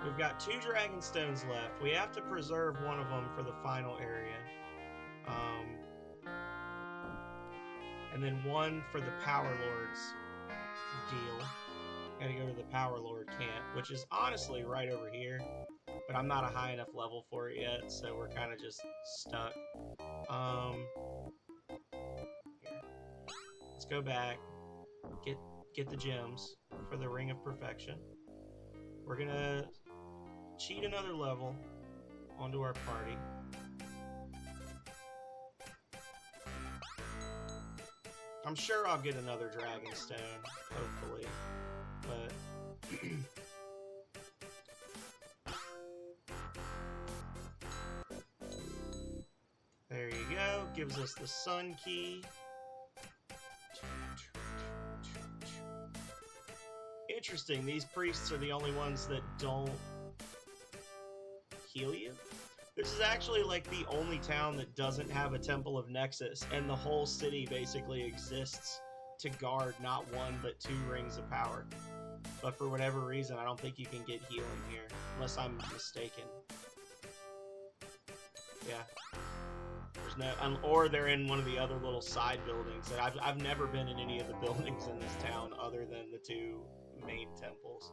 We've got 2 dragon stones left. We have to preserve one of them for the final area. And then 1 for the Power Lord's deal. Gotta go to the Power Lord camp, which is honestly right over here. But I'm not a high enough level for it yet, so we're kind of just stuck. Here. Let's go back. Get the gems for the Ring of Perfection. We're gonna cheat another level onto our party. I'm sure I'll get another Dragon Stone, hopefully, but there you go. Gives us the Sun Key. Interesting, these priests are the only ones that don't heal you. This is actually like the only town that doesn't have a Temple of Nexus, and the whole city basically exists to guard not 1 but 2 Rings of Power. But for whatever reason, I don't think you can get healing here, unless I'm mistaken. Yeah. There's no, or they're in one of the other little side buildings. I've never been in any of the buildings in this town other than the 2 main temples.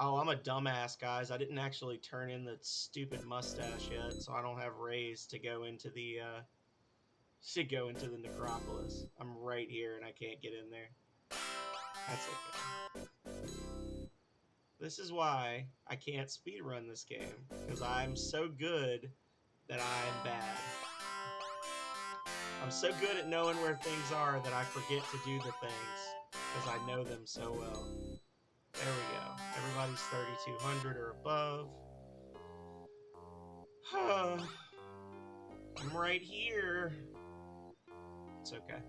Oh, I'm a dumbass, guys. I didn't actually turn in the stupid mustache yet, so I don't have rays to go into the necropolis. I'm right here and I can't get in there. That's okay. This is why I can't speedrun this game, because I'm so good that I'm bad. I'm so good at knowing where things are that I forget to do the things, because I know them so well. There we go. Everybody's 3,200 or above. I'm right here. It's okay.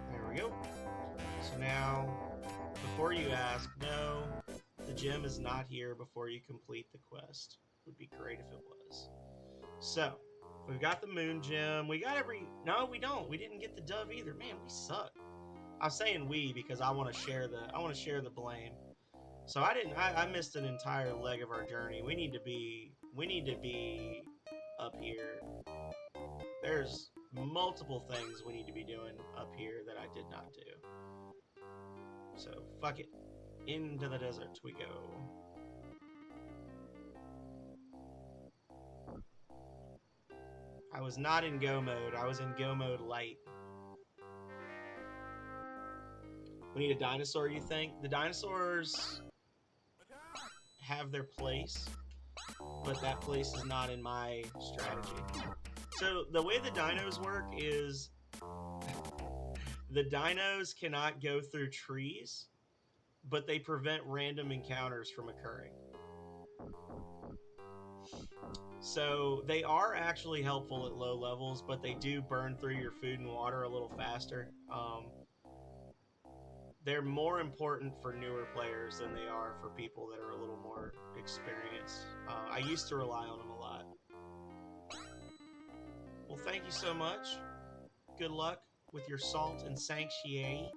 There we go. So now, before you ask, no, the gem is not here before you complete the quest. Would be great if it was. So, we've got the moon gem. We got no, we don't. We didn't get the dove either. Man, we suck. I'm saying we because I want to share the blame. So I missed an entire leg of our journey. We need to be up here. There's multiple things we need to be doing up here that I did not do. So, fuck it. Into the desert we go. I was not in go mode. I was in go mode light. We need a dinosaur, you think? The dinosaurs have their place, but that place is not in my strategy. So the way the dinos work is the dinos cannot go through trees, but they prevent random encounters from occurring. So they are actually helpful at low levels, but they do burn through your food and water a little faster. they're more important for newer players than they are for people that are a little more experienced. I used to rely on them a lot. Well, thank you so much. Good luck with your salt and sanctuary,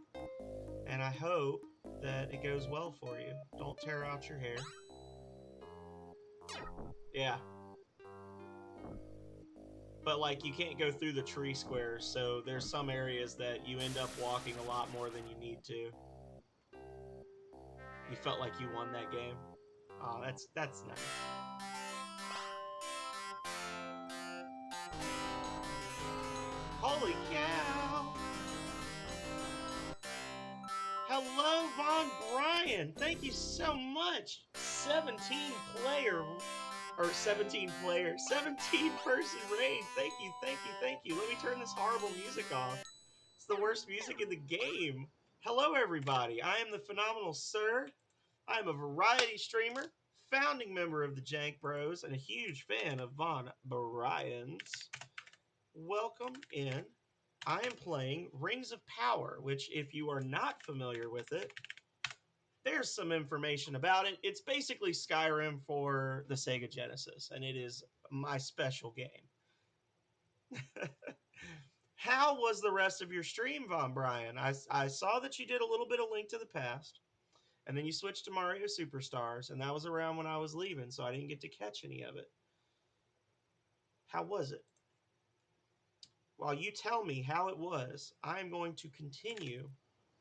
and I hope that it goes well for you. Don't tear out your hair. Yeah. But, like, you can't go through the tree squares, so there's some areas that you end up walking a lot more than you need to. You felt like you won that game. Oh, that's nice. Holy cow! Hello, Von Brian! Thank you so much! 17 person raid. Thank you. Let me turn this horrible music off. It's the worst music in the game. Hello, everybody. I am the Phenomenal Sir. I am a variety streamer, founding member of the Jank Bros, and a huge fan of Von Brian's. Welcome in. I am playing Rings of Power, which, if you are not familiar with it, there's some information about it. It's basically Skyrim for the Sega Genesis, and it is my special game. How was the rest of your stream, Von Brian? I saw that you did a little bit of Link to the Past, and then you switched to Mario Superstars, and that was around when I was leaving, so I didn't get to catch any of it. How was it? While you tell me how it was, I'm going to continue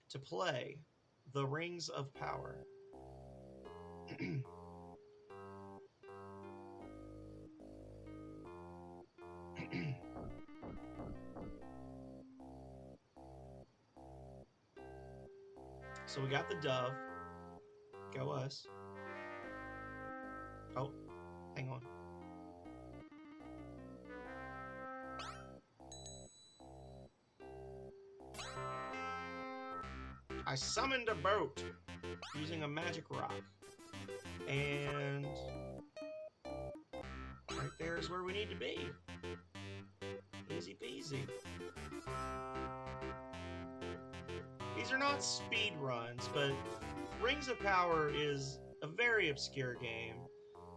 to play the Rings of Power. So we got the dove. Go us. Oh, hang on. I summoned a boat using a magic rock. And right there is where we need to be. Easy peasy. These are not speed runs, but Rings of Power is a very obscure game.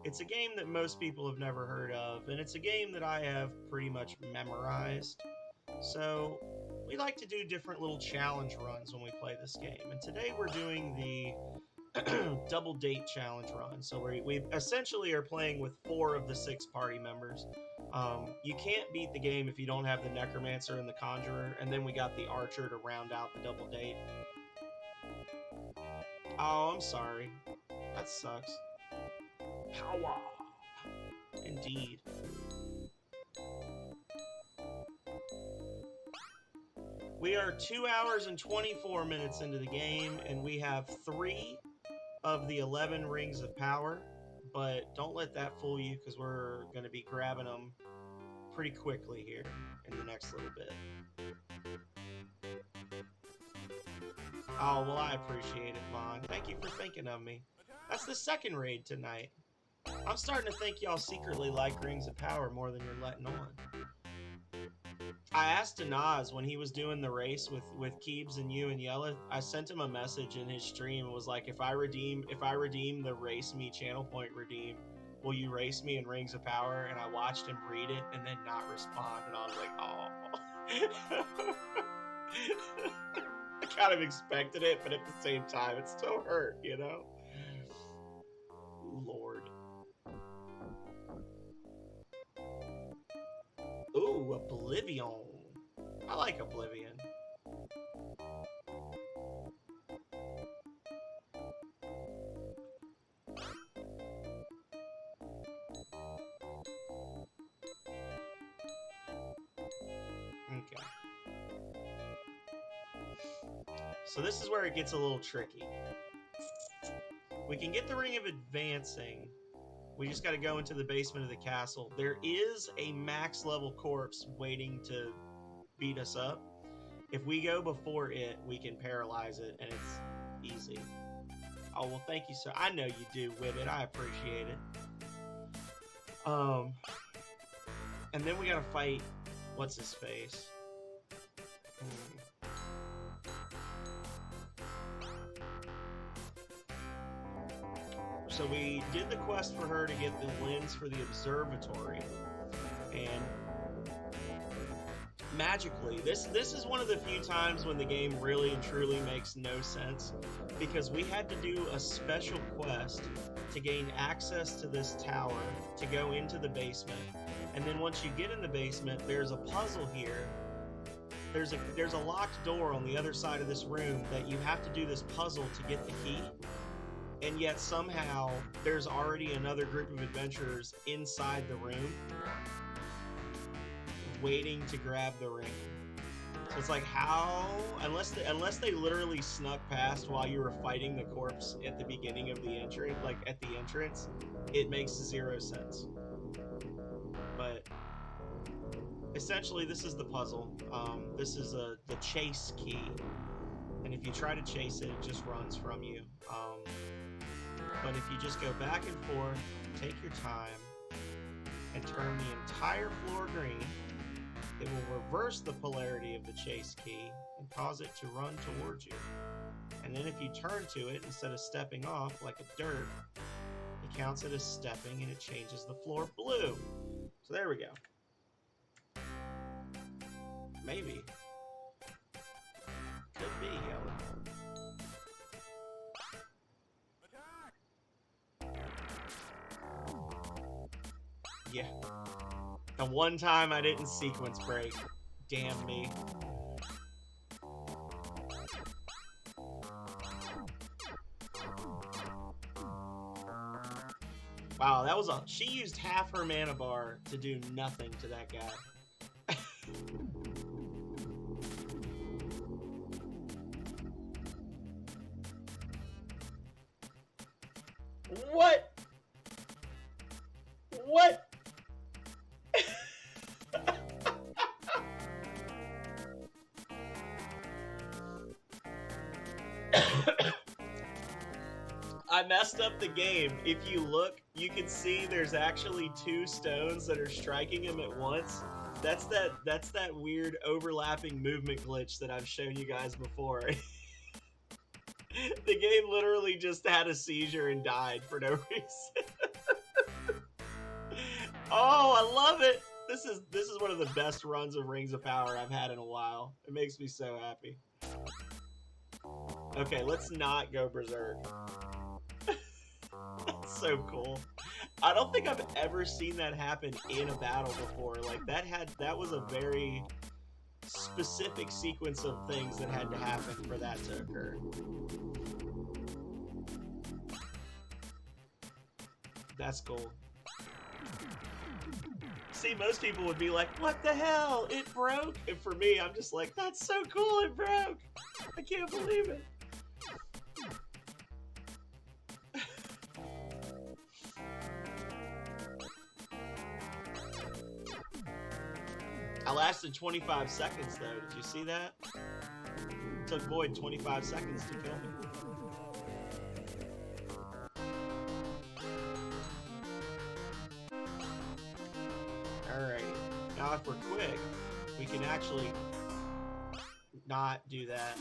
It's a game that most people have never heard of, and it's a game that I have pretty much memorized. So we like to do different little challenge runs when we play this game. And today we're doing the double date challenge run. So we essentially are playing with 4 of the 6 party members. You can't beat the game if you don't have the Necromancer and the Conjurer, and then we got the Archer to round out the double date. Oh, I'm sorry. That sucks. Power. Indeed. We are 2 hours and 24 minutes into the game, and we have 3 of the 11 Rings of Power, but don't let that fool you, because we're going to be grabbing them pretty quickly here in the next little bit. Oh, well, I appreciate it, Vaughn. Thank you for thinking of me. That's the second raid tonight. I'm starting to think y'all secretly like Rings of Power more than you're letting on. I asked Anaz when he was doing the race with Keebs and you and Yelleth, I sent him a message in his stream. It was like, if I redeem the Race Me channel point redeem, will you race me in Rings of Power? And I watched him read it and then not respond, and I was like, oh. I kind of expected it, but at the same time, it still hurt, you know? Lord. Ooh, Oblivion. I like Oblivion. Okay. So this is where it gets a little tricky. We can get the Ring of Advancing. We just got to go into the basement of the castle. There is a max level corpse waiting to beat us up. If we go before it, we can paralyze it, and it's easy. Oh, well, thank you, sir. I know you do, Wibbit. I appreciate it. And then we got to fight... What's his face? So we did the quest for her to get the lens for the observatory, and magically, this is one of the few times when the game really and truly makes no sense, because we had to do a special quest to gain access to this tower to go into the basement. And then once you get in the basement, there's a puzzle here. There's a locked door on the other side of this room that you have to do this puzzle to get the key. And yet somehow there's already another group of adventurers inside the room waiting to grab the ring. So it's like, how, unless they literally snuck past while you were fighting the corpse at the beginning of the entry, like at the entrance, it makes zero sense. But essentially, this is the puzzle. This is the chase key, and if you try to chase it, it just runs from you. But if you just go back and forth, take your time, and turn the entire floor green, it will reverse the polarity of the chase key and cause it to run towards you. And then if you turn to it instead of stepping off like a dirt, it counts it as stepping and it changes the floor blue. So there we go. Maybe. Could be yellow. Yeah. The one time I didn't sequence break. Damn me. Wow, that was a... She used half her mana bar to do nothing to that guy. What? What? I messed up the game. If you look, you can see there's actually two stones that are striking him at once. That's that weird overlapping movement glitch that I've shown you guys before. The game literally just had a seizure and died for no reason. Oh, I love it. This is one of the best runs of Rings of Power I've had in a while. It makes me so happy. Okay, let's not go berserk. That's so cool. I don't think I've ever seen that happen in a battle before. Like that was a very specific sequence of things that had to happen for that to occur. That's cool. See, most people would be like, what the hell? It broke? And for me, I'm just like, that's so cool, it broke. I can't believe it. I lasted 25 seconds though. Did you see that? It took Void 25 seconds to kill me. Alright. Now if we're quick, we can actually not do that.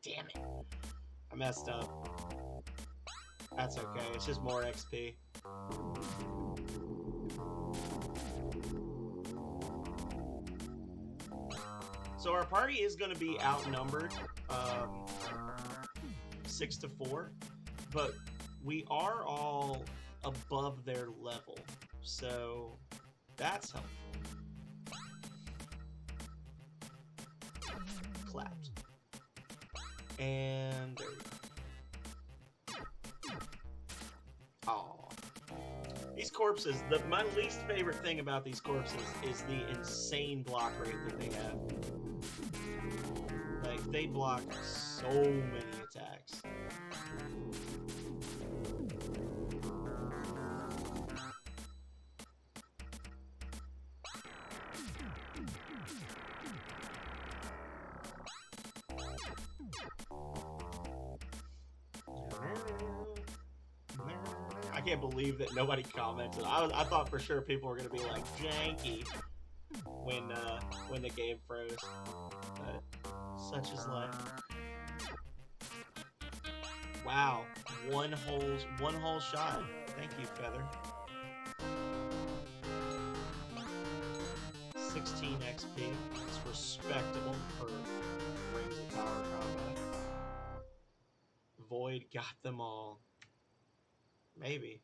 Damn it. I messed up. That's okay. It's just more XP. So our party is going to be outnumbered 6-4, but we are all above their level, so that's helpful. Clapped. And there we go. Aww. These corpses, my least favorite thing about these corpses is the insane block rate that they have. Like, they block so many attacks. I can't believe that nobody commented. I thought for sure people were gonna be like janky when the game froze. But such is life. Wow. Wow, one whole shot. Thank you, Feather. 16 XP. It's respectable for Rings of Power combat. Void got them all. Maybe.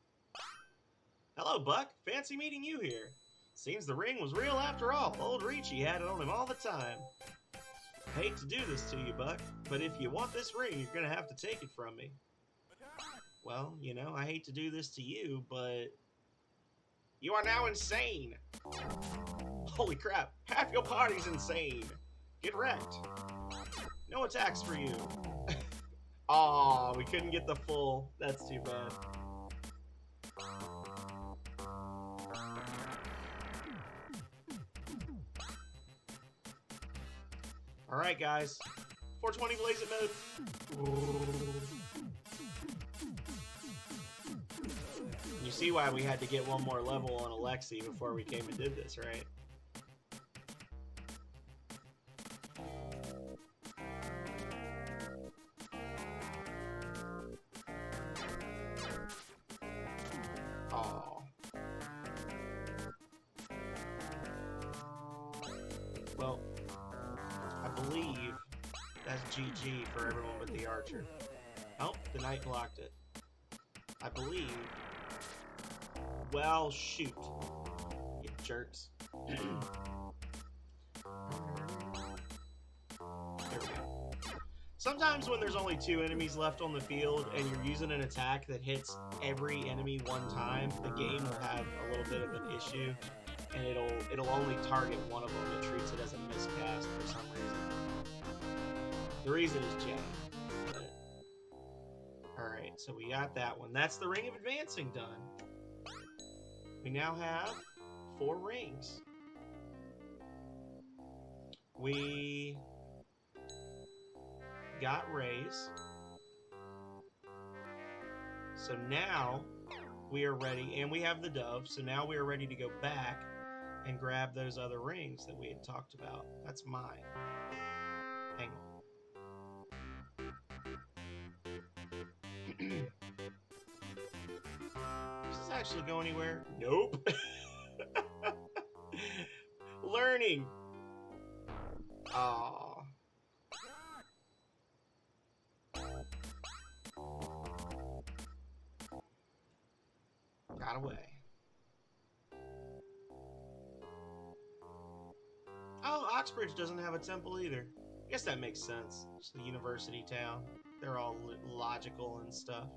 Hello, Buck. Fancy meeting you here. Seems the ring was real after all. Old Ricci had it on him all the time. Hate to do this to you, Buck, but if you want this ring, you're gonna have to take it from me. Well, you know, I hate to do this to you, but... You are now insane! Holy crap, half your party's insane! Get wrecked! No attacks for you! Aw, we couldn't get the full. That's too bad. Alright, guys. 420 Blaze It mode. You see why we had to get one more level on Alexi before we came and did this, right? Aww. Well, I believe that's GG for everyone but the archer. Oh, the knight blocked it. I believe... Well, shoot. You jerks. There we go. Sometimes when there's only 2 enemies left on the field and you're using an attack that hits every enemy one time, the game will have a little bit of an issue, and it'll only target one of them. It treats it as a miscast for some reason. The reason is J. Alright, so we got that one. That's the Ring of Advancing done. We now have 4 rings. We got Rays. So now we are ready, and we have the dove, so now we are ready to go back and grab those other rings that we had talked about. That's mine. Hang on. Does this actually go anywhere? Nope. Learning. Aww. Got away. Oh, Oxbridge doesn't have a temple either. I guess that makes sense. It's the university town. They're all logical and stuff.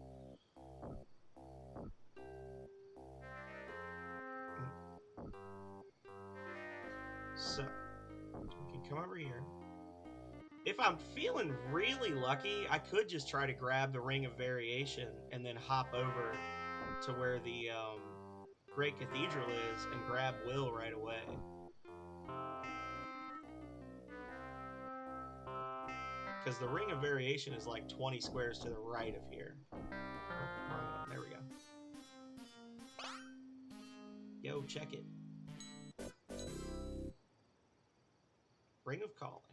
So, we can come over here. If I'm feeling really lucky, I could just try to grab the Ring of Variation and then hop over to where the Great Cathedral is and grab Will right away. Because the Ring of Variation is like 20 squares to the right of here. Oh, wrong one. There we go. Yo, check it. Ring of Calling.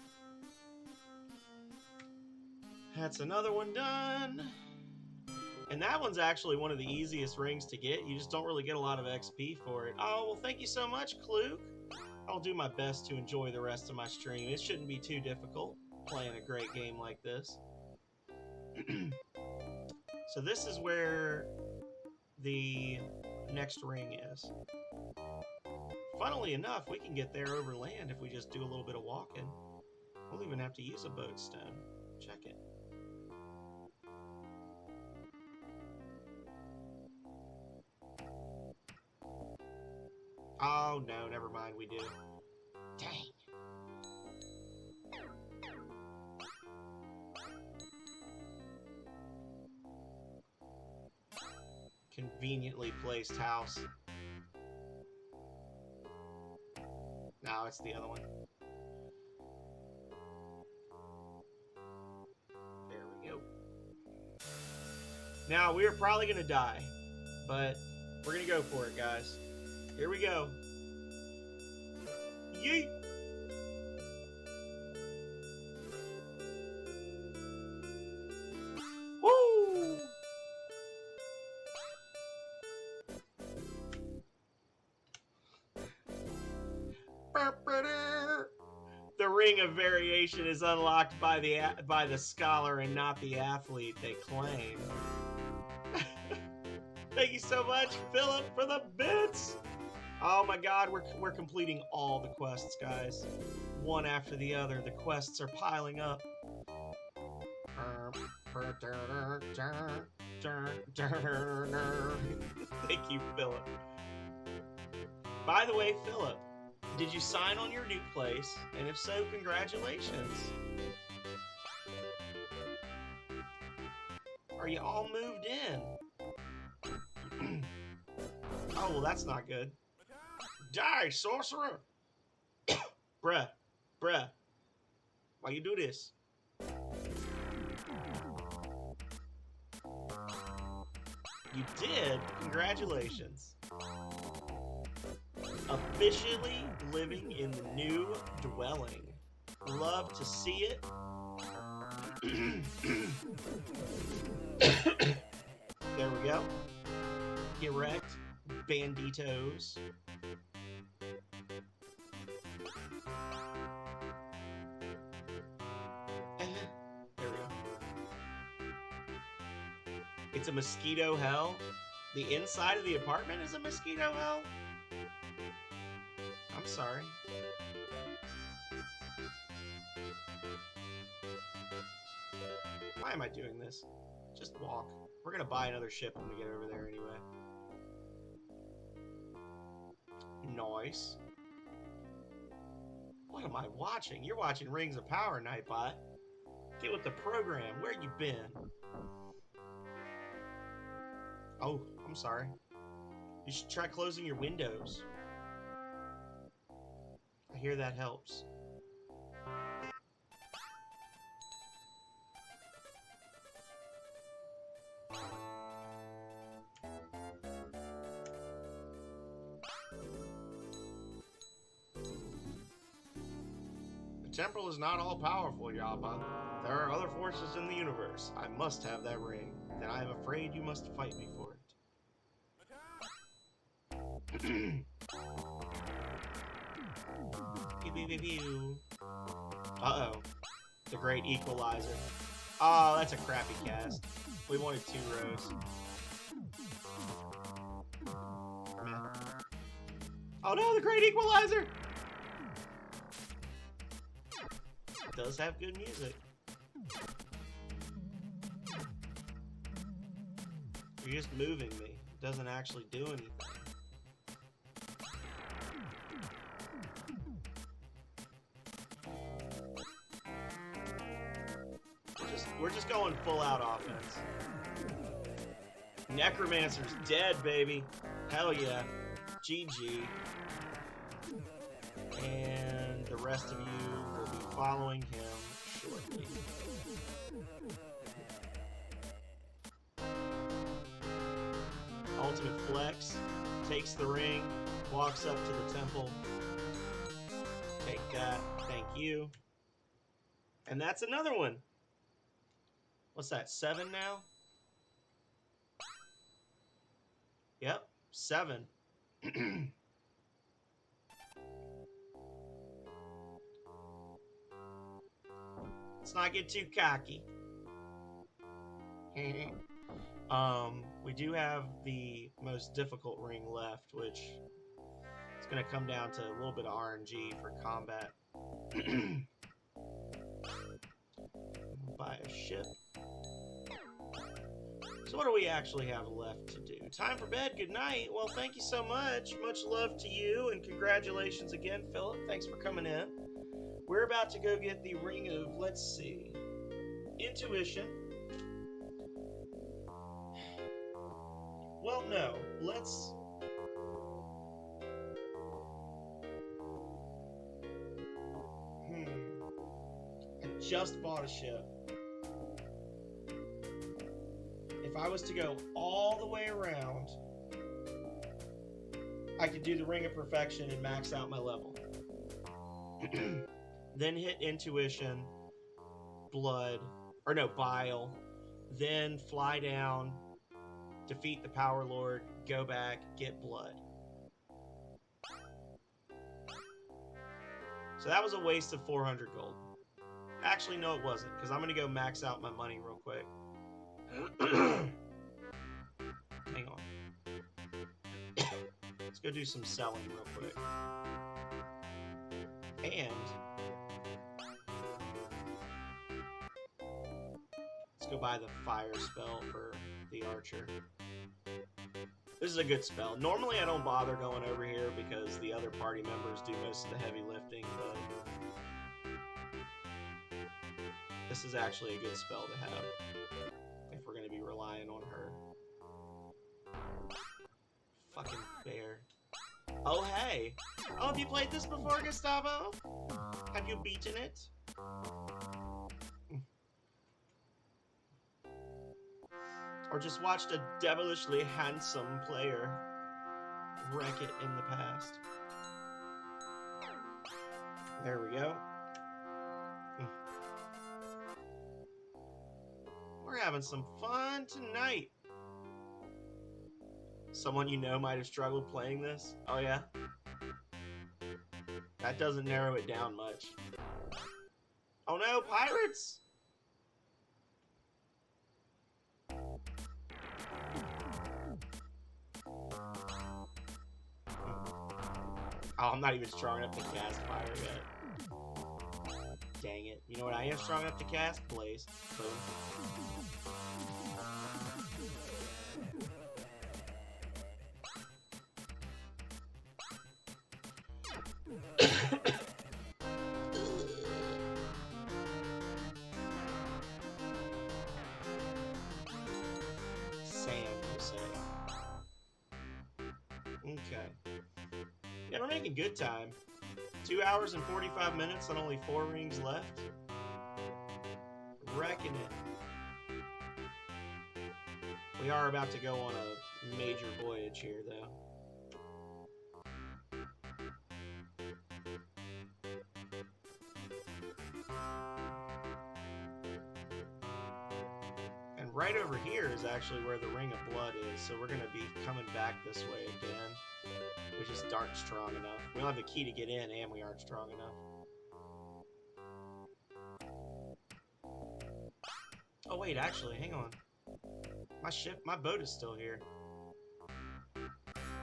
That's another one done. And that one's actually one of the easiest rings to get. You just don't really get a lot of XP for it. Oh, well, thank you so much, Kluke. I'll do my best to enjoy the rest of my stream. It shouldn't be too difficult playing a great game like this. So this is where the next ring is. Funnily enough, we can get there over land if we just do a little bit of walking. We'll even have to use a boat stone. Check it. Oh, no, never mind, we do. Dang. Conveniently placed house. No, it's the other one. There we go. Now, we're probably going to die, but we're going to go for it, guys. Here we go. Yeet! Woo! The ring of variation is unlocked by the scholar and not the athlete, they claim. Thank you so much, Philip, for the bits. Oh my god, we're completing all the quests, guys. One after the other, the quests are piling up. Thank you, Philip. By the way, Philip, did you sign on your new place? And if so, congratulations. Are you all moved in? Oh, well, that's not good. Die, sorcerer! Bruh. Why you do this? You did? Congratulations. Officially living in the new dwelling. Love to see it. There we go. Get wrecked, banditos. There we go. It's a mosquito hell. The inside of the apartment is a mosquito hell? I'm sorry. Why am I doing this? Just walk. We're gonna buy another ship when we get over there anyway. Nice. What am I watching? You're watching Rings of Power, Nightbot. Get with the program. Where you been? Oh, I'm sorry. You should try closing your windows. I hear that helps. The temple is not all powerful, Yappa. There are other forces in the universe. I must have that ring. Then I am afraid you must fight me for it. Uh-oh. The Great Equalizer. Oh, that's a crappy cast. We wanted 2 rows. Oh no, the Great Equalizer! It does have good music. You're just moving me. It doesn't actually do anything. We're just going full out offense. Necromancer's dead, baby. Hell yeah. GG. And the rest of you will be following him shortly. Ultimate Flex takes the ring, walks up to the temple. Take that. Thank you. And that's another one. What's that, 7 now? Yep, 7. Let's not get too cocky. We do have the most difficult ring left, which is going to come down to a little bit of RNG for combat. Buy a ship. So what do we actually have left to do? Time for bed. Good night. Well, thank you so much. Much love to you, and congratulations again, Philip. Thanks for coming in. We're about to go get the ring of, let's see, intuition. Well, no. Let's... I just bought a ship. If I was to go all the way around, I could do the Ring of Perfection and max out my level. Then hit Intuition, Blood, or no, Bile. Then fly down, defeat the Power Lord, go back, get Blood. So that was a waste of 400 gold. Actually, no, it wasn't, because I'm going to go max out my money real quick. Hang on. Let's go do some selling real quick. And let's go buy the fire spell for the archer. This is a good spell. Normally I don't bother going over here because the other party members do most of the heavy lifting, but this is actually a good spell to have if we're going to be relying on her. Fucking bear. Oh, hey! Oh, have you played this before, Gustavo? Have you beaten it? Or just watched a devilishly handsome player wreck it in the past? There we go. We're having some fun tonight. Someone you know might have struggled playing this. Oh yeah? That doesn't narrow it down much. Oh no, pirates! Oh, I'm not even strong enough to cast fire yet. Dang it. You know what I am strong enough to cast? Blaze. Boom. Sam, you say. Okay. Yeah, we're making good time. 2 hours and 45 minutes and only 4 rings left. Wrecking it. We are about to go on a major voyage here, though. And right over here is actually where the Ring of Blood is, so we're going to be coming back this way again. We just aren't strong enough. We don't have the key to get in, and we aren't strong enough. Oh wait, actually, hang on. My boat is still here.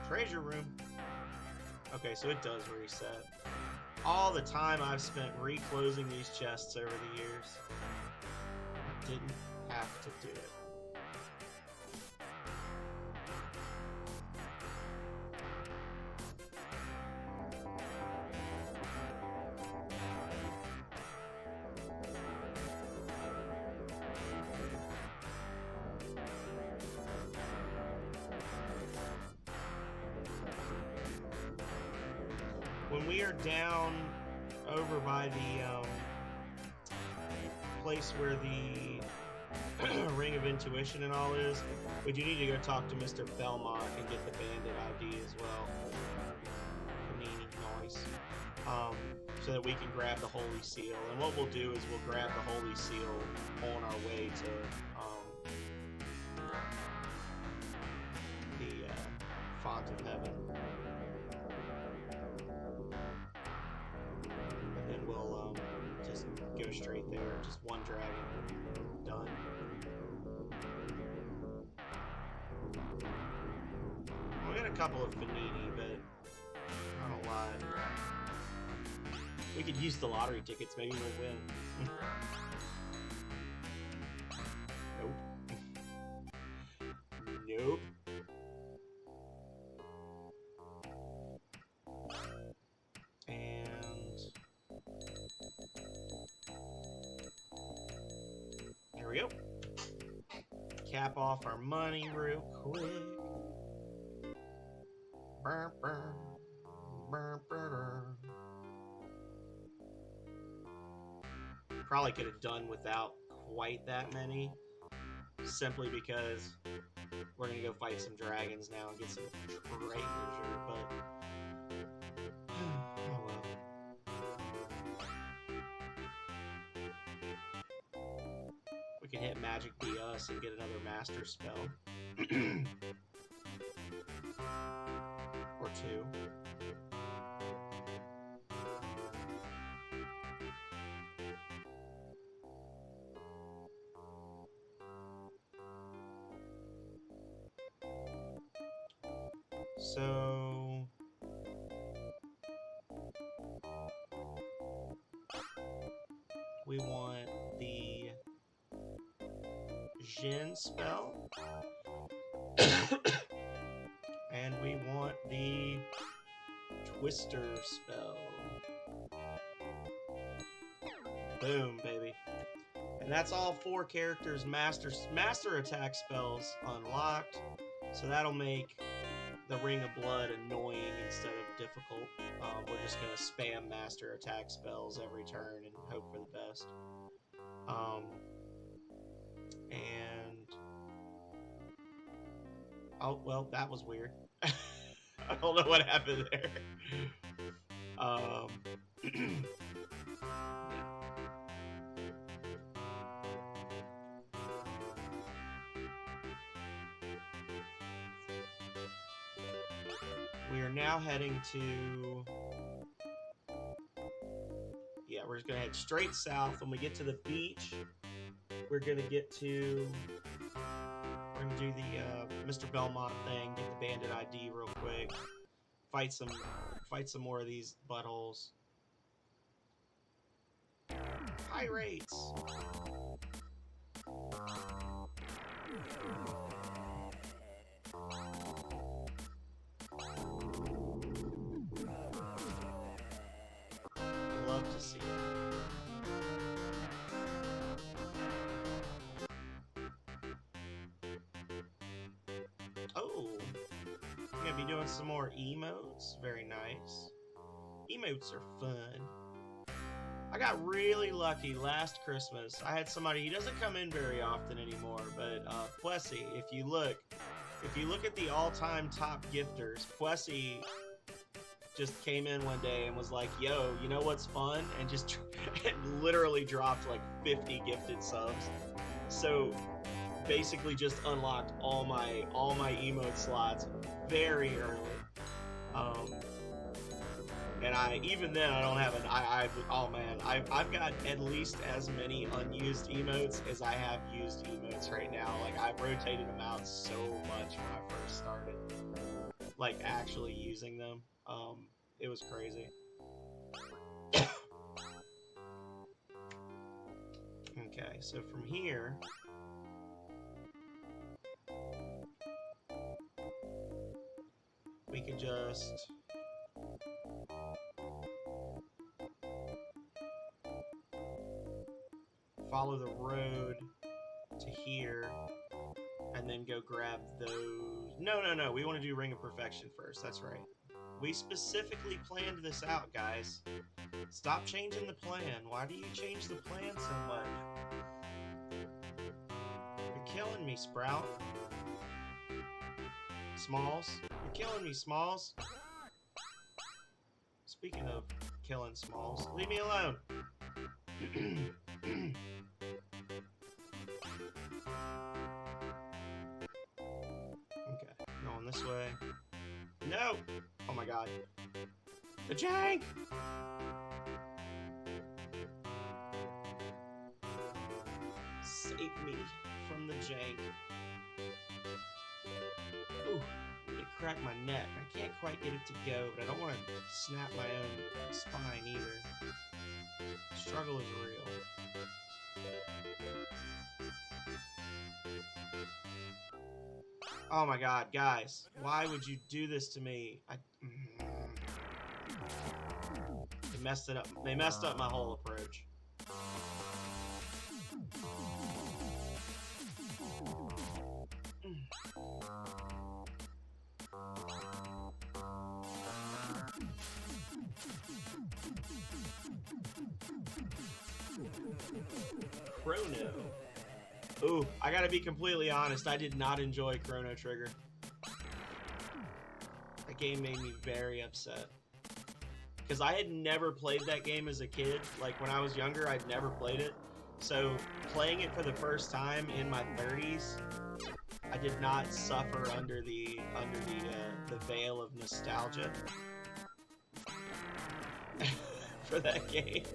Treasure room. Okay, so it does reset. All the time I've spent reclosing these chests over the years. Didn't have to do it. When we are down over by the place where the Ring of Intuition and all is, we do need to go talk to Mr. Belmont and get the bandit ID as well. Panini, nice. So that we can grab the Holy Seal. And what we'll do is we'll grab the Holy Seal on our way to the Font of Heaven. And then we'll just go straight there. Just one dragon. Done. We got a couple of Panini, but I don't lie. We could use the lottery tickets, maybe we'll win. Nope. Nope. And there we go. Cap off our money real quick. Burr, burr. Burr, burr. Probably could have done without quite that many, simply because we're gonna go fight some dragons now and get some treasure, but oh well. We can hit Magic Be Us and get another master spell. Or two. So we want the Jin spell. And we want the Twister spell. Boom, baby. And that's all 4 characters' master attack spells unlocked. So that'll make the Ring of Blood annoying instead of difficult. We're just going to spam master attack spells every turn and hope for the best. Oh, well, that was weird. I don't know what happened there. We are now heading to... Yeah, we're just going to head straight south. When we get to the beach, we're going to get to... We're going to do the Mr. Belmont thing, get the bandit ID real quick. Fight some more of these buttholes. Pirates! Love to see it. Oh! I'm gonna be doing some more emotes. Very nice. Emotes are fun. I got really lucky last Christmas. I had somebody, he doesn't come in very often anymore, but Plessy, if you look at the all-time top gifters, Plessy just came in one day and was like, yo, you know what's fun? And just and literally dropped like 50 gifted subs. So basically just unlocked all my emote slots very early. And even then I don't have oh man, I've got at least as many unused emotes as I have used emotes right now. Like, I've rotated them out so much when I first started, like, actually using them. It was crazy. Okay, so from here, we could just follow the road to here and then go grab those. No, we want to do Ring of Perfection first. That's right. We specifically planned this out, guys. Stop changing the plan. Why do you change the plan so much? You're killing me, Sprout. Smalls. You're killing me, Smalls. Speaking of killing Smalls, leave me alone. Okay, going this way. No! Oh my god. The jank! Save me from the jank. Ooh, it cracked my neck. I can't quite get it to go, but I don't want to snap my own spine either. Struggle is real. Oh my god, guys. Why would you do this to me? They messed it up. They messed up my whole approach. Chrono. Ooh, I gotta be completely honest, I did not enjoy Chrono Trigger. That game made me very upset. Because I had never played that game as a kid. Like, when I was younger, I'd never played it. So, playing it for the first time in my 30s, I did not suffer under the veil of nostalgia for that game.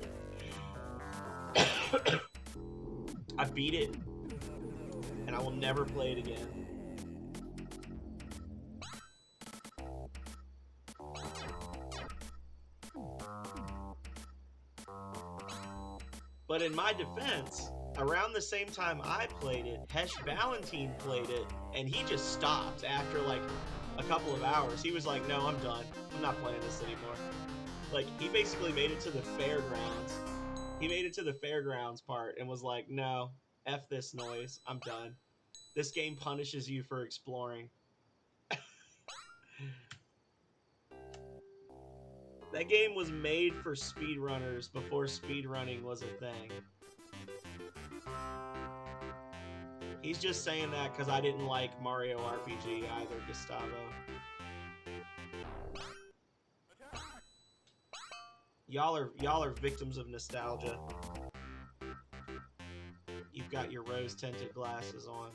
I beat it, and I will never play it again. But in my defense, around the same time I played it, Hesh Valentine played it, and he just stopped after like a couple of hours. He was like, no, I'm done. I'm not playing this anymore. Like, he basically made it to the fairgrounds. He made it to the fairgrounds part and was like, no, F this noise. I'm done. This game punishes you for exploring. That game was made for speedrunners before speedrunning was a thing. He's just saying that because I didn't like Mario RPG either, Gustavo. Y'all are victims of nostalgia. You've got your rose-tinted glasses on.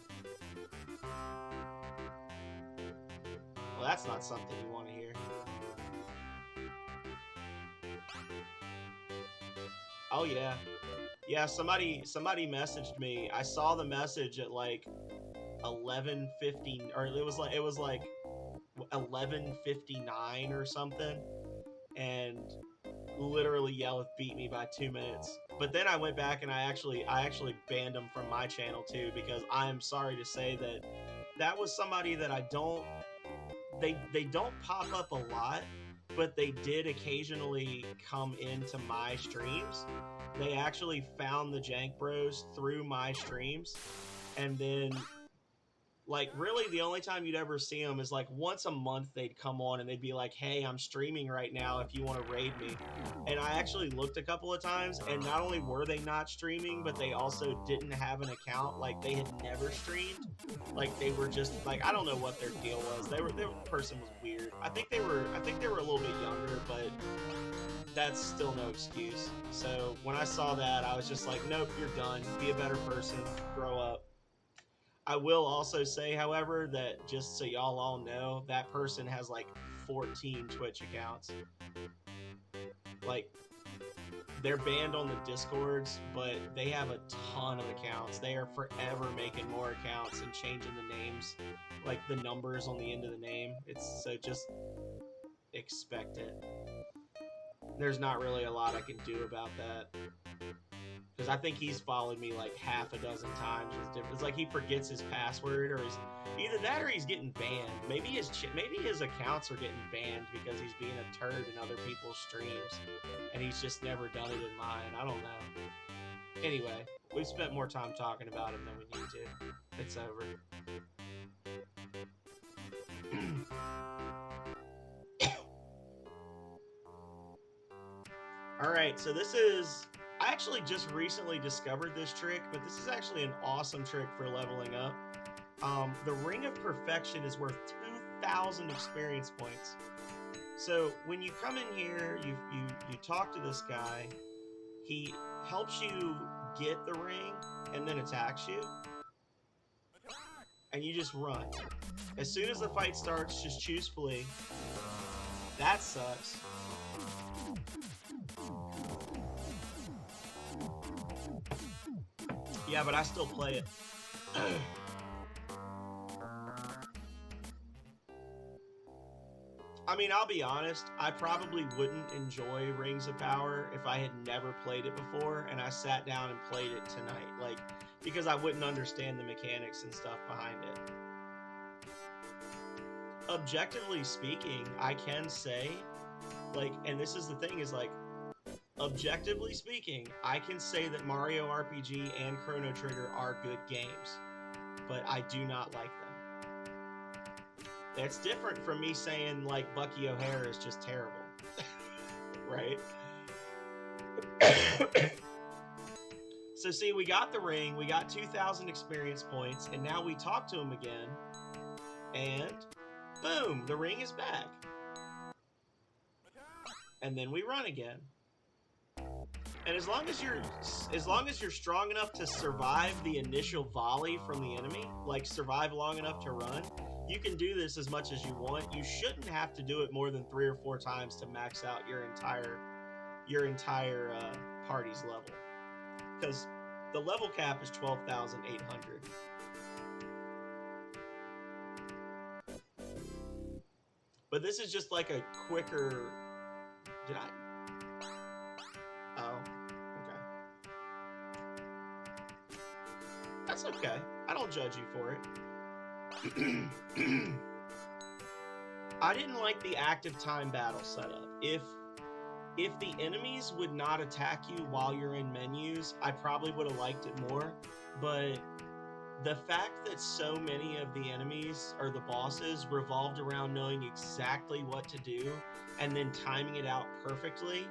Well, that's not something you want to hear. Oh yeah. Yeah, somebody messaged me. I saw the message at like 11:50, or it was like 11:59 or something, and literally Yeleth beat me by 2 minutes. But then I went back and I actually banned him from my channel too, because I am sorry to say that was somebody that I don't, they don't pop up a lot, but they did occasionally come into my streams. They actually found the Jank Bros through my streams, and then like really the only time you'd ever see them is like once a month they'd come on and they'd be like, hey, I'm streaming right now if you want to raid me. And I actually looked a couple of times, and not only were they not streaming, but they also didn't have an account. Like, they had never streamed. Like, they were just like, I don't know what their deal was. The person was weird. I think they were a little bit younger, but that's still no excuse. So when I saw that, I was just like, nope, you're done. Be a better person. Grow up. I will also say, however, that just so y'all all know, that person has like 14 Twitch accounts. Like, they're banned on the Discords, but they have a ton of accounts. They are forever making more accounts and changing the names, like the numbers on the end of the name. It's so just expect it. There's not really a lot I can do about that. Because I think he's followed me like half a dozen times. It's like he forgets his password, or either that or he's getting banned. Maybe his accounts are getting banned because he's being a turd in other people's streams, and he's just never done it in mine. I don't know. Anyway, we've spent more time talking about him than we need to. It's over. Alright, so this is... I actually just recently discovered this trick, but this is actually an awesome trick for leveling up. The Ring of Perfection is worth 2,000 experience points. So when you come in here, you talk to this guy. He helps you get the ring and then attacks you. And you just run. As soon as the fight starts, just choose flee. That sucks. Yeah, but I still play it. I mean, I'll be honest, I probably wouldn't enjoy Rings of Power if I had never played it before and I sat down and played it tonight. Like, because I wouldn't understand the mechanics and stuff behind it. Objectively speaking, I can say, like, and this is the thing, is like, objectively speaking, I can say that Mario RPG and Chrono Trigger are good games, but I do not like them. That's different from me saying, like, Bucky O'Hare is just terrible. Right? So see, we got the ring, we got 2,000 experience points, and now we talk to him again, and boom, the ring is back. And then we run again. And as long as you're strong enough to survive the initial volley from the enemy, like survive long enough to run, you can do this as much as you want. You shouldn't have to do it more than 3 or 4 times to max out your entire party's level, because the level cap is 12,800. But this is just like a quicker. Did I? Oh, okay. That's okay. I don't judge you for it. I didn't like the active time battle setup. If the enemies would not attack you while you're in menus, I probably would have liked it more. But the fact that so many of the enemies or the bosses revolved around knowing exactly what to do and then timing it out perfectly,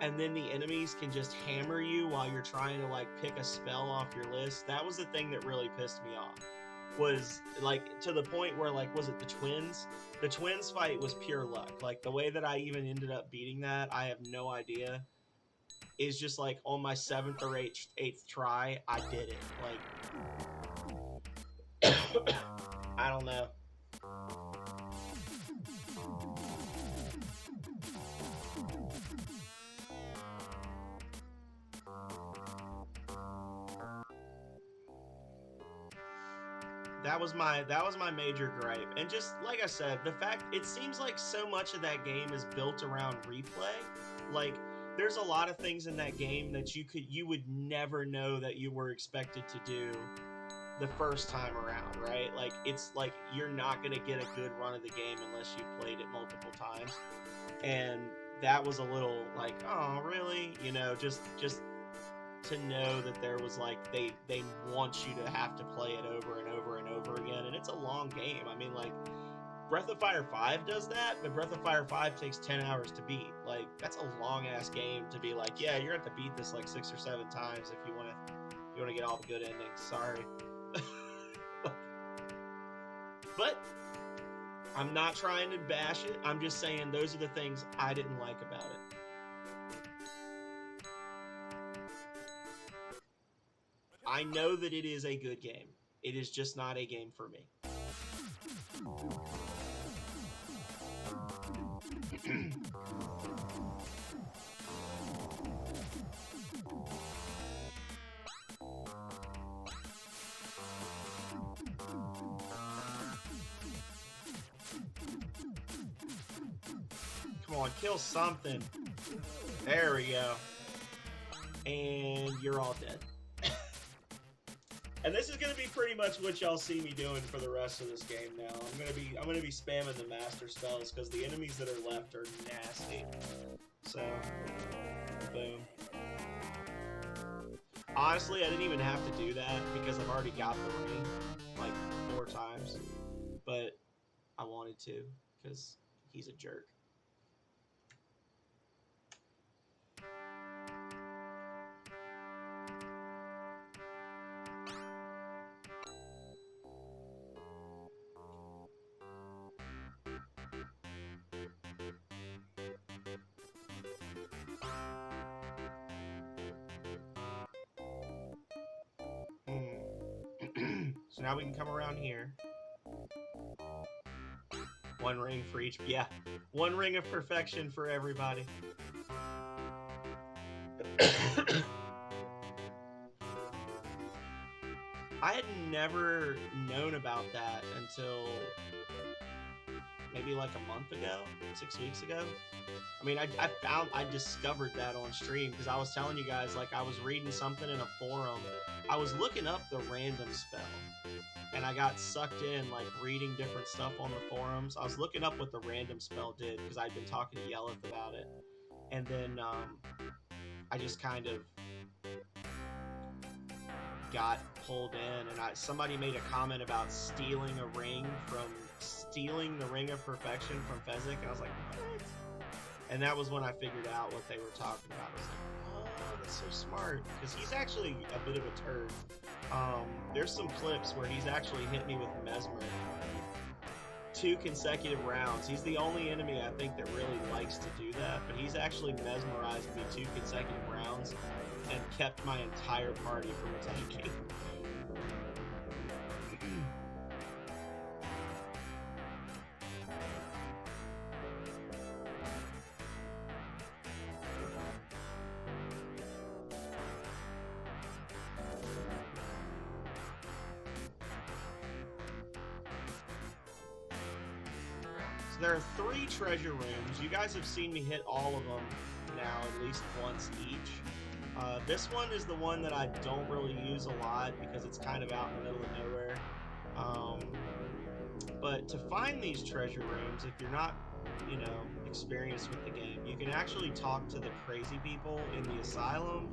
and then the enemies can just hammer you while you're trying to like pick a spell off your list, that was the thing that really pissed me off. Was like to the point where, like, was it the twins? The twins fight was pure luck. Like the way that I even ended up beating that, I have no idea. Is just like on my 7th or 8th try, I did it. Like I don't know. That was my major gripe. And just like I said, the fact it seems like so much of that game is built around replay. Like there's a lot of things in that game that you would never know that you were expected to do the first time around, right? Like it's like you're not going to get a good run of the game unless you played it multiple times. And that was a little like, oh, really? You know, just to know that there was like they want you to have to play it over and over and over again, and it's a long game. I mean, like Breath of Fire 5 does that, but Breath of Fire 5 takes 10 hours to beat. Like that's a long ass game to be like, yeah, you're gonna have to beat this like 6 or 7 times if you want to get all the good endings. Sorry. But I'm not trying to bash it. I'm just saying those are the things I didn't like about it. I know that it is a good game. It is just not a game for me. Come on, kill something. There we go. And you're all dead. And this is gonna be pretty much what y'all see me doing for the rest of this game now. I'm gonna be spamming the master spells because the enemies that are left are nasty. So, boom. Honestly, I didn't even have to do that because I've already got the ring like 4 times. But I wanted to because he's a jerk. So now we can come around here. 1 ring for each. Yeah, 1 ring of perfection for everybody. I had never known about that until maybe like a month ago, 6 weeks ago. I mean, I discovered that on stream because I was telling you guys, like, I was reading something in a forum. I was looking up the random spell, and I got sucked in, like, reading different stuff on the forums. I was looking up what the random spell did because I'd been talking to Yelleth about it. And then I just kind of got pulled in, and somebody made a comment about stealing the ring of perfection from Fezzik, and I was like, what? And that was when I figured out what they were talking about. I was like, oh, that's so smart, because he's actually a bit of a turd. There's some clips where he's actually hit me with Mesmer 2 consecutive rounds. He's the only enemy I think that really likes to do that, but he's actually mesmerized me 2 consecutive rounds and kept my entire party from attacking. So there are 3 treasure rooms. You guys have seen me hit all of them now at least once each. This one is the one that I don't really use a lot because it's kind of out in the middle of nowhere. But to find these treasure rooms, if you're not, you know, experienced with the game, you can actually talk to the crazy people in the asylum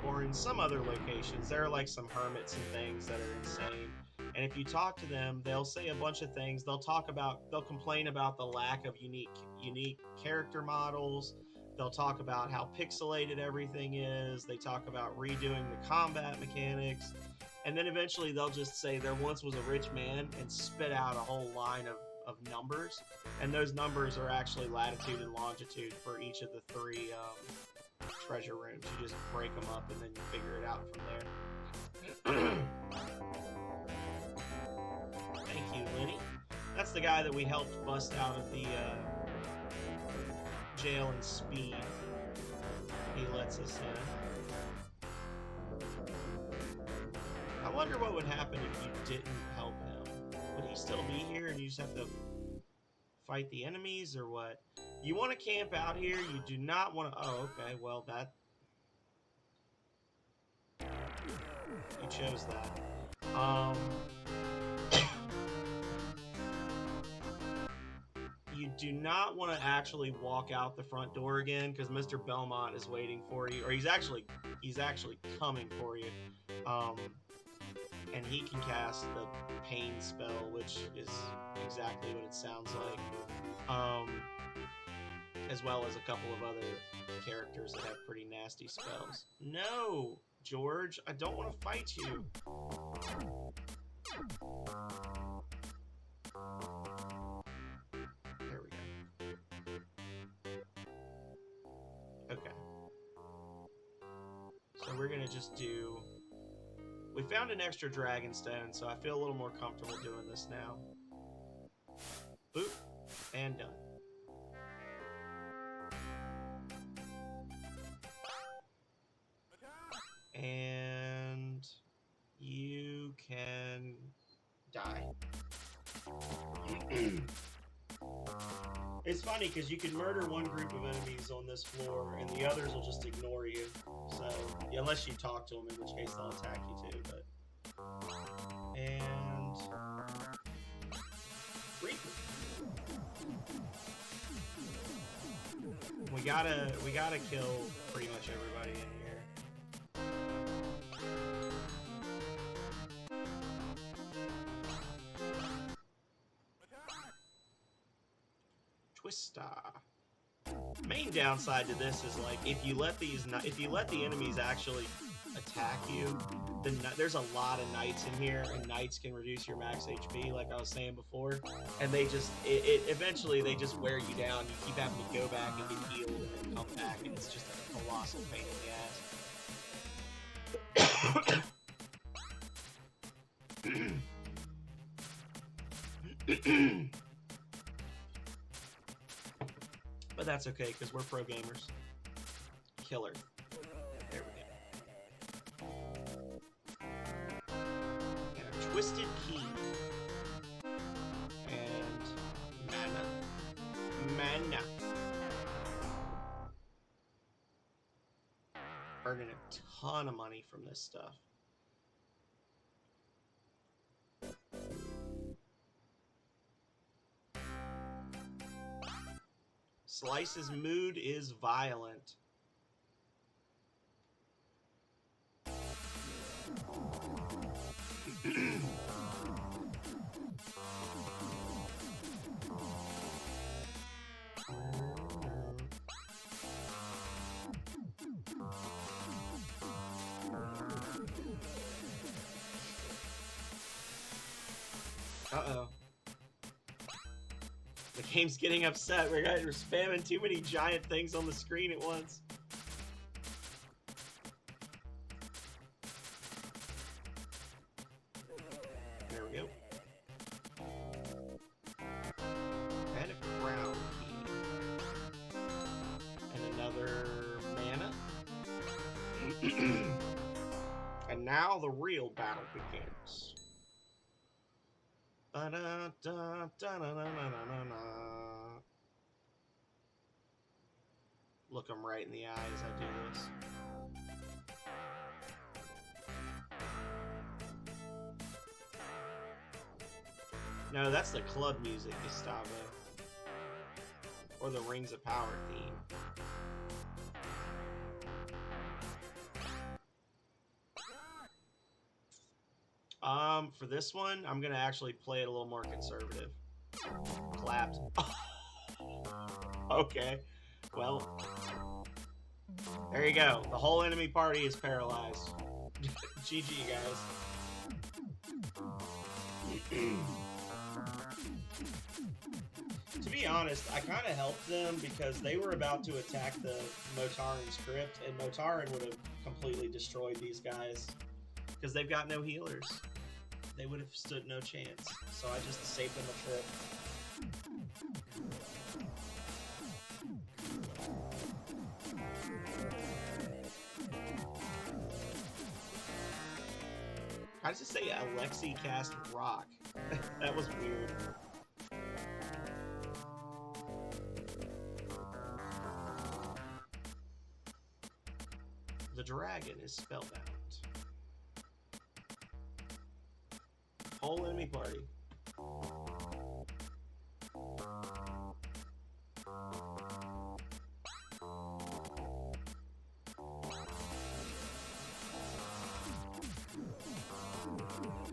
or in some other locations. There are like some hermits and things that are insane. And if you talk to them, they'll say a bunch of things. They'll complain about the lack of unique character models. They'll talk about how pixelated everything is. They talk about redoing the combat mechanics. And then eventually they'll just say there once was a rich man and spit out a whole line of numbers. And those numbers are actually latitude and longitude for each of the three treasure rooms. You just break them up and then you figure it out from there. Thank you, Lenny. That's the guy that we helped bust out of the jail in Speed. He lets us in. I wonder what would happen if you didn't help him. Would he still be here and you just have to fight the enemies or what? You want to camp out here. You do not want to... Oh, okay. Well, that... You chose that. You do not want to actually walk out the front door again because Mr. Belmont is waiting for you, or he's actually coming for you. And he can cast the pain spell, which is exactly what it sounds like. As well as a couple of other characters that have pretty nasty spells. No, George, I don't want to fight you. There we go. Okay. So we're gonna just do... We found an extra dragon stone, so I feel a little more comfortable doing this now. Boop. And done. And you can die. It's funny because you can murder one group of enemies on this floor and the others will just ignore you. So, unless you talk to them, in which case they'll attack you too, but... And... Reaper. We gotta kill pretty much everybody in here. Twister. Main downside to this is like if you let the enemies actually attack you, then there's a lot of knights in here, and knights can reduce your max HP, like I was saying before. And they just eventually they just wear you down. You keep having to go back and get healed and then come back, and it's just a colossal pain in the ass. But that's okay, because we're pro gamers. Killer. There we go. And a twisted key. And mana. Mana. Earning a ton of money from this stuff. Slice's mood is violent. Uh-oh. The game's getting upset. We're spamming too many giant things on the screen at once. There we go. And a crown key. And another mana. And now the real battle begins. Look them right in the eye as I do this. No, that's the club music, Gustavo. Or the Rings of Power theme. For this one, I'm gonna actually play it a little more conservative. Clapped. Okay. Well, there you go. The whole enemy party is paralyzed. GG, guys. To be honest, I kind of helped them because they were about to attack the Motaran script, and Motaran would have completely destroyed these guys because they've got no healers. They would have stood no chance. So I just saved them a trip. How does it say Alexi cast rock? That was weird. The dragon is spellbound. Whole enemy party.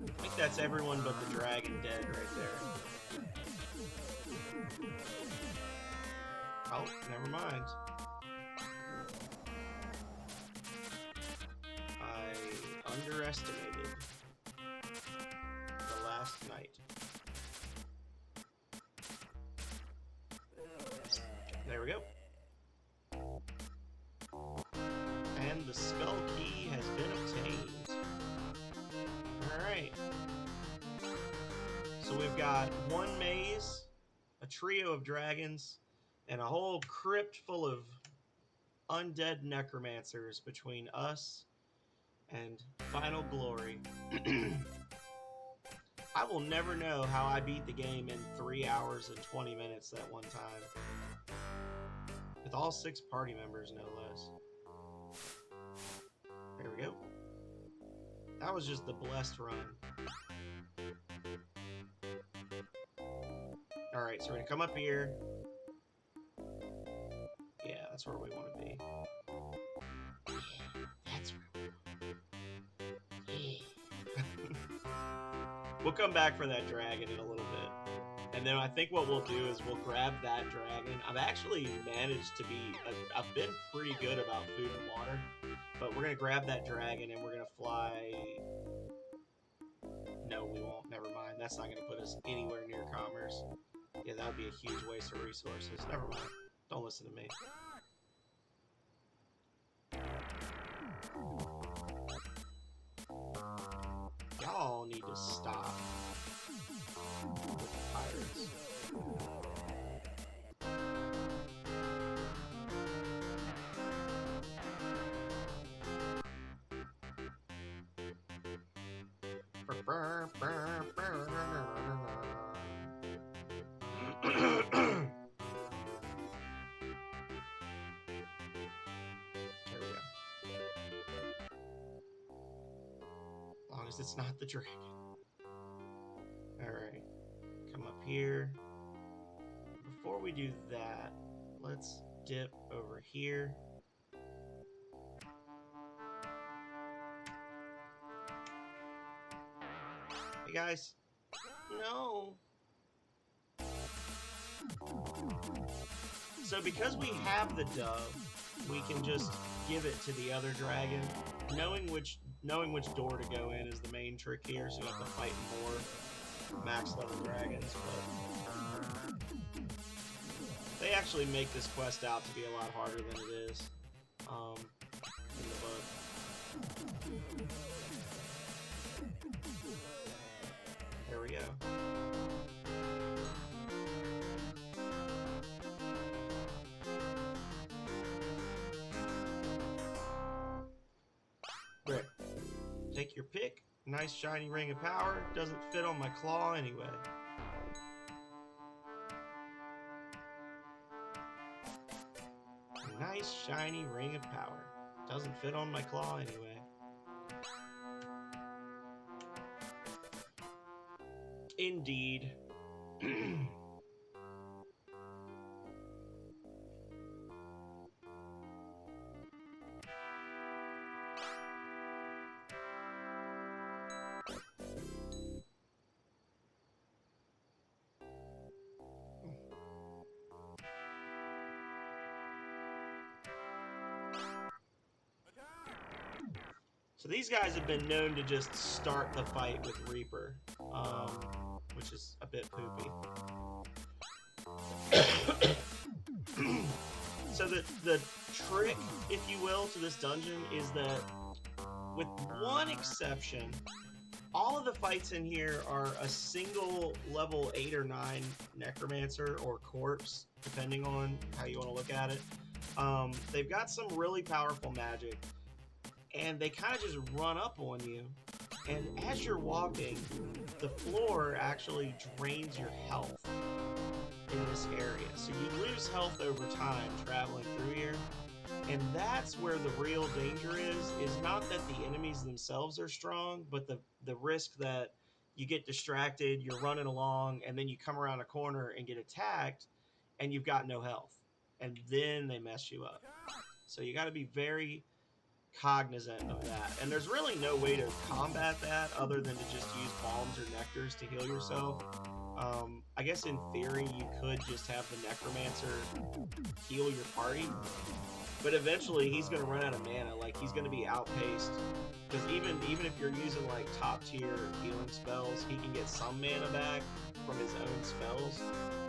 I think that's everyone but the dragon dead right there. Oh, never mind. I underestimated the last night. There we go. And the skull key has been obtained. Alright. So we've got one maze, a trio of dragons, and a whole crypt full of undead necromancers between us and Final Glory. I will never know how I beat the game in 3 hours and 20 minutes that one time. With all 6 party members, no less. There we go. That was just the blessed run. Alright, so we're gonna come up here. Yeah, that's where we want to be. That's where we want to be. We'll come back for that dragon in a little bit. And then I think what we'll do is we'll grab that dragon. I've actually managed to be... I've been pretty good about food and water. But we're going to grab that dragon and we're going to fly... No, we won't. Never mind. That's not going to put us anywhere near commerce. Yeah, that would be a huge waste of resources. Never mind. Don't listen to me. Y'all need to stop with the pirates. It's not the dragon. Alright. Come up here. Before we do that, let's dip over here. Hey guys. No. So because we have the dove, we can just give it to the other dragon. Knowing which door to go in is the main trick here, so you have to fight more max level dragons, but they actually make this quest out to be a lot harder than it is in the book. There we go. Right. Take your pick. Nice shiny ring of power. Doesn't fit on my claw anyway. Nice shiny ring of power. Doesn't fit on my claw anyway. Indeed. So these guys have been known to just start the fight with Reaper, which is a bit poopy. So the trick, if you will, to this dungeon is that, with one exception, all of the fights in here are a single level 8 or 9 necromancer or corpse, depending on how you want to look at it. They've got some really powerful magic, and they kind of just run up on you. And as you're walking, the floor actually drains your health in this area. So you lose health over time traveling through here. And that's where the real danger is not that the enemies themselves are strong, but the risk that you get distracted, you're running along, and then you come around a corner and get attacked, and you've got no health. And then they mess you up. So you got to be very cognizant of that. And there's really no way to combat that other than to just use bombs or nectars to heal yourself. I guess in theory you could just have the necromancer heal your party, but eventually he's going to run out of mana. Like, he's going to be outpaced, because even if you're using like top tier healing spells, he can get some mana back from his own spells,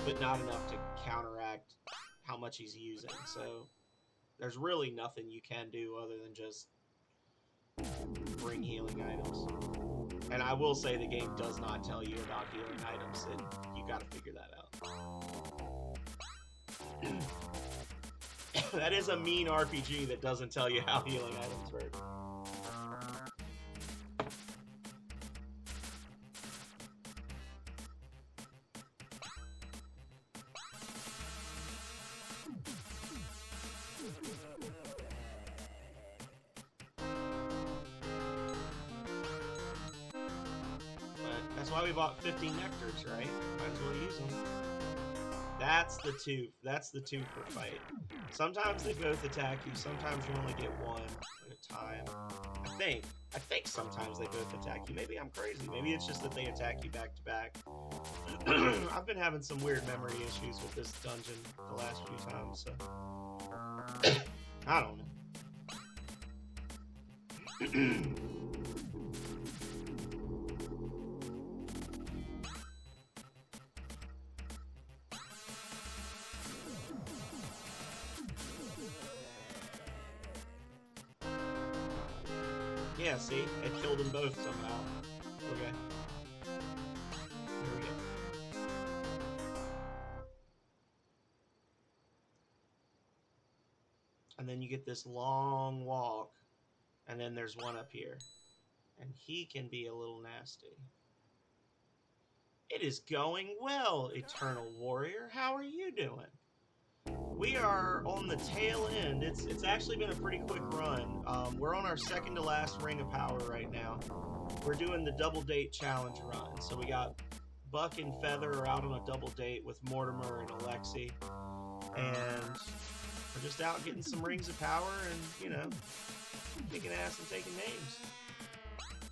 but not enough to counteract how much he's using. So there's really nothing you can do other than just bring healing items. And I will say the game does not tell you about healing items, and you got to figure that out. That is a mean RPG that doesn't tell you how healing items work. That's why we bought 50 nectars, right? Might as well use them. That's the tooth. That's the twofer fight. Sometimes they both attack you. Sometimes you only get one at a time. I think sometimes they both attack you. Maybe I'm crazy. Maybe it's just that they attack you back to back. I've been having some weird memory issues with this dungeon the last few times, so I don't know. Yeah, see? It killed them both somehow. Okay. Here we go. And then you get this long walk, and then there's one up here. And he can be a little nasty. It is going well, Eternal Warrior. How are you doing? We are on the tail end. It's actually been a pretty quick run. We're on our second to last Ring of Power right now. We're doing the double date challenge run. So we got Buck and Feather are out on a double date with Mortimer and Alexi. And we're just out getting some Rings of Power and, you know, kicking ass and taking names.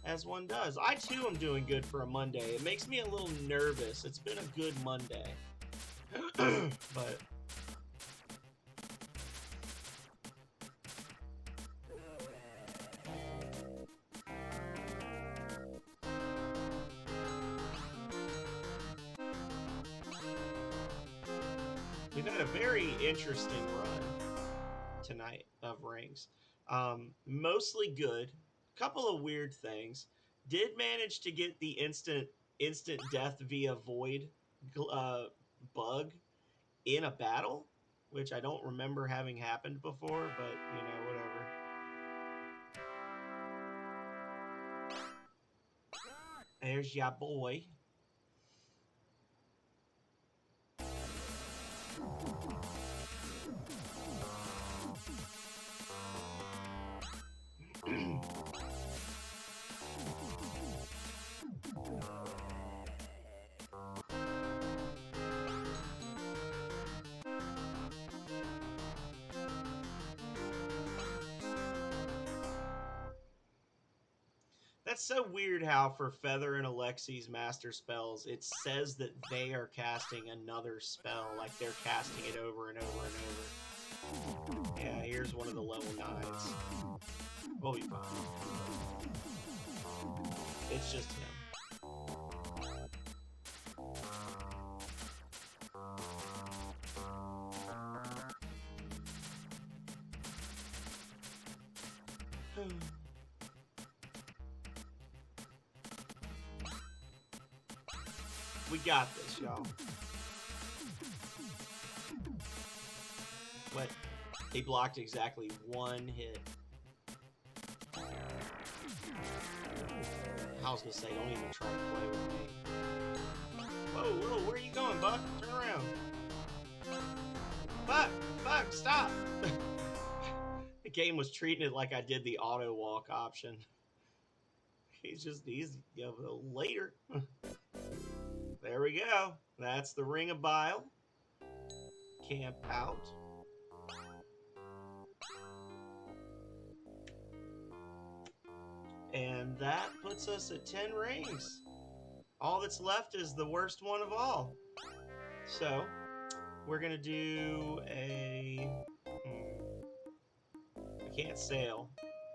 As one does. I too am doing good for a Monday. It makes me a little nervous. It's been a good Monday. But we've had a very interesting run tonight of rings. Mostly good. Couple of weird things. Did manage to get the instant death via void bug in a battle, which I don't remember having happened before, but you know, whatever. There's ya boy. That's so weird how for Feather and Alexi's master spells, it says that they are casting another spell, like they're casting it over and over and over. Yeah, here's one of the level 9s. We'll be fine. It's just him. We got this, y'all. What? He blocked exactly one hit. I was gonna say, don't even try to play with me. Whoa, whoa, where are you going, Buck? Turn around. Buck, stop! The game was treating it like I did the auto walk option. He's later. There we go. That's the Ring of Bile. Camp out. And that puts us at 10 rings. All that's left is the worst one of all. So, we're going to do a... We can't sail.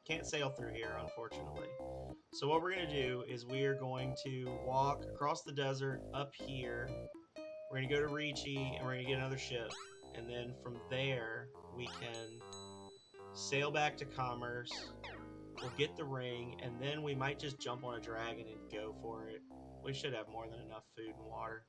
Can't sail through here, unfortunately. So what we're going to do is we are going to walk across the desert up here. We're going to go to Ricci, and we're going to get another ship. And then from there, we can sail back to Commerce. We'll get the ring, and then we might just jump on a dragon and go for it. We should have more than enough food and water.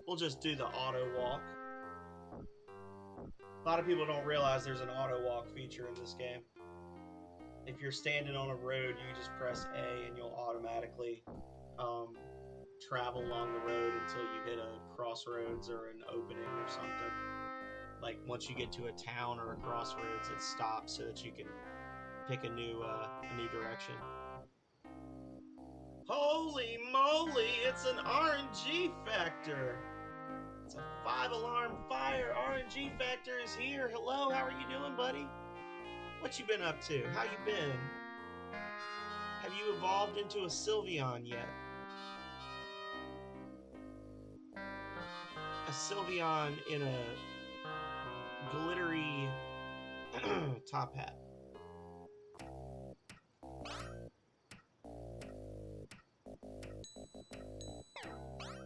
We'll just do the auto walk. A lot of people don't realize there's an auto walk feature in this game. If you're standing on a road, you just press A and you'll automatically travel along the road until you hit a crossroads or an opening or something. Like once you get to a town or a crossroads, it stops so that you can pick a new direction. Holy moly, it's an RNG factor. It's a 5-alarm fire. RNG factor is here. Hello, how are you doing, buddy? What you been up to? How you been? Have you evolved into a Sylveon yet? A Sylveon in a glittery top hat.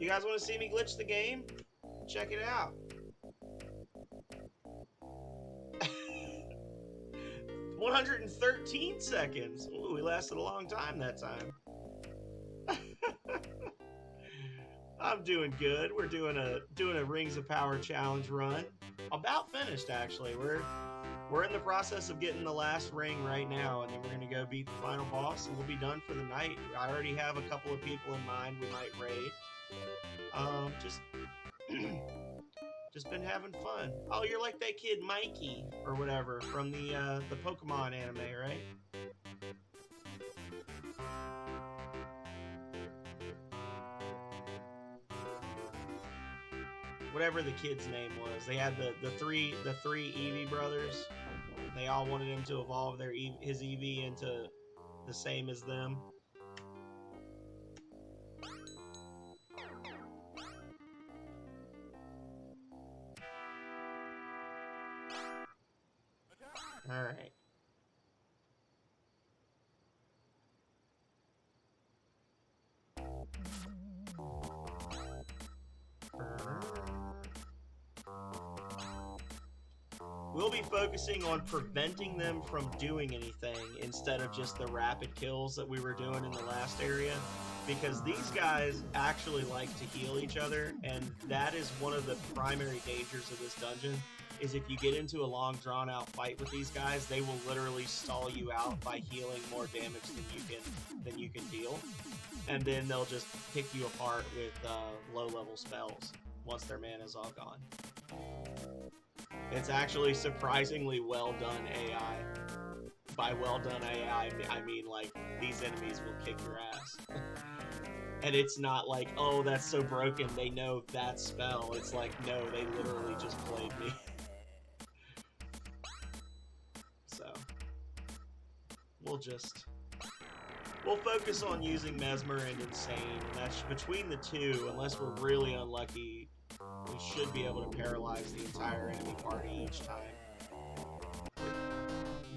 You guys want to see me glitch the game? Check it out. 113 seconds. Ooh, we lasted a long time that time. I'm doing good. We're doing a Rings of Power challenge run. About finished, actually. We're in the process of getting the last ring right now, and then we're gonna go beat the final boss, and we'll be done for the night. I already have a couple of people in mind we might raid. Just been having fun. Oh, you're like that kid Mikey or whatever from the Pokemon anime, right? Whatever the kid's name was. They had the three Eevee brothers. They all wanted him to evolve his Eevee into the same as them. All right. We'll be focusing on preventing them from doing anything instead of just the rapid kills that we were doing in the last area, because these guys actually like to heal each other, and that is one of the primary dangers of this dungeon. Is if you get into a long drawn-out fight with these guys, they will literally stall you out by healing more damage than you can deal. and then they'll just pick you apart with low-level spells once their mana's all gone. It's actually surprisingly well done AI. By well done AI, I mean like these enemies will kick your ass. And it's not like, oh, that's so broken, they know that spell. It's like, no, they literally just played me. So, we'll focus on using Mesmer and Insane, and that's between the two, unless we're really unlucky, we should be able to paralyze the entire enemy party each time.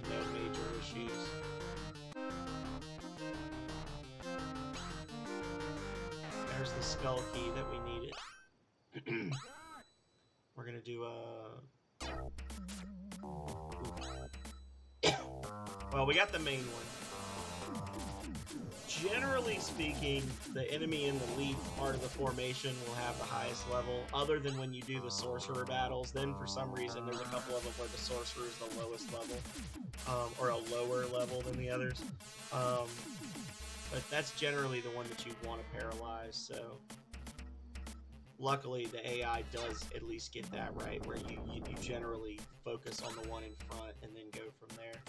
No major issues. There's the skull key that we needed. We're gonna do a... Well, we got the main one. Generally speaking, the enemy in the lead part of the formation will have the highest level, other than when you do the sorcerer battles. Then, for some reason, there's a couple of them where the sorcerer is the lowest level, or a lower level than the others. But that's generally the one that you want to paralyze, so... Luckily, the AI does at least get that right, where you generally focus on the one in front and then go from there.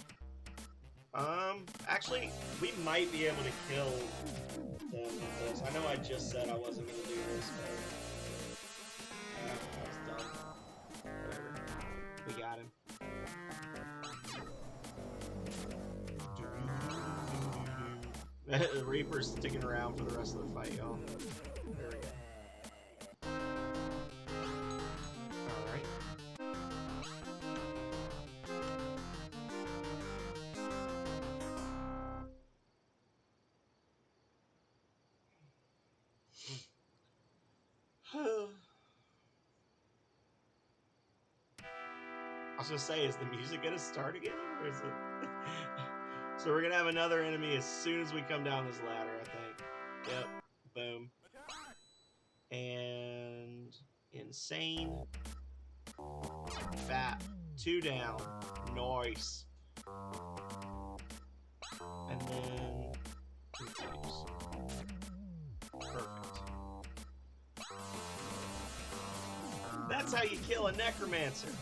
Actually, we might be able to kill them with this. I know I just said I wasn't going to do this, but... that was dumb. Whatever. We got him. The Reaper's sticking around for the rest of the fight, y'all. There we go. Alright. I was gonna say, is the music gonna start again, or is it? So we're gonna have another enemy as soon as we come down this ladder, I think. Yep. Boom. And... Insane. Fat. 2 down. Nice. And then... Confuse. Perfect. That's how you kill a necromancer.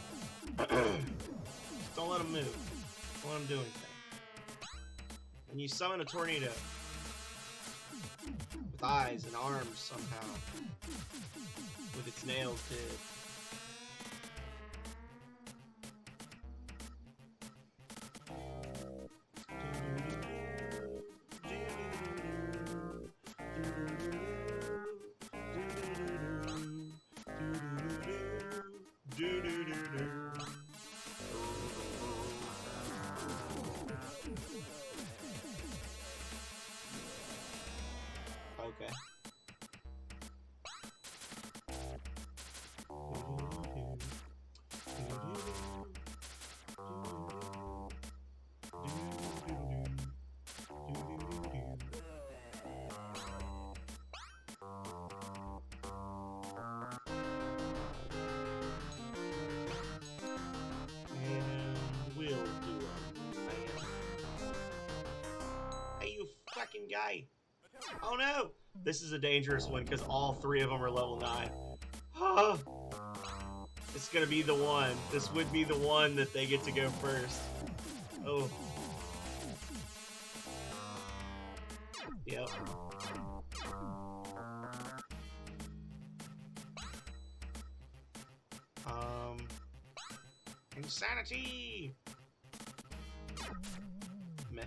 Don't let him move. Don't let him do anything. And you summon a tornado with eyes and arms somehow, with its nails too. Okay. And we'll do a man. Hey, you fucking guy! Oh no! This is a dangerous one because all 3 of them are level 9. Oh, it's gonna be the one. This would be the one that they get to go first. Oh. Yep. Insanity! Meh.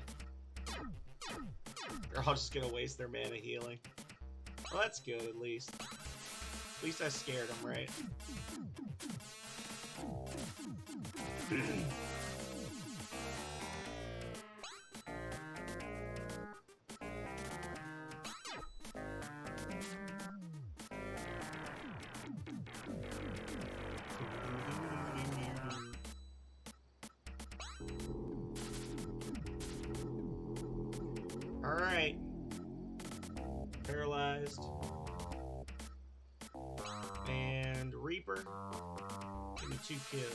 They're all just gonna waste their mana healing. Well, that's good, at least. At least I scared them, right? Alright. Paralyzed. And Reaper. Give me 2 kills.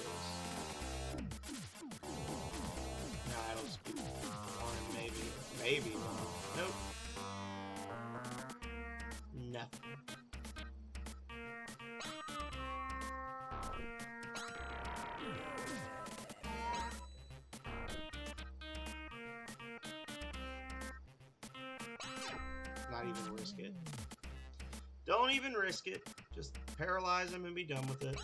Nah, it'll just be 1, maybe. Maybe. Nope. Not even risk it. Don't even risk it. Just paralyze him and be done with it.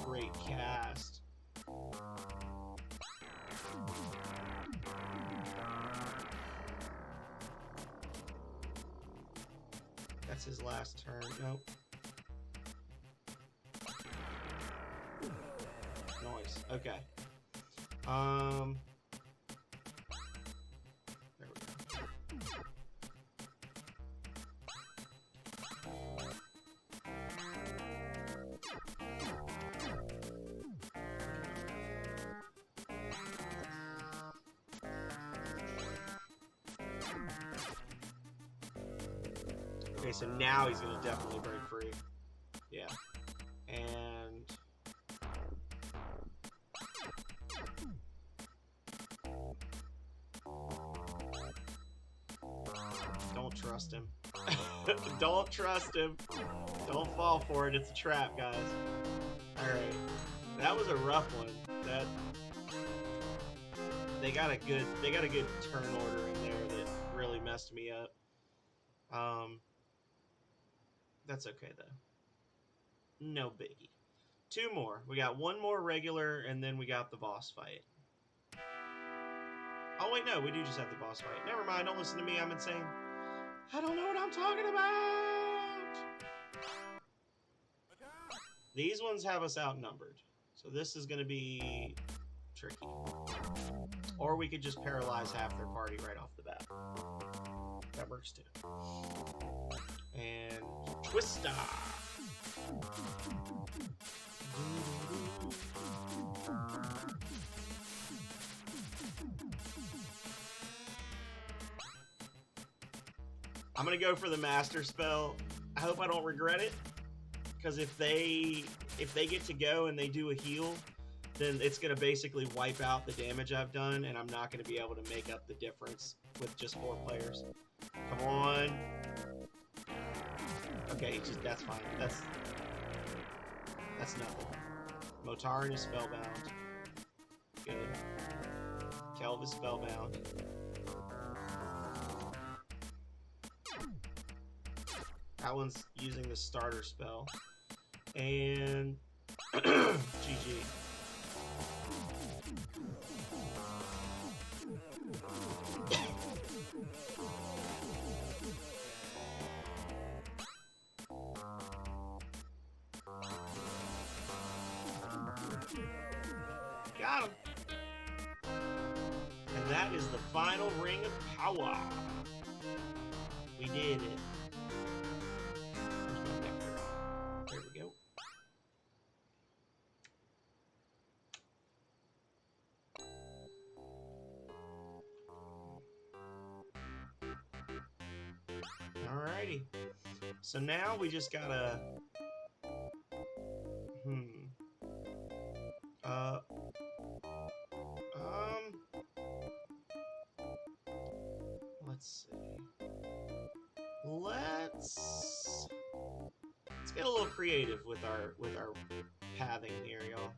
Great cast. That's his last turn. Nope. Nice. Okay. There we go. Okay, so now he's gonna definitely break free. Yeah. And don't trust him. Don't trust him. Don't fall for it. It's a trap, guys. Alright. That was a rough one. That they got a good turn order in there that really messed me up. That's okay though. No biggie. Two more. We got one more regular, and then we got the boss fight. Oh wait, no, we do just have the boss fight. Never mind, don't listen to me, I'm insane. I don't know what I'm talking about! These ones have us outnumbered. So this is gonna be tricky. Or we could just paralyze half their party right off the bat. That works too. And Twister! I'm gonna go for the master spell. I hope I don't regret it, because if they get to go and they do a heal, then it's gonna basically wipe out the damage I've done, and I'm not gonna be able to make up the difference with just 4 players. Come on. Okay, that's fine. That's nothing. Motarin is spellbound. Good. Kelv is spellbound. That one's using the starter spell. And GG. Got him. And that is the final ring of power. We did it. There we go. Alrighty. So now we just gotta... Let's see. Let's get a little creative with our pathing here, y'all.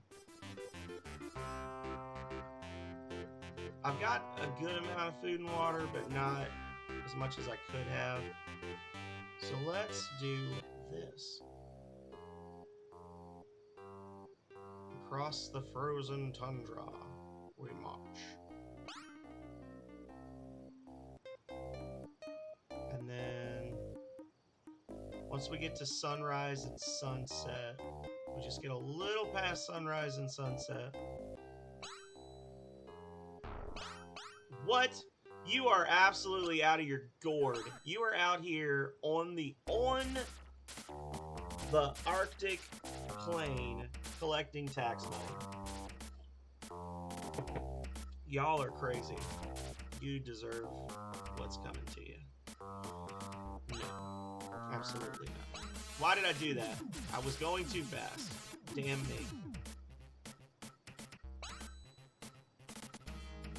I've got a good amount of food and water, but not as much as I could have. So let's do this. Across the frozen tundra we march. And then once we get to sunrise and sunset, we just get a little past sunrise and sunset. What? You are absolutely out of your gourd. You are out here on the Arctic plain collecting tax money. Y'all are crazy. You deserve what's coming to you. No, absolutely not. Why did I do that? I was going too fast. Damn me.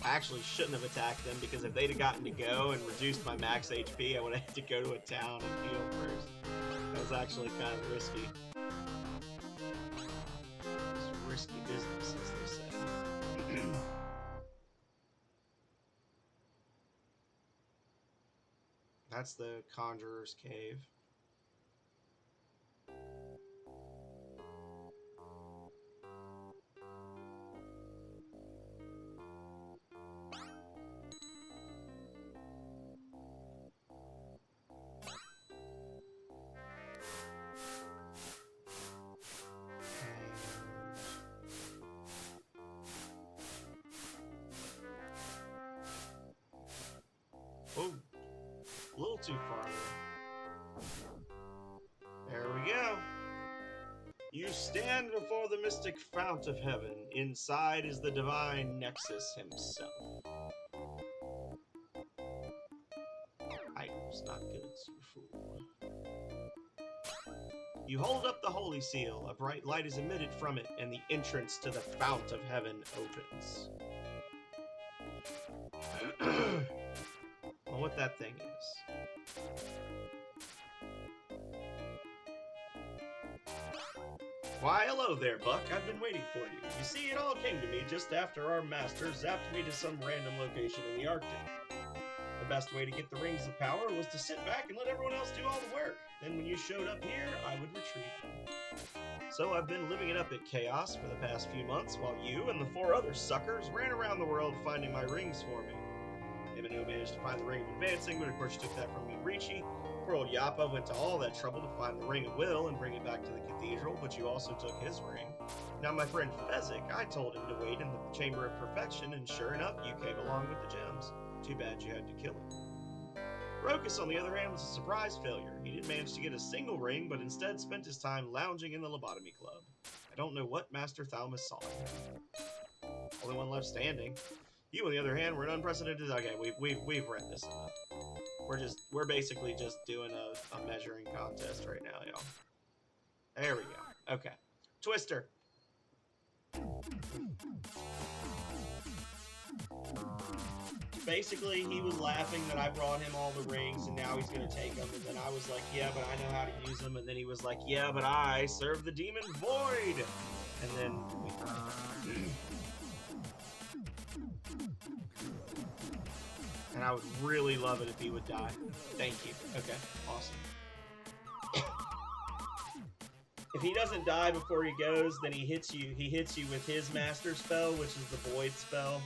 I actually shouldn't have attacked them, because if they'd have gotten to go and reduced my max HP, I would have had to go to a town and heal first. That was actually kind of risky. That's the Conjurer's Cave. Oh, a little too far. There we go. You stand before the mystic fount of heaven. Inside is the divine Nexus himself. Items not goods, you fool. You hold up the holy seal. A bright light is emitted from it, and the entrance to the fount of heaven opens. Well, what that thing is. Why, hello there, Buck. I've been waiting for you. You see, it all came to me just after our master zapped me to some random location in the Arctic. The best way to get the Rings of Power was to sit back and let everyone else do all the work. Then when you showed up here, I would retrieve them. So I've been living it up at Chaos for the past few months, while you and the 4 other suckers ran around the world finding my rings for me. Imano managed to find the Ring of Advancing, but of course you took that from me, Ricci. Poor old Yappa went to all that trouble to find the Ring of Will and bring it back to the cathedral, but you also took his ring. Now my friend Fezzik, I told him to wait in the Chamber of Perfection, and sure enough, you came along with the gems. Too bad you had to kill him. Rokus, on the other hand, was a surprise failure. He didn't manage to get a single ring, but instead spent his time lounging in the Lobotomy Club. I don't know what Master Thalmus saw in him. Only one left standing. You, on the other hand, were an unprecedented. Okay, we've read this enough. We're basically just doing a measuring contest right now, y'all. There we go. Okay, Twister. Basically, he was laughing that I brought him all the rings, and now he's gonna take them. And then I was like, yeah, but I know how to use them. And then he was like, yeah, but I serve the demon Void. And then we and I would really love it if he would die. Thank you. Okay, awesome. If he doesn't die before he goes, then he hits you. He hits you with his master spell, which is the Void spell,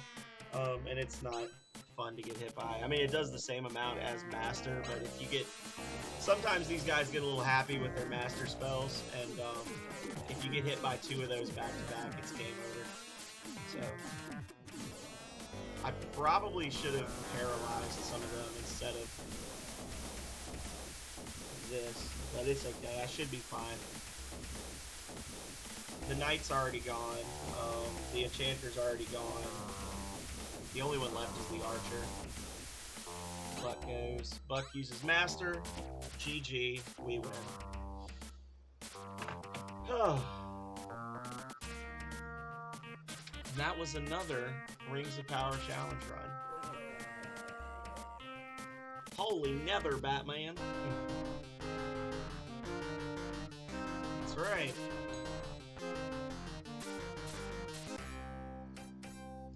and it's not fun to get hit by. I mean, it does the same amount as master, but if you get, sometimes these guys get a little happy with their master spells, and if you get hit by 2 of those back to back, it's game over. So I probably should have paralyzed some of them instead of this, but it's okay. I should be fine. The Knight's already gone. The Enchanter's already gone. The only one left is the Archer. Buck goes. Buck uses Master. GG. We win. That was another Rings of Power challenge run. Holy nether, Batman. That's right.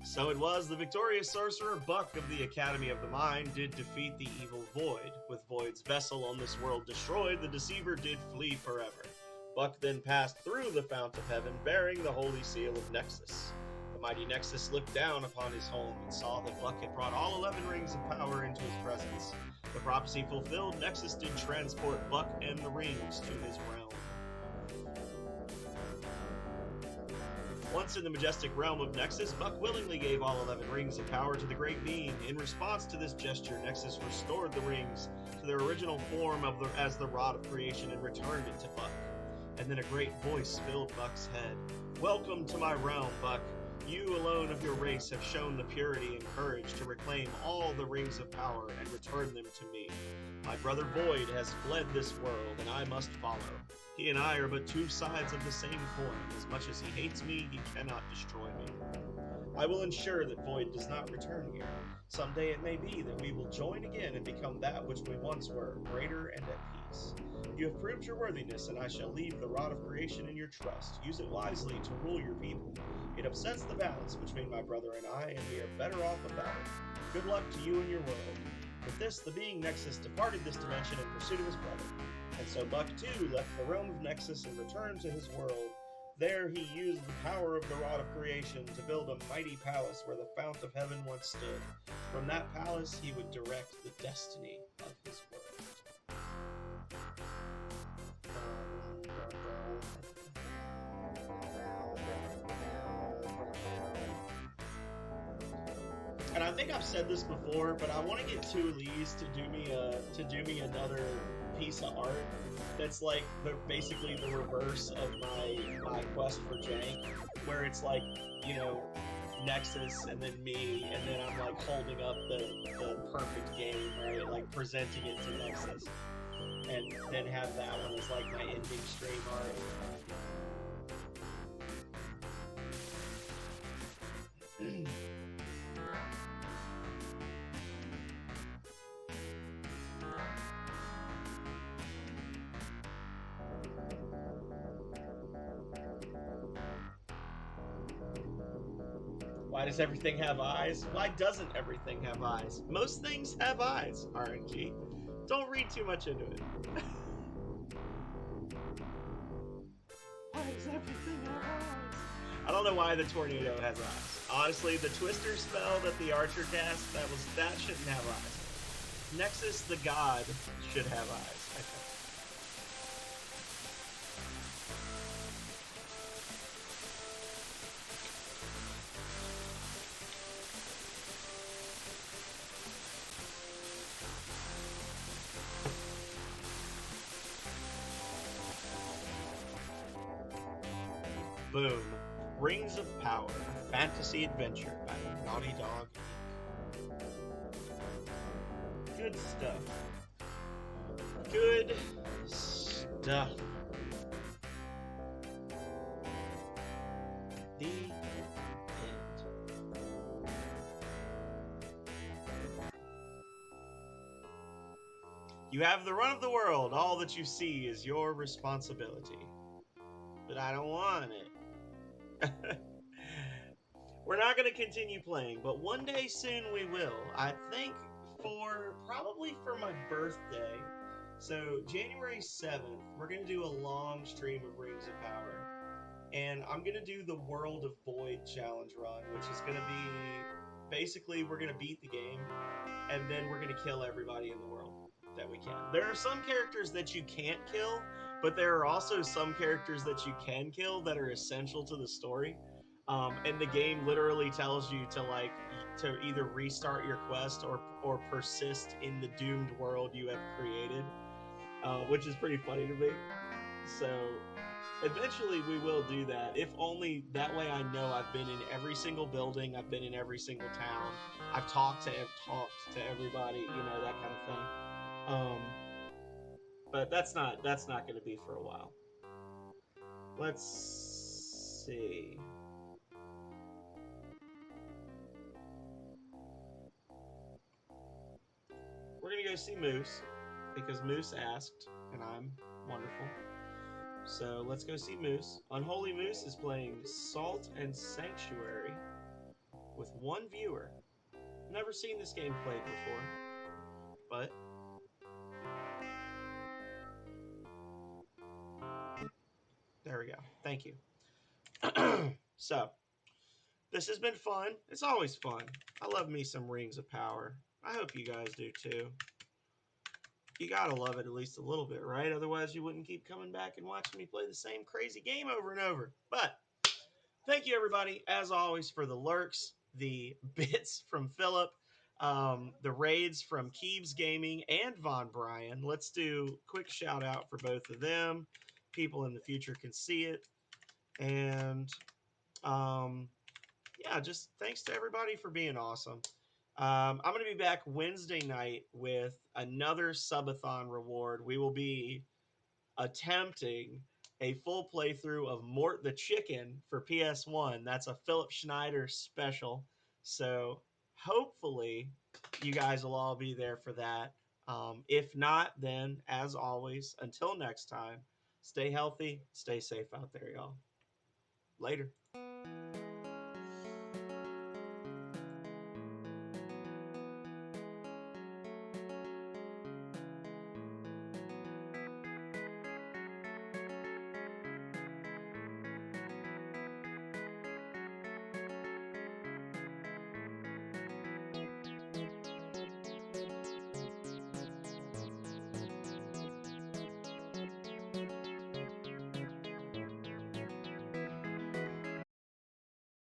So it was the victorious sorcerer Buck of the Academy of the Mind did defeat the evil Void. With Void's vessel on this world destroyed, the deceiver did flee forever. Buck then passed through the Fount of Heaven, bearing the Holy Seal of Nexus. The mighty Nexus looked down upon his home and saw that Buck had brought all 11 rings of power into his presence. The prophecy fulfilled, Nexus did transport Buck and the rings to his realm. Once in the majestic realm of Nexus, Buck willingly gave all 11 rings of power to the Great Being. In response to this gesture, Nexus restored the rings to their original form as the Rod of Creation and returned it to Buck. And then a great voice filled Buck's head. Welcome to my realm, Buck. You alone of your race have shown the purity and courage to reclaim all the rings of power and return them to me. My brother Void has fled this world, and I must follow. He and I are but 2 sides of the same coin. As much as he hates me, he cannot destroy me. I will ensure that Void does not return here. Someday it may be that we will join again and become that which we once were, greater and at peace. You have proved your worthiness, and I shall leave the Rod of Creation in your trust. Use it wisely to rule your people. It upsets the balance between my brother and I, and we are better off without it. Good luck to you and your world. With this, the being Nexus departed this dimension in pursuit of his brother. And so Buck too left the realm of Nexus and returned to his world. There he used the power of the Rod of Creation to build a mighty palace where the Fount of Heaven once stood. From that palace, he would direct the destiny of his world. And I think I've said this before, but I want to get two Elise to do me another piece of art that's like basically the reverse of my quest for Jank, where it's like, you know, Nexus and then me, and then I'm like holding up the perfect game, right? Like presenting it to Nexus, and then have that one as like my ending stream art. Why does everything have eyes? Why doesn't everything have eyes? Most things have eyes, RNG. Don't read too much into it. Why does everything have eyes? I don't know why the tornado has eyes. Honestly, the Twister spell that the Archer cast, that shouldn't have eyes. Nexus the God should have eyes, I think. Boom. Rings of Power, a fantasy adventure by Naughty Dog. Good stuff. Good stuff. The end. You have the run of the world. All that you see is your responsibility. But I don't want it. We're not going to continue playing, but one day soon we will. I think probably for my birthday. So January 7th, we're going to do a long stream of Rings of Power. And I'm going to do the World of Void challenge run, which is going to be basically we're going to beat the game and then we're going to kill everybody in the world that we can. There are some characters that you can't kill, but there are also some characters that you can kill that are essential to the story. And the game literally tells you to either restart your quest or persist in the doomed world you have created, which is pretty funny to me. So eventually we will do that. If only that way I know I've been in every single building, I've been in every single town, I've talked to everybody, you know, that kind of thing. But that's not going to be for a while. Let's see. We're going to go see Moose because Moose asked, and I'm wonderful. So let's go see Moose. Unholy Moose is playing Salt and Sanctuary with one viewer. Never seen this game played before, but there we go. Thank you. So, this has been fun. It's always fun. I love me some Rings of Power. I hope you guys do too. You gotta love it at least a little bit, right? Otherwise, you wouldn't keep coming back and watching me play the same crazy game over and over. But thank you, everybody, as always, for the lurks, the bits from Philip, the raids from Keeves Gaming and Von Brian. Let's do a quick shout out for both of them. People in the future can see it. And yeah, just thanks to everybody for being awesome. I'm going to be back Wednesday night with another subathon reward. We will be attempting a full playthrough of Mort the Chicken for PS1. That's a Philip Schneider special. So hopefully you guys will all be there for that. If not, then as always, until next time, stay healthy, stay safe out there, y'all. Later.